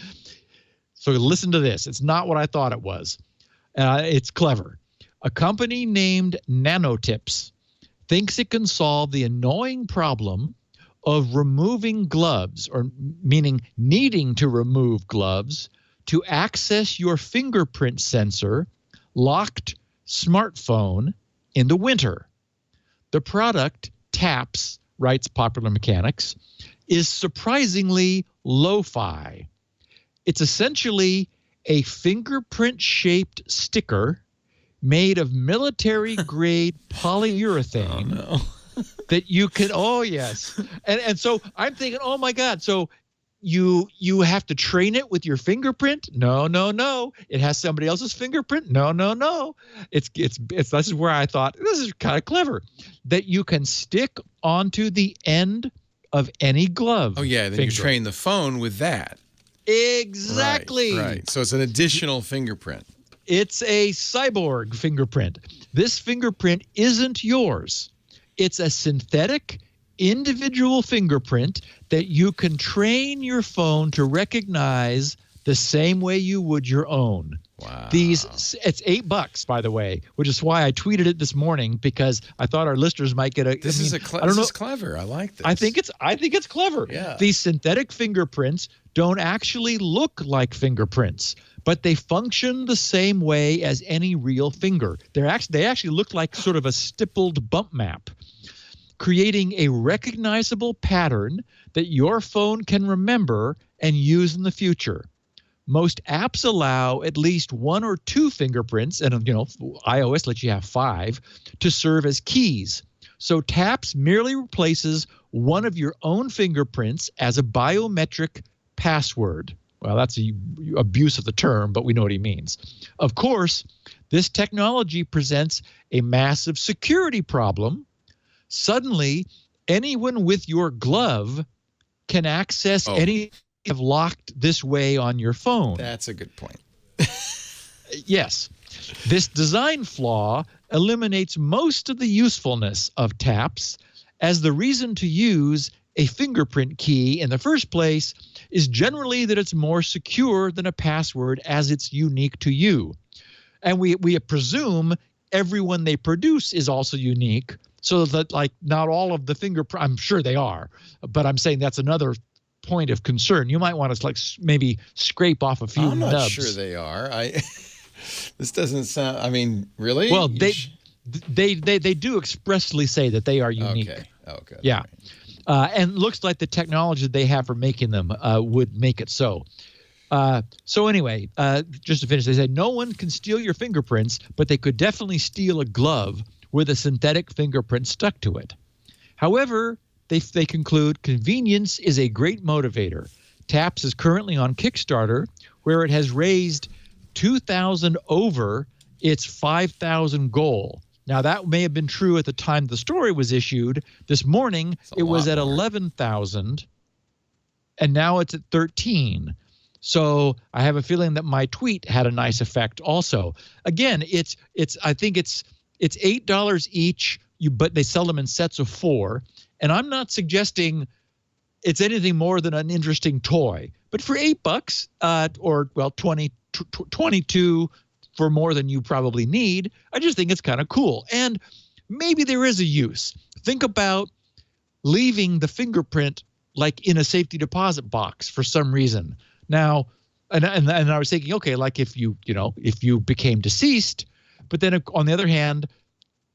So listen to this. It's not what I thought it was. It's clever. A company named Nanotips thinks it can solve the annoying problem of removing gloves, or meaning needing to remove gloves to access your fingerprint sensor locked smartphone in the winter. The product, TAPS, writes Popular Mechanics, is surprisingly lo-fi. It's essentially a fingerprint-shaped sticker made of military-grade polyurethane that you can, yes. And so I'm thinking, oh my God, so you have to train it with your fingerprint? No. It has somebody else's fingerprint? No. It's this is where I thought this is kind of clever, that you can stick onto the end of any glove. Oh, yeah. Then you train the phone with that. Exactly. Right. So it's an additional fingerprint. It's a cyborg fingerprint. This fingerprint isn't yours. It's a synthetic individual fingerprint that you can train your phone to recognize the same way you would your own. Wow. It's $8, by the way, which is why I tweeted it this morning, because I thought our listeners might get a. This is clever. I like this. I think it's clever. Yeah. These synthetic fingerprints don't actually look like fingerprints, but they function the same way as any real finger. They actually look like sort of a stippled bump map, creating a recognizable pattern that your phone can remember and use in the future. Most apps allow at least 1 or 2 fingerprints, and iOS lets you have 5, to serve as keys. So Taps merely replaces one of your own fingerprints as a biometric password. Well, that's a abuse of the term, but we know what he means. Of course, this technology presents a massive security problem. Suddenly, anyone with your glove can access any have locked this way on your phone. That's a good point. Yes. This design flaw eliminates most of the usefulness of Taps, as the reason to use a fingerprint key in the first place is generally that it's more secure than a password, as it's unique to you. And we presume everyone they produce is also unique, so that not all of the fingerprint, I'm sure they are, but I'm saying that's another point of concern. You might want to maybe scrape off a few nubs. I'm not sure they are. This doesn't sound. I mean, really? Well, they do expressly say that they are unique. Okay. Okay. Yeah, and looks like the technology they have for making them would make it so. So anyway, just to finish, they say no one can steal your fingerprints, but they could definitely steal a glove with a synthetic fingerprint stuck to it. However, they conclude convenience is a great motivator. Taps is currently on Kickstarter, where it has raised $2,000 over its $5,000 goal. Now, that may have been true at the time the story was issued. This morning, it was at $11,000, and now it's at $13,000. So I have a feeling that my tweet had a nice effect also. Again, I think it's $8 each, but they sell them in sets of 4. And I'm not suggesting it's anything more than an interesting toy. But for $8, or 22 for more than you probably need, I just think it's kind of cool. And maybe there is a use. Think about leaving the fingerprint in a safety deposit box for some reason. Now, and I was thinking, okay, if you became deceased, but then on the other hand,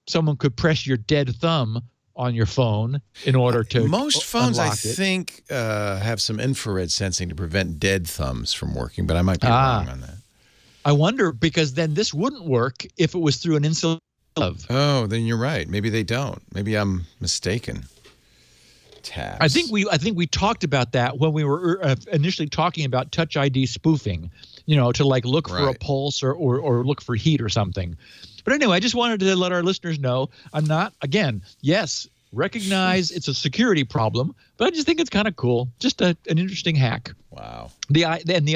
someone could press your dead thumb on your phone in order to most phones, I unlock think, have some infrared sensing to prevent dead thumbs from working, but I might be wrong on that. I wonder, because then this wouldn't work if it was through an insulated glove. Oh, then you're right. Maybe they don't. Maybe I'm mistaken. Taps. I think we talked about that when we were initially talking about Touch ID spoofing, to look for a pulse or look for heat or something. But anyway, I just wanted to let our listeners know I'm not, again, yes, recognize it's a security problem, but I just think it's kind of cool. Just an interesting hack. Wow. The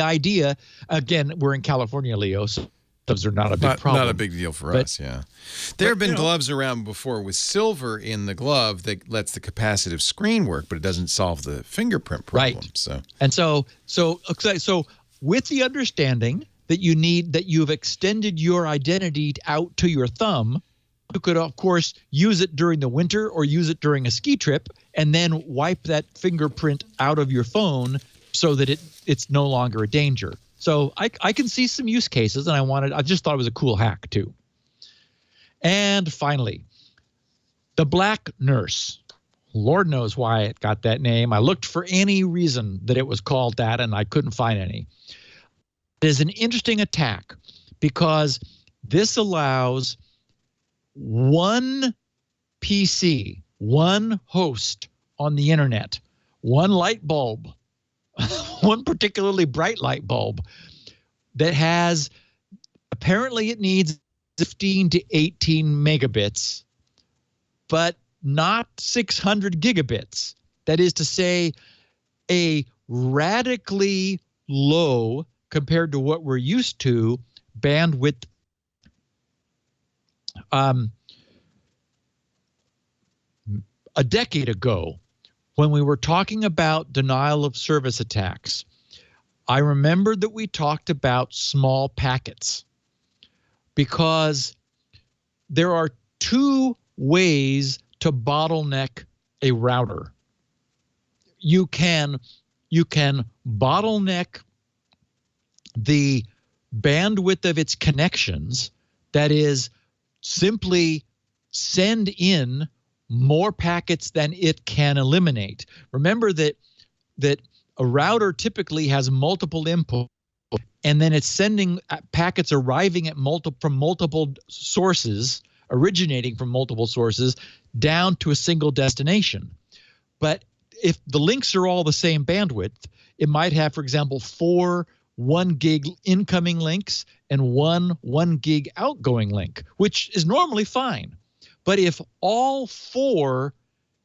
idea, again, we're in California, Leo, so gloves are not a big problem. Not a big deal for us, yeah. There have been gloves around before with silver in the glove that lets the capacitive screen work, but it doesn't solve the fingerprint problem. Right. So with the understanding that you've extended your identity out to your thumb, you could, of course, use it during the winter or use it during a ski trip and then wipe that fingerprint out of your phone so that it's no longer a danger. So I can see some use cases, and I just thought it was a cool hack too. And finally, the BlackNurse. Lord knows why it got that name. I looked for any reason that it was called that, and I couldn't find any. It is an interesting attack because this allows one PC, one host on the internet, one light bulb, one particularly bright light bulb that has, apparently it needs 15 to 18 megabits, but not 600 gigabits. That is to say, a radically low, compared to what we're used to, bandwidth. A decade ago, when we were talking about denial of service attacks, I remember that we talked about small packets, because there are two ways to bottleneck a router. You can bottleneck the bandwidth of its connections, that is, simply send in more packets than it can eliminate. Remember that a router typically has multiple inputs, and then it's sending packets arriving at from multiple sources, originating from multiple sources, down to a single destination. But if the links are all the same bandwidth, it might have, for example, 4 1 gig incoming links and 1 gig outgoing link, which is normally fine. But if all 4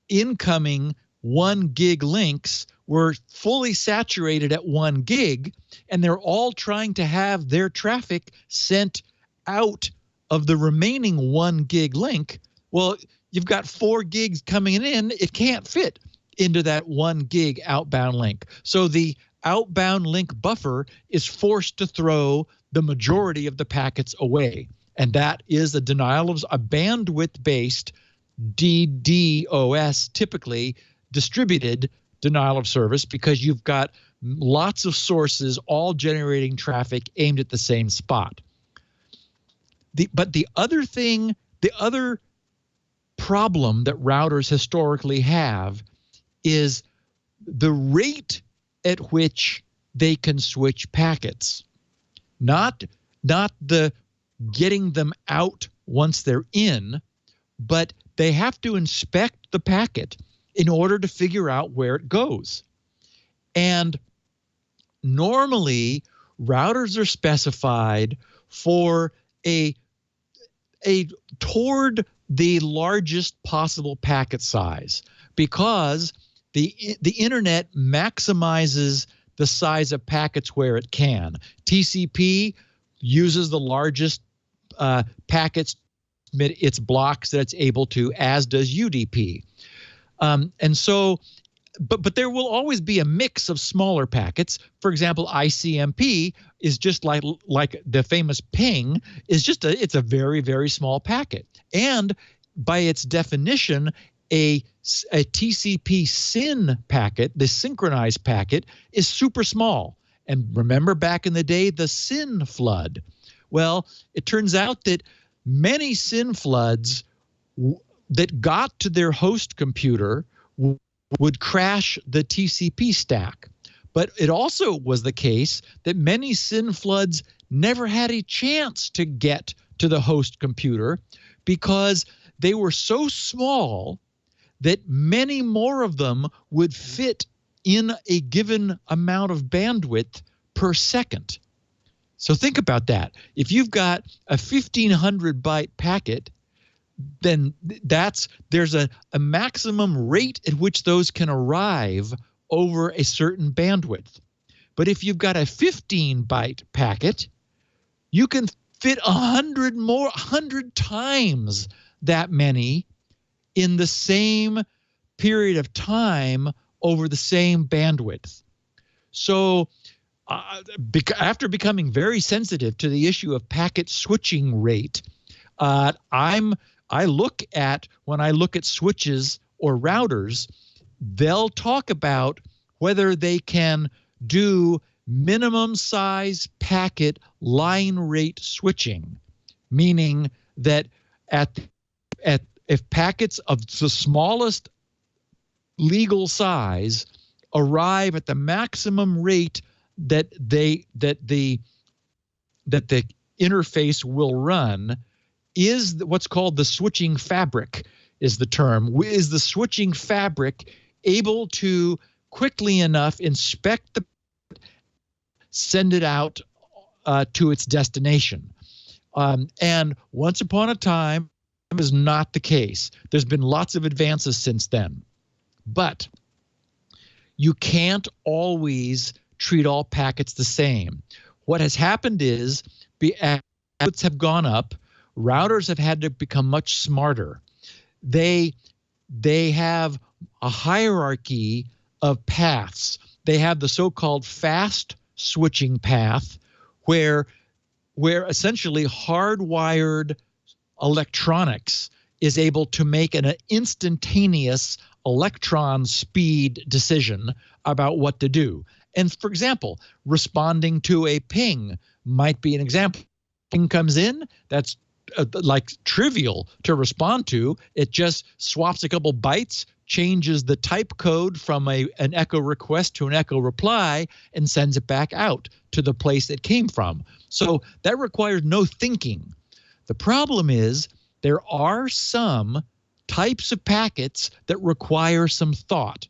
incoming 1 gig links were fully saturated at 1 gig, and they're all trying to have their traffic sent out of the remaining 1 gig link, well, you've got 4 gigs coming in. It can't fit into that 1 gig outbound link. So the outbound link buffer is forced to throw the majority of the packets away. And that is a denial of a bandwidth-based DDoS, typically distributed denial of service, because you've got lots of sources all generating traffic aimed at the same spot. But the other problem that routers historically have is the rate at which they can switch packets, not the getting them out once they're in, but they have to inspect the packet in order to figure out where it goes. And normally routers are specified for toward the largest possible packet size, because the internet maximizes the size of packets where it can. TCP uses the largest packets, its blocks that it's able to, as does UDP. And so, but there will always be a mix of smaller packets. For example, ICMP is just like the famous ping is just it's a very, very small packet. And by its definition, a TCP SYN packet, the synchronized packet, is super small. And remember back in the day, the SYN flood. Well, it turns out that many SYN floods that got to their host computer would crash the TCP stack. But it also was the case that many SYN floods never had a chance to get to the host computer because they were so small that many more of them would fit in a given amount of bandwidth per second. So think about that. If you've got a 1,500 byte packet, then there's a maximum rate at which those can arrive over a certain bandwidth. But if you've got a 15 byte packet, you can fit 100 times that many in the same period of time over the same bandwidth. So after becoming very sensitive to the issue of packet switching rate, when I look at switches or routers, they'll talk about whether they can do minimum size packet line rate switching, meaning that if packets of the smallest legal size arrive at the maximum rate that the interface will run, is what's called the switching fabric is the term. Is the switching fabric able to quickly enough inspect send it out to its destination? And once upon a time, it was not the case. There's been lots of advances since then. But you can't always treat all packets the same. What has happened is as outputs have gone up, routers have had to become much smarter. They have a hierarchy of paths. They have the so-called fast switching path where essentially hardwired electronics is able to make an instantaneous electron speed decision about what to do. And for example, responding to a ping might be an example. Ping comes in, that's like trivial to respond to. It just swaps a couple bytes, changes the type code from an echo request to an echo reply, and sends it back out to the place it came from. So that requires no thinking. The problem is there are some types of packets that require some thought.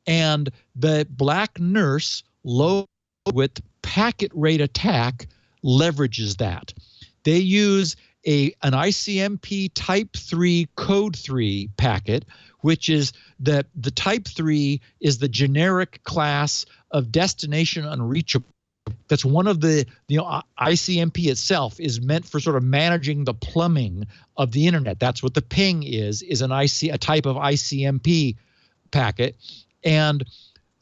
And the BlackNurse low bandwidth packet rate attack leverages that. They use an ICMP type 3 code 3 packet, which is the type 3 is the generic class of destination unreachable. That's one of the, ICMP itself is meant for sort of managing the plumbing of the internet. That's what the ping is a type of ICMP packet. And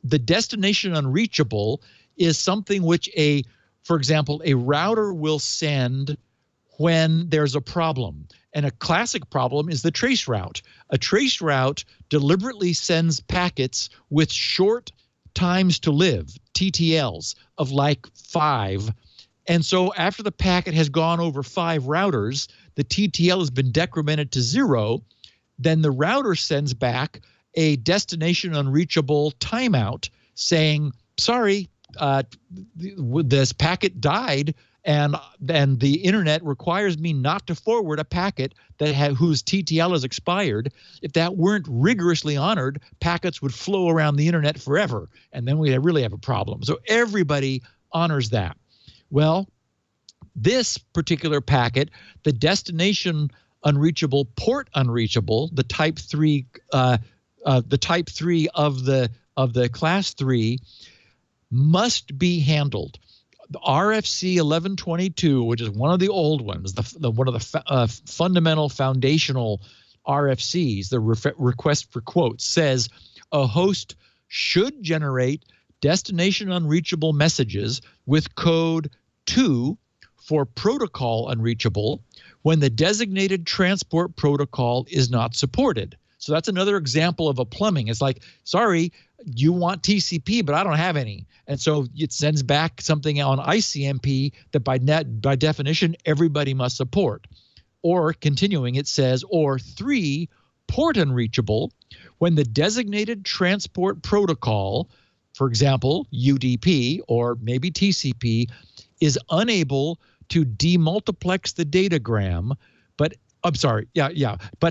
the destination unreachable is something which for example, a router will send when there's a problem. And a classic problem is the trace route. A trace route deliberately sends packets with short times to live, TTLs, of like 5. And so after the packet has gone over 5 routers, the TTL has been decremented to 0. Then the router sends back a destination unreachable timeout saying, sorry, this packet died, and the internet requires me not to forward a packet whose TTL has expired. If that weren't rigorously honored, packets would flow around the internet forever, and then we really have a problem. So everybody honors that. Well, this particular packet, the destination unreachable, port unreachable, the type 3, the type 3 of the class 3, must be handled. The RFC 1122, which is one of the old ones, one of the fundamental foundational RFCs, the request for quotes, says a host should generate destination unreachable messages with code 2 for protocol unreachable when the designated transport protocol is not supported. So that's another example of a plumbing. It's like, sorry, you want TCP, but I don't have any. And so it sends back something on ICMP that by definition, everybody must support. Or continuing, it says, or 3, port unreachable, when the designated transport protocol, for example, UDP or maybe TCP, is unable to demultiplex the datagram, but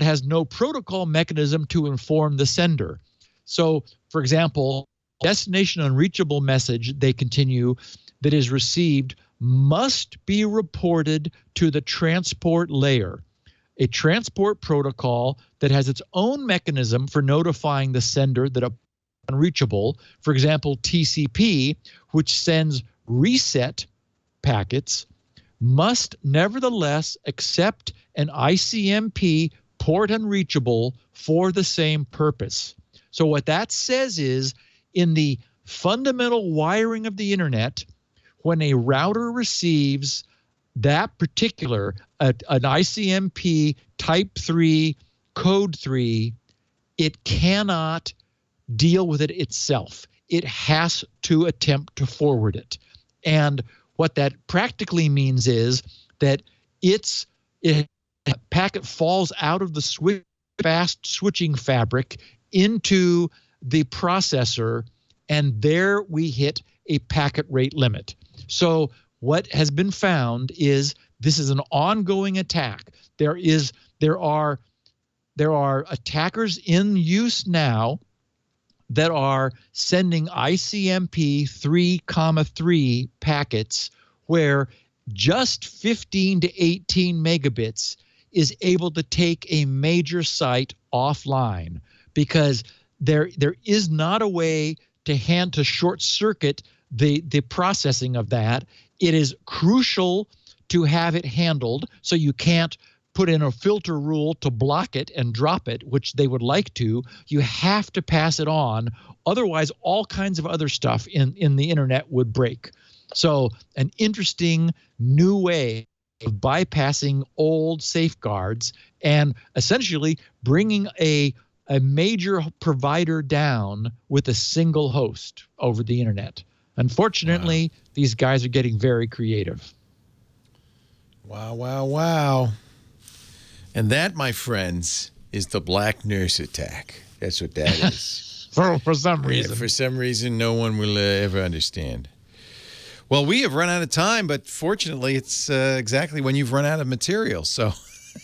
has no protocol mechanism to inform the sender. So, for example, destination unreachable message, they continue, that is received must be reported to the transport layer, a transport protocol that has its own mechanism for notifying the sender that a unreachable, for example, TCP, which sends reset packets, must nevertheless accept an ICMP port unreachable for the same purpose. So what that says is, in the fundamental wiring of the internet, when a router receives that particular, an ICMP type 3, code 3, it cannot deal with it itself. It has to attempt to forward it. And what that practically means is that a packet falls out of the fast switching fabric into the processor, and there we hit a packet rate limit. So what has been found is this is an ongoing attack. There are attackers in use now that are sending ICMP 3,3 packets where just 15 to 18 megabits is able to take a major site offline, because there is not a way to short circuit the processing of that. It is crucial to have it handled so you can't put in a filter rule to block it and drop it, which they would like to. You have to pass it on. Otherwise, all kinds of other stuff in the internet would break. So an interesting new way of bypassing old safeguards and essentially bringing a major provider down with a single host over the internet. Unfortunately, these guys are getting very creative. Wow, wow, wow. And that, my friends, is the BlackNurse attack. That's what that is. For some reason. For some reason, no one will ever understand. Well, we have run out of time, but fortunately, it's exactly when you've run out of material. So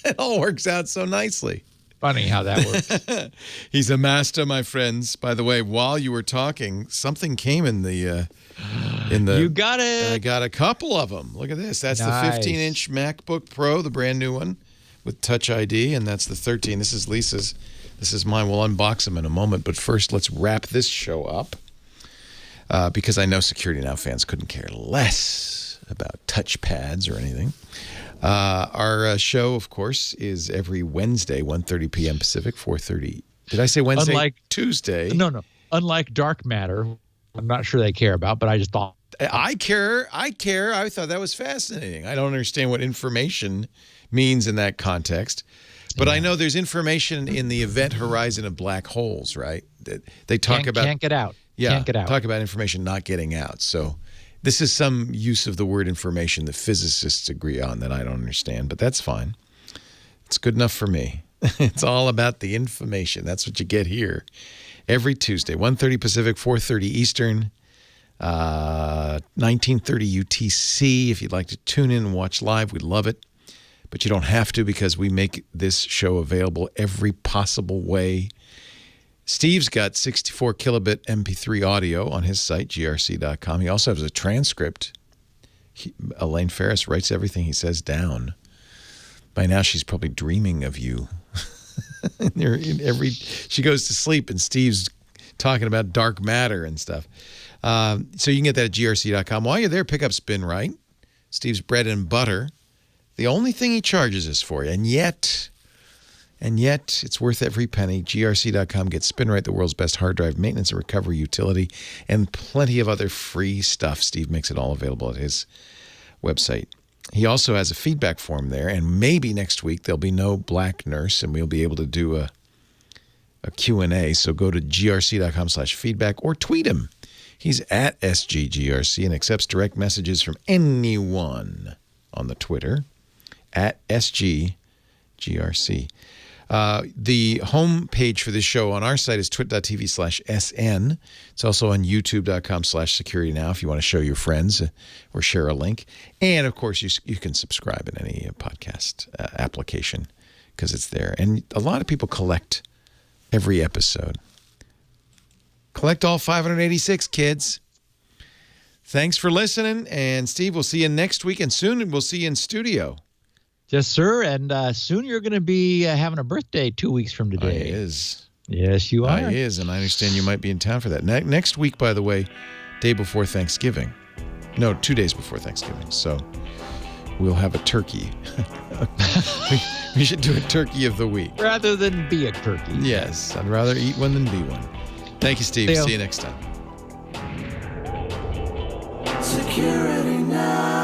it all works out so nicely. Funny how that works. He's a master, my friends. By the way, while you were talking, something came in the. You got it. I got a couple of them. Look at this. That's nice. The 15-inch MacBook Pro, the brand new one with Touch ID, and that's the 13. This is Lisa's. This is mine. We'll unbox them in a moment, but first, let's wrap this show up because I know Security Now fans couldn't care less about touchpads or anything. Our show, of course, is every Wednesday, 1:30 p.m. Pacific, 4:30. Did I say Wednesday? Tuesday. No. Unlike dark matter, I'm not sure they care about, but I just thought. I care. I thought that was fascinating. I don't understand what information means in that context. But I know there's information in the event horizon of black holes, right? They talk about can't get out. Yeah, can't get out. Talk about information not getting out. So this is some use of the word information that physicists agree on that I don't understand, but that's fine. It's good enough for me. It's all about the information. That's what you get here every Tuesday, 1:30 Pacific, 4:30 Eastern, 19:30 UTC. If you'd like to tune in and watch live, we'd love it. But you don't have to because we make this show available every possible way. Steve's got 64 kilobit MP3 audio on his site, grc.com. He also has a transcript. Elaine Ferris writes everything he says down. By now, she's probably dreaming of you. She goes to sleep, and Steve's talking about dark matter and stuff. So you can get that at grc.com. While you're there, pick up Spinrite, Steve's bread and butter. The only thing he charges us for, and yet it's worth every penny. grc.com gets Spinrite, the world's best hard drive maintenance and recovery utility, and plenty of other free stuff. Steve makes it all available at his website. He also has a feedback form there, and maybe next week there'll be no BlackNurse, and we'll be able to do a Q&A. So go to grc.com/feedback or tweet him. He's at SGGRC and accepts direct messages from anyone on the Twitter. At SGGRC. The home page for this show on our site is twit.tv/SN. It's also on youtube.com/security now if you want to show your friends or share a link. And, of course, you can subscribe in any podcast application because it's there. And a lot of people collect every episode. Collect all 586, kids. Thanks for listening. And, Steve, we'll see you next week. And soon we'll see you in studio. Yes, sir. And soon you're going to be having a birthday 2 weeks from today. He is. Yes, you are. He is, and I understand you might be in town for that. Next week, by the way, day before Thanksgiving. No, 2 days before Thanksgiving. So we'll have a turkey. We should do a turkey of the week. Rather than be a turkey. Yes, I'd rather eat one than be one. Thank you, Steve. See you next time. Security Now.